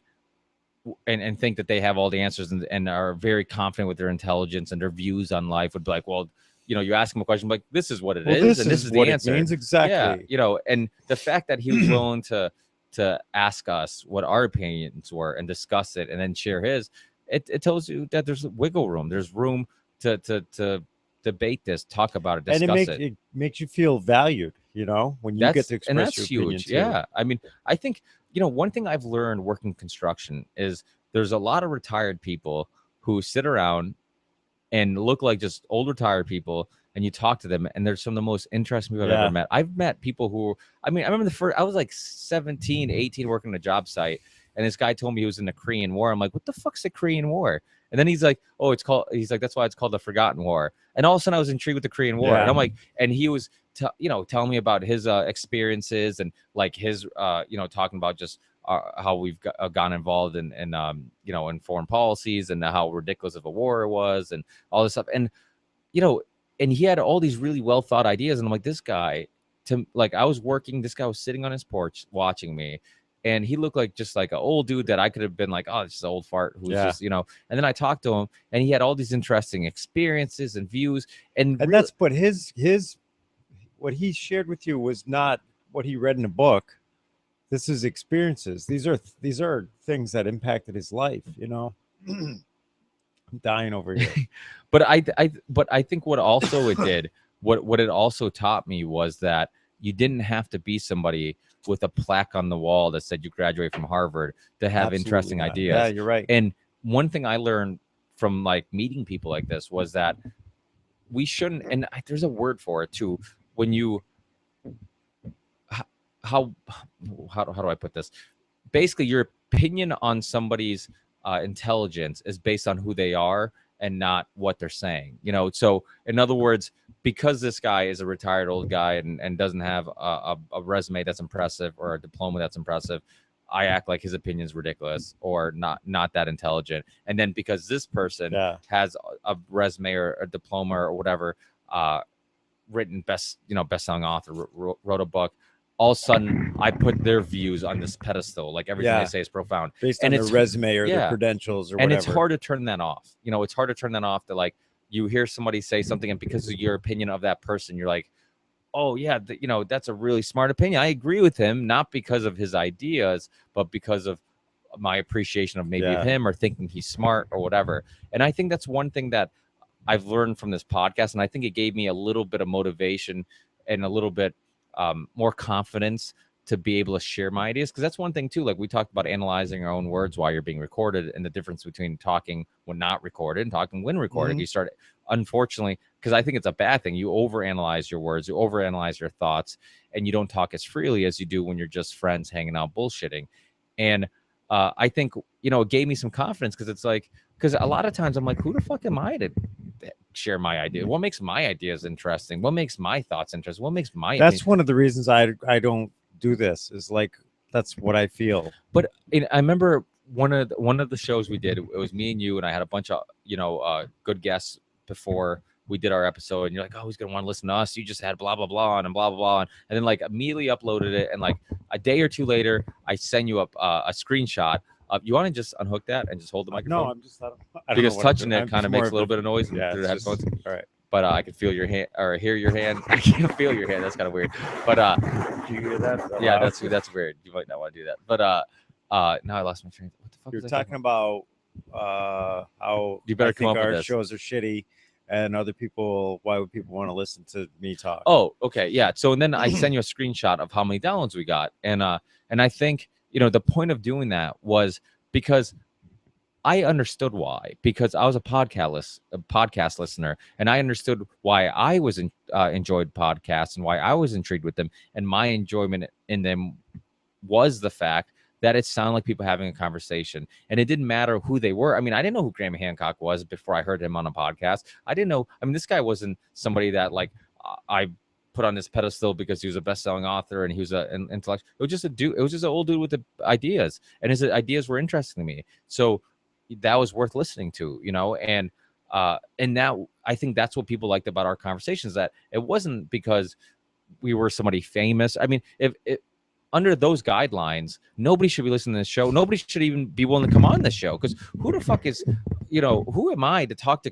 think that they have all the answers and are very confident with their intelligence and their views on life would be like, well, you know, you ask him a question like, this is what it is, and this is what the it answer. means. Exactly. Yeah, you know, and the fact that he was willing to ask us what our opinions were and discuss it and then share his, it tells you that there's wiggle room. There's room to debate this, talk about it, discuss and it makes you feel valued, you know, when you get to express and that's your opinion huge. too. Yeah, I mean, I think, you know, one thing I've learned working construction is there's a lot of retired people who sit around and look like just old retired people, and you talk to them and they're some of the most interesting people I've Yeah. ever met. I've met people who, I mean, I remember I was like 17, 18 working a job site, and this guy told me he was in the Korean War. I'm like, what the fuck's the Korean War? And then he's like, oh, he's like, that's why it's called the Forgotten War. And all of a sudden I was intrigued with the Korean War. Yeah. And I'm like, and he was, you know, telling me about his experiences and like his, you know, talking about just how we've gone involved in you know, in foreign policies and how ridiculous of a war it was and all this stuff. And, you know, and he had all these really well thought ideas. And I'm like, this guy, I was working, this guy was sitting on his porch watching me. And he looked like just like an old dude that I could have been like, oh, it's just an old fart who's just, you know. And then I talked to him, and he had all these interesting experiences and views. And that's but his what he shared with you was not what he read in a book. This is experiences. These are things that impacted his life. You know, I'm dying over here. But I think what also it did, what it also taught me was that you didn't have to be somebody with a plaque on the wall that said you graduate from Harvard to have Absolutely interesting not. ideas. Yeah, you're right. And one thing I learned from like meeting people like this was that we shouldn't, and there's a word for it too, when you, how do I put this? Basically, your opinion on somebody's intelligence is based on who they are and not what they're saying, you know? So in other words, because this guy is a retired old guy and doesn't have a resume that's impressive or a diploma that's impressive, I act like his opinion is ridiculous or not that intelligent. And then because this person has a resume or a diploma or whatever, written best-selling author, wrote a book, all of a sudden I put their views on this pedestal, like everything they say is profound based on their resume or their credentials or whatever. And it's hard to turn that off. You know, it's hard to turn that off to like, you hear somebody say something and because of your opinion of that person, you're like, oh yeah, you know, that's a really smart opinion. I agree with him, not because of his ideas, but because of my appreciation of maybe Yeah. of him, or thinking he's smart or whatever. And I think that's one thing that I've learned from this podcast, and I think it gave me a little bit of motivation and a little bit more confidence to be able to share my ideas. Because that's one thing too, like we talked about analyzing our own words while you're being recorded, and the difference between talking when not recorded and talking when recorded. Mhm. You start, unfortunately, because I think it's a bad thing, you overanalyze your words, you overanalyze your thoughts, and you don't talk as freely as you do when you're just friends hanging out bullshitting. And I think, you know, it gave me some confidence, because it's like, because a lot of times I'm like, who the fuck am I to share my idea? What makes my ideas interesting? What makes my thoughts interesting? What makes my That's opinion? one of the reasons I don't do this, is like, that's what I feel. But I remember one of the shows we did. It was me and you, and I had a bunch of good guests before we did our episode. And you're like, oh, who's gonna want to listen to us? You just had blah blah blah and blah blah blah, and then like immediately uploaded it, and like a day or two later, I send you up a screenshot. You want to just unhook that and just hold the microphone? No, I'm just, I don't know because what I'm touching doing. it I'm kind just of more makes a little bit of noise yeah, through the it's just- headphones. all right. But I can feel your hand, or hear your hand. I can't feel your hand. That's kind of weird. But Do you hear that? yeah, Loud? that's weird. You might not want to do that. But now I lost my train. What the fuck? You're was I talking about how You better I come think up with our this. shows are shitty, and other people. Why would people want to listen to me talk? Oh, okay, yeah. So and then I send you a screenshot of how many downloads we got, and I think the point of doing that was because I understood why, because I was a podcast listener, and I understood why I enjoyed podcasts and why I was intrigued with them, and my enjoyment in them was the fact that it sounded like people having a conversation, and it didn't matter who they were. I mean, I didn't know who Graham Hancock was before I heard him on a podcast. I didn't know. I mean, this guy wasn't somebody that like I put on this pedestal because he was a best-selling author and he was an intellectual. It was just a dude. It was just an old dude with the ideas, and his ideas were interesting to me. So that was worth listening to, and now I think that's what people liked about our conversations, that it wasn't because we were somebody famous. I mean, if under those guidelines, nobody should be listening to this show. Nobody should even be willing to come on this show, because who the fuck is, who am I to talk to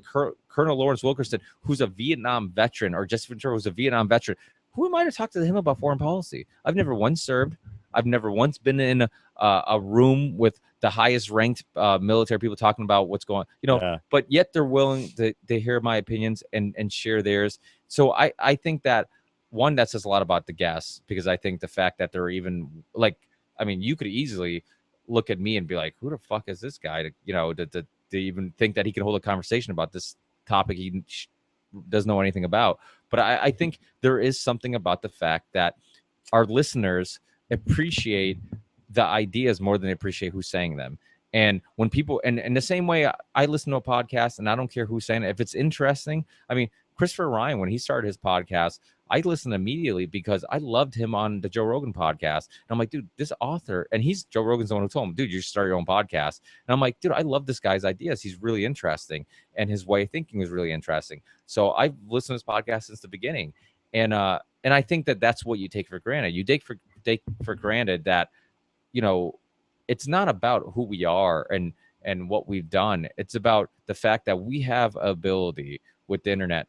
Colonel Lawrence Wilkerson, who's a Vietnam veteran, or Jesse Ventura, who's a Vietnam veteran? Who am I to talk to him about foreign policy? I've never once served. I've never once been in a room with the highest ranked military people talking about what's going on, Yeah. but yet they're willing to hear my opinions and share theirs. So I think that, one, that says a lot about the guests, because I think the fact that they're even like, I mean, you could easily look at me and be like, who the fuck is this guy to even think that he can hold a conversation about this topic he doesn't know anything about. But I think there is something about the fact that our listeners appreciate the ideas more than they appreciate who's saying them. And when people, and the same way I listen to a podcast and I don't care who's saying it, if it's interesting. I mean, Christopher Ryan, when he started his podcast, I listened immediately because I loved him on the Joe Rogan podcast. And I'm like, dude, this author, and Joe Rogan's the one who told him, dude, you should start your own podcast. And I'm like, dude, I love this guy's ideas. He's really interesting. And his way of thinking is really interesting. So I've listened to this podcast since the beginning. And I think that that's what you take for granted. You take for granted that, it's not about who we are and what we've done. It's about the fact that we have ability with the internet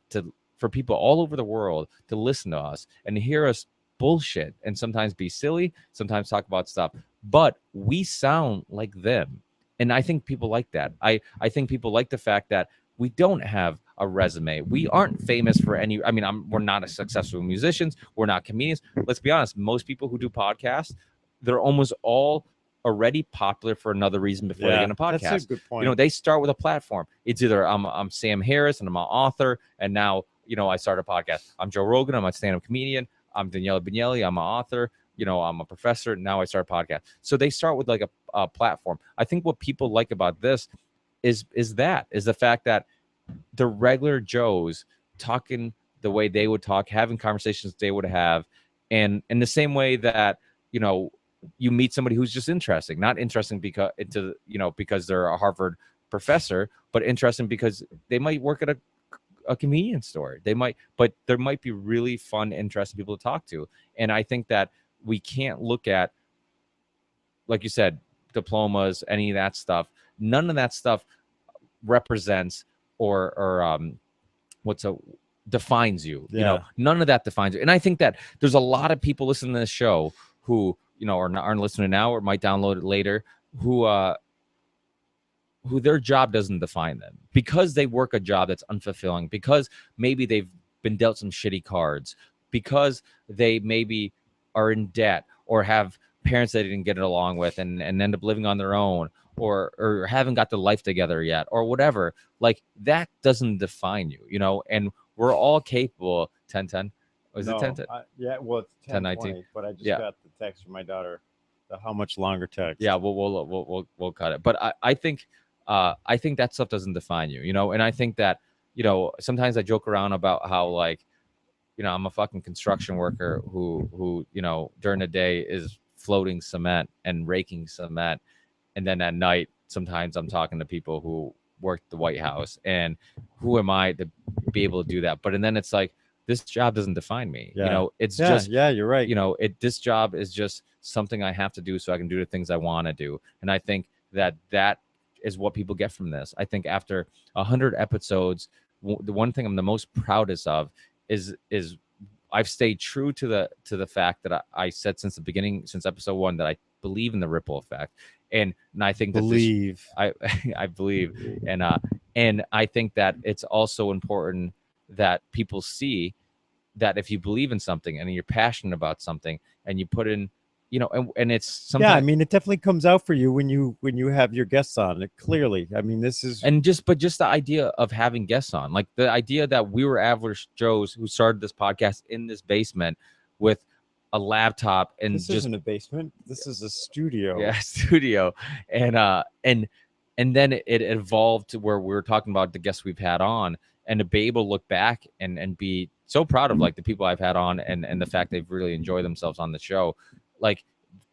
for people all over the world to listen to us and hear us bullshit and sometimes be silly, sometimes talk about stuff, but we sound like them. And I think people like that. I think people like the fact that we don't have a resume. We aren't famous for any, I mean, we're not as successful musicians. We're not comedians. Let's be honest. Most people who do podcasts, they're almost all already popular for another reason before they get in a podcast. That's a good point. They start with a platform. It's either I'm Sam Harris and I'm an author, and now I started a podcast. I'm Joe Rogan. I'm a stand-up comedian. I'm Daniela Bignelli. I'm an author. I'm a professor. Now I start a podcast. So they start with like a platform. I think what people like about this is the fact that the regular Joes talking the way they would talk, having conversations they would have, and in the same way that you meet somebody who's just interesting, not interesting because they're a Harvard professor, but interesting because they might work at a convenience store. But there might be really fun, interesting people to talk to. And I think that we can't look at, like you said, diplomas, any of that stuff. None of that stuff represents or defines you. Yeah. None of that defines you. And I think that there's a lot of people listening to this show who aren't listening now or might download it later, who their job doesn't define them because they work a job that's unfulfilling, because maybe they've been dealt some shitty cards, because they maybe are in debt or have parents they didn't get along with and end up living on their own, or haven't got their life together yet, or whatever. Like, that doesn't define you, you know, and we're all capable. 1010. Was it 1010? Yeah, well, it's 10:20, but I just got the text from my daughter, the how much longer text. Yeah, we'll cut it. But I think that stuff doesn't define you, you know. And I think that, you know, sometimes I joke around about how, like, you know, I'm a fucking construction worker who you know, during the day is floating cement and raking cement, and then at night sometimes I'm talking to people who work the White House, and who am I to be able to do that? But and then it's like, this job doesn't define me. Yeah. You know, it's Yeah, just, yeah, you're right. you know, this job is just something I have to do so I can do the things I want to do. And I think that is what people get from this. I think after 100 episodes, the one thing I'm the most proudest of is I've stayed true to the fact that I said since the beginning, since episode 1, that I believe in the ripple effect. And I think that I believe, and I think that it's also important that people see that if you believe in something and you're passionate about something and you put in, you know, and it's sometimes, yeah, I mean, it definitely comes out for you when you have your guests on it. Clearly, I mean, this is, and just the idea of having guests on, like the idea that we were average Joes who started this podcast in this basement with a laptop, and this isn't a basement. This is a studio. Yeah, studio, and then it evolved to where we were talking about the guests we've had on, and to be able to look back and be so proud of, like, the people I've had on, and the fact they've really enjoyed themselves on the show. Like,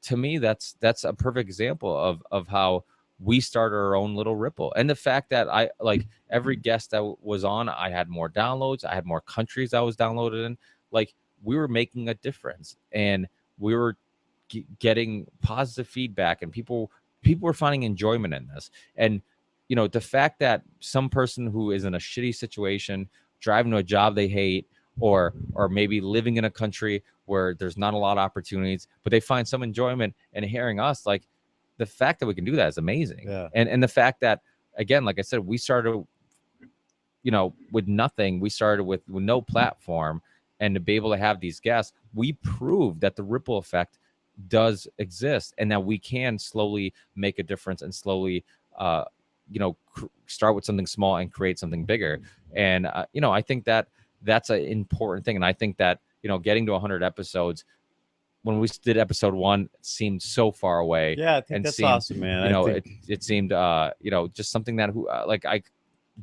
to me, that's a perfect example of how we started our own little ripple. And the fact that I, like, every guest that was on, I had more downloads, I had more countries I was downloaded in. Like, we were making a difference, and we were getting positive feedback, and people were finding enjoyment in this. And, you know, the fact that some person who is in a shitty situation, driving to a job they hate, or maybe living in a country where there's not a lot of opportunities, but they find some enjoyment in hearing us, like, the fact that we can do that is amazing. Yeah. And the fact that, again, like I said, we started, you know, with nothing. We started with no platform, and to be able to have these guests, we proved that the ripple effect does exist, and that we can slowly make a difference, and slowly, you know, start with something small and create something bigger. And you know, I think that that's an important thing. And I think that, you know, getting to 100 episodes, when we did episode 1, seemed so far away. Yeah, I think that's awesome, man. You know, it seemed, you know, just something that like, I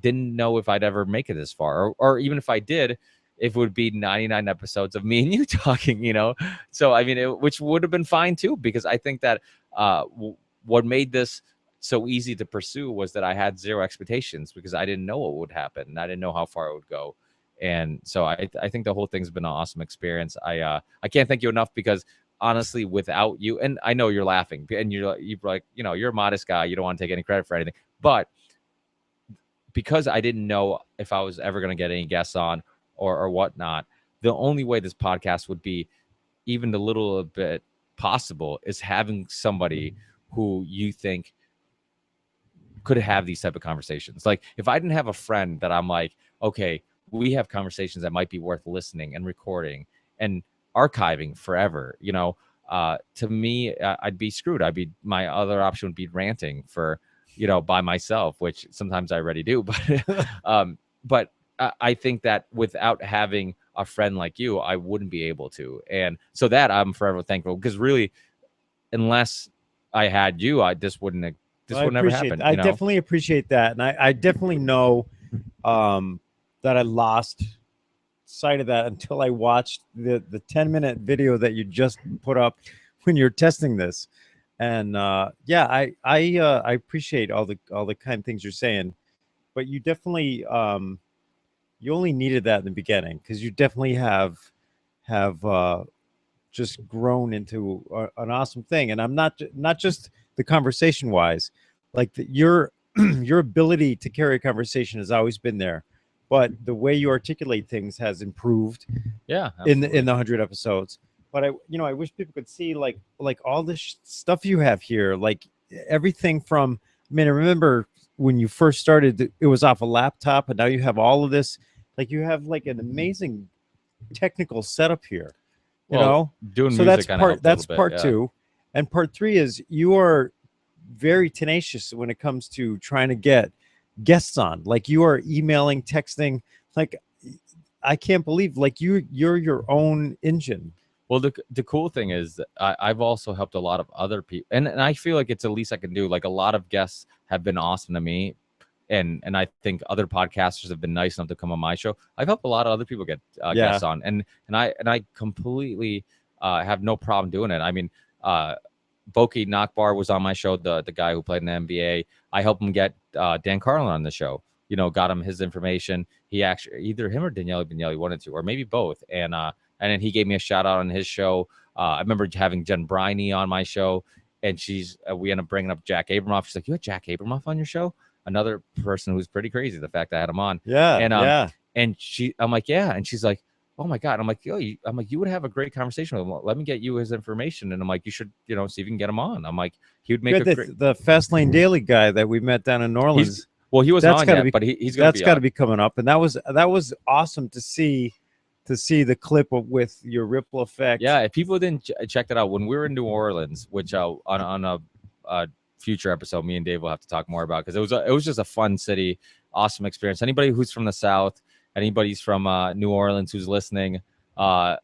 didn't know if I'd ever make it this far, or even if I did, if it would be 99 episodes of me and you talking, you know. So I mean, which would have been fine too, because I think that what made this so easy to pursue was that I had zero expectations, because I didn't know what would happen, and I didn't know how far it would go. And so I think the whole thing's been an awesome experience. I can't thank you enough, because honestly, without you, and I know you're laughing, and you're like, you know, you're a modest guy, you don't want to take any credit for anything, but because I didn't know if I was ever going to get any guests on or whatnot, the only way this podcast would be even a little bit possible is having somebody who you think could have these type of conversations. Like, if I didn't have a friend that I'm like, okay, we have conversations that might be worth listening and recording and archiving forever, you know, to me, I'd be screwed. My other option would be ranting for, you know, by myself, which sometimes I already do. But I think that without having a friend like you, I wouldn't be able to. And so that I'm forever thankful, because really, unless I had you, this would never happen. I definitely appreciate that. And I definitely know that I lost sight of that until I watched the 10-minute video that you just put up when you're testing this. And yeah, I appreciate all the kind things you're saying, but you definitely you only needed that in the beginning, because you definitely have just grown into an awesome thing. And I'm not just the conversation wise, like your your ability to carry a conversation has always been there, but the way you articulate things has improved. Yeah, in the 100 episodes. But I wish people could see like all this stuff you have here. Like, everything from, I mean, I remember when you first started, it was off a laptop, and now you have all of this. Like you have like an amazing technical setup here, you Well, know. doing So that's music kind of part. helped a little That's bit. part Yeah. two, and part three is you are very tenacious when it comes to trying to get guests on. Like you are emailing, texting. Like I can't believe like you're your own engine. Well, the cool thing is that I've also helped a lot of other people, and I feel like it's the least I can do. Like a lot of guests have been awesome to me, and I think other podcasters have been nice enough to come on my show. I've helped a lot of other people get Yeah. guests on, and I completely have no problem doing it. I mean, Boki Nakbar was on my show, the guy who played in the NBA. I helped him get Dan Carlin on the show. You know, got him his information. He actually either him or Daniele Vignelli wanted to, or maybe both. And then he gave me a shout out on his show. I remember having Jen Briney on my show, and we ended up bringing up Jack Abramoff. She's like, "You had Jack Abramoff on your show?" Another person who's pretty crazy. The fact I had him on. Yeah. And yeah. and I'm like, yeah, and she's like, oh my god. I'm like, yo, I'm like, you would have a great conversation with him. Let me get you his information, and I'm like, you should, see if you can get him on. I'm like, he would make a great. The Fastlane Daily guy that we met down in New Orleans. Well, he wasn't That's on gotta yet, be- but he's gonna That's be got to on. be coming up, and that was awesome to see the clip with your ripple effect. Yeah, if people didn't check that out, when we were in New Orleans, which on a future episode, me and Dave will have to talk more about, because it was just a fun city, awesome experience. Anybody who's from the South, anybody's from New Orleans who's listening,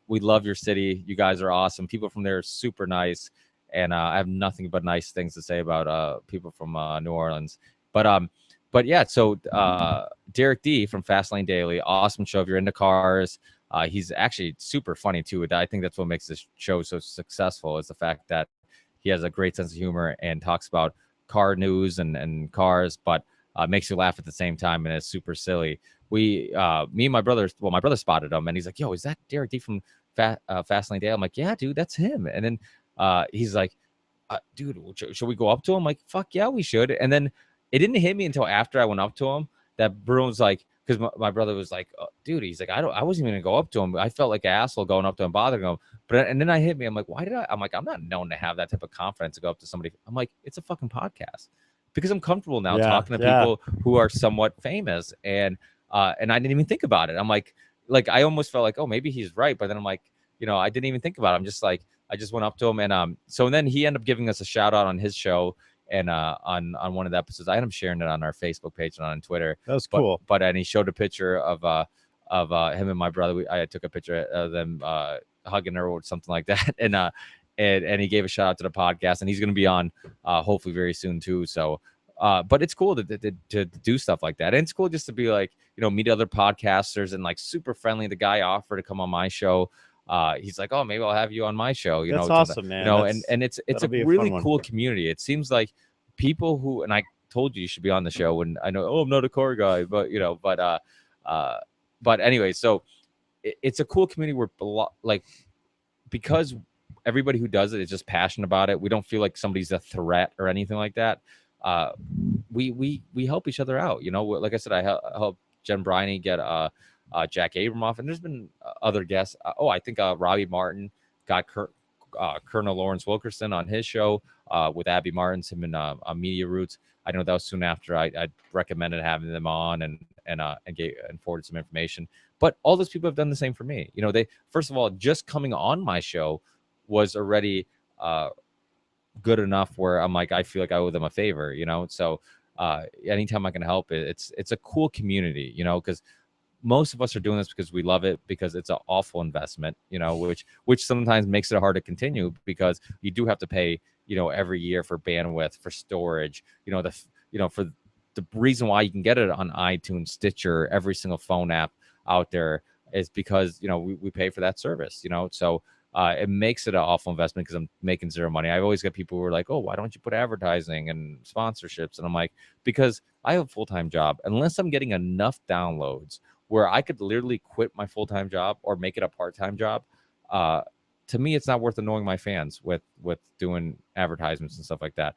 we love your city. You guys are awesome. People from there are super nice, and I have nothing but nice things to say about people from New Orleans. But yeah, so Derek D from Fastlane Daily, awesome show if you're into cars. He's actually super funny too. I think that's what makes this show so successful, is the fact that he has a great sense of humor and talks about car news and cars, but makes you laugh at the same time, and it's super silly. Me and my brother spotted him, and he's like, "Yo, is that Derek D from Fastlane Daily?" I'm like, "Yeah, dude, that's him." And then he's like, "Dude, should we go up to him?" I'm like, "Fuck yeah, we should." And then it didn't hit me until after I went up to him that Bruno's like, because my brother was like, oh, dude, he's like, I wasn't even gonna go up to him. I felt like an asshole going up to him, bothering him. And then I hit me. I'm like, I'm like, I'm not known to have that type of confidence to go up to somebody. I'm like, it's a fucking podcast, because I'm comfortable now talking to people who are somewhat famous, and I didn't even think about it. I'm like I almost felt like, oh, maybe he's right, but then I'm like, I didn't even think about it. I'm just like, I just went up to him, and so then he ended up giving us a shout out on his show. And on one of the episodes, I ended up sharing it on our Facebook page and on Twitter. That was cool. But and he showed a picture of him and my brother. I took a picture of them hugging or something like that, and he gave a shout out to the podcast, and he's going to be on hopefully very soon too. So, but it's cool to do stuff like that, and it's cool just to be like, meet other podcasters, and like super friendly. The guy offered to come on my show. He's like, oh, maybe I'll have you on my show. That's awesome, man. And it's a really cool community. It seems like people who, and I told you should be on the show, and I know, oh, I'm not a car guy, but but anyway, so it's a cool community where, like, because everybody who does it is just passionate about it. We don't feel like somebody's a threat or anything like that. We help each other out. Like I said, I help Jen Briney get Jack Abramoff, and there's been other guests. I think Robbie Martin got Colonel Lawrence Wilkerson on his show with Abby Martins, him and Media Roots. I know that was soon after I recommended having them on and forwarded some information. But all those people have done the same for me. They, first of all, just coming on my show was already good enough where I'm like, I feel like I owe them a favor. So anytime I can help, it's a cool community. Because most of us are doing this because we love it, because it's an awful investment, which sometimes makes it hard to continue, because you do have to pay, every year for bandwidth, for storage, for the reason why you can get it on iTunes, Stitcher, every single phone app out there is because, we pay for that service, so it makes it an awful investment because I'm making zero money. I've always got people who are like, oh, why don't you put advertising and sponsorships? And I'm like, because I have a full-time job. Unless I'm getting enough downloads where I could literally quit my full-time job or make it a part-time job, to me, it's not worth annoying my fans with doing advertisements and stuff like that.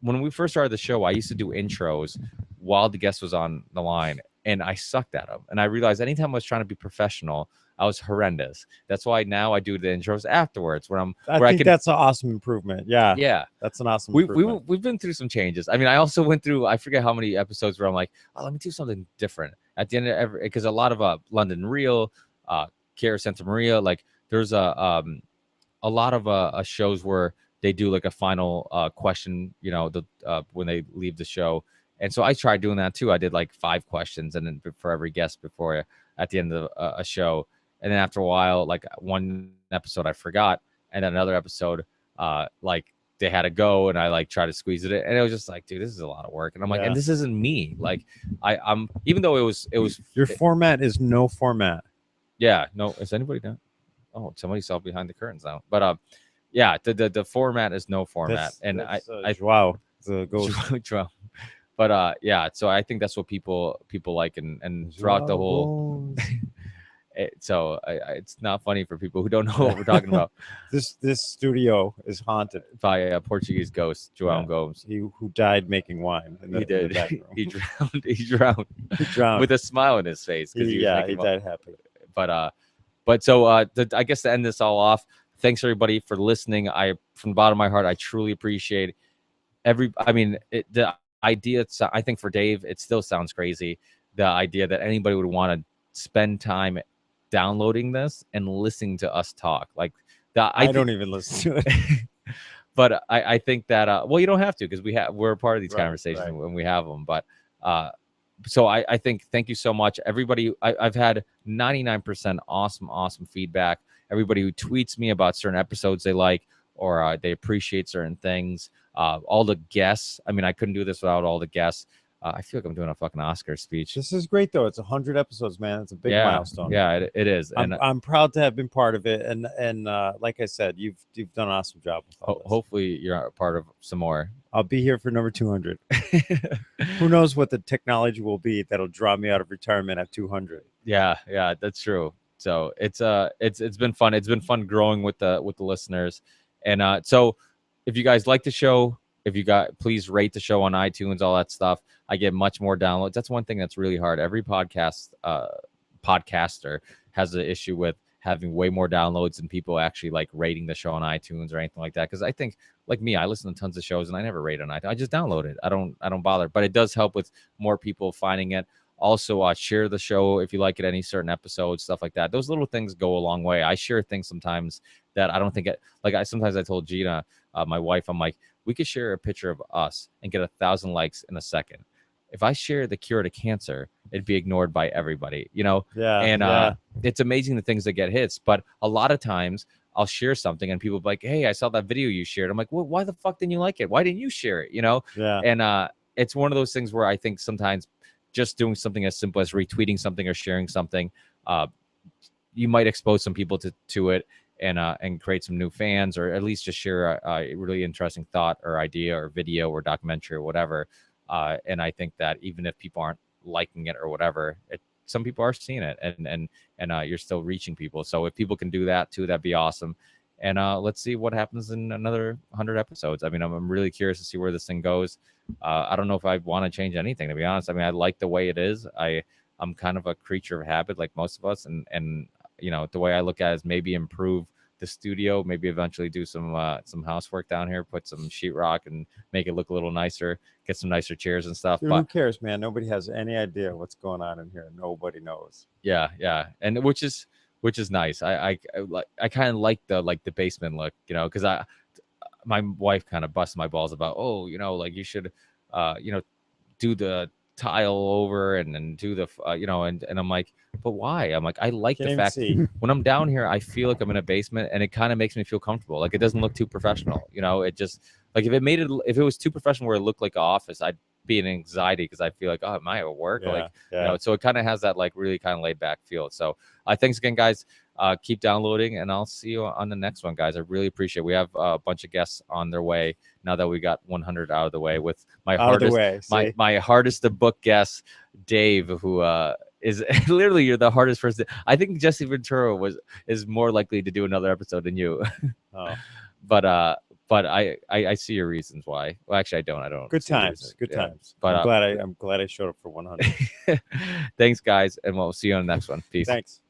When we first started the show, I used to do intros while the guest was on the line, and I sucked at them. And I realized anytime I was trying to be professional, I was horrendous. That's why now I do the intros afterwards when I where think can, that's an awesome improvement. Yeah, yeah. that's an awesome We improvement. we've been through some changes. I mean, I also went through, I forget how many episodes where I'm like, oh, let me do something different at the end of every, because a lot of London Real, Cara Santa Maria, like there's a lot of shows where they do like a final question, you know, the when they leave the show. And so I tried doing that too. I did like 5 questions and then for every guest before at the end of a show. And then after a while, like one episode I forgot, and then another episode like they had to go and I like tried to squeeze it in, and it was just like, dude, this is a lot of work. And I'm like, Yeah. and this isn't me. Like I'm even though it was Your format is no format. yeah, no, is anybody done? Oh, somebody saw behind the curtains now. But yeah, the format is no format. That's, wow, the ghost. But yeah, so I think that's what people like, and throughout the whole so it's not funny for people who don't know what we're talking about. This studio is haunted By a Portuguese ghost, João Gomes. who died making wine. He did. He drowned. He drowned with a smile on his face. He died happy. But so I guess to end this all off, thanks everybody for listening. From the bottom of my heart, I truly appreciate the idea. I think for Dave, it still sounds crazy. The idea that anybody would want to spend time downloading this and listening to us talk, like that. I don't even listen to it. But I think that well, you don't have to, because we're a part of these conversations when we have them. But so I think, thank you so much, everybody. I've had 99% awesome feedback. Everybody who tweets me about certain episodes they like, or they appreciate certain things. All the guests. I mean, I couldn't do this without all the guests. I feel like I'm doing a fucking Oscar speech. This is great, though. It's 100 episodes, man. It's a big milestone. Yeah, it is. And I'm proud to have been part of it. And like I said, you've done an awesome job with all this. Hopefully you're a part of some more. I'll be here for number 200. Who knows what the technology will be that'll draw me out of retirement at 200. Yeah, that's true. So it's been fun. It's been fun growing with the listeners. And so if you guys like the show, please rate the show on iTunes, all that stuff. I get much more downloads. That's one thing that's really hard. Every podcaster has an issue with having way more downloads than people actually like rating the show on iTunes or anything like that. Because I think, like me, I listen to tons of shows and I never rate on iTunes. I just download it. I don't bother. But it does help with more people finding it. Also, share the show if you like it, any certain episodes, stuff like that. Those little things go a long way. I share things sometimes that I don't think sometimes I told Gina, my wife, I'm like, we could share a picture of us and get 1,000 likes in a second. If I share the cure to cancer, it'd be ignored by everybody, you know? Yeah. And it's amazing the things that get hits. But a lot of times I'll share something and people be like, hey, I saw that video you shared. I'm like, well, why the fuck didn't you like it? Why didn't you share it? You know? Yeah. And it's one of those things where I think sometimes just doing something as simple as retweeting something or sharing something, you might expose some people to it and create some new fans, or at least just share a really interesting thought or idea or video or documentary or whatever. And I think that even if people aren't liking it or whatever, some people are seeing it, and you're still reaching people. So if people can do that too, that'd be awesome. And let's see what happens in another 100 episodes. I mean, I'm really curious to see where this thing goes. I don't know if I want to change anything, to be honest. I mean, I like the way it is. I'm kind of a creature of habit, like most of us, and you know, the way I look at it is maybe improve the studio, maybe eventually do some housework down here, put some sheetrock and make it look a little nicer, get some nicer chairs and stuff. Dude, but who cares, man? Nobody has any idea what's going on in here. Nobody knows. Yeah, and which is nice. I kind of like the basement look, you know, because my wife kind of busted my balls about, oh, you know, like you should do the tile over and then do the and I'm like, but why? I'm like, I like the fact when I'm down here, I feel like I'm in a basement, and it kind of makes me feel comfortable. Like, it doesn't look too professional, you know. It just, like, if it was too professional where it looked like an office, I'd be in anxiety because I feel like, oh, am I at work? You know, so it kind of has that like really kind of laid back feel. So thanks again, guys. Keep downloading, and I'll see you on the next one, guys. I really appreciate it. We have a bunch of guests on their way now that we got 100 out of the way, with my hardest to book guest, Dave, who is literally, you're the hardest person. I think Jesse Ventura is more likely to do another episode than you. Oh. But I see your reasons why. Well, actually, I don't. Good times. But I'm glad I showed up for 100. Thanks, guys, and we'll see you on the next one. Peace. Thanks.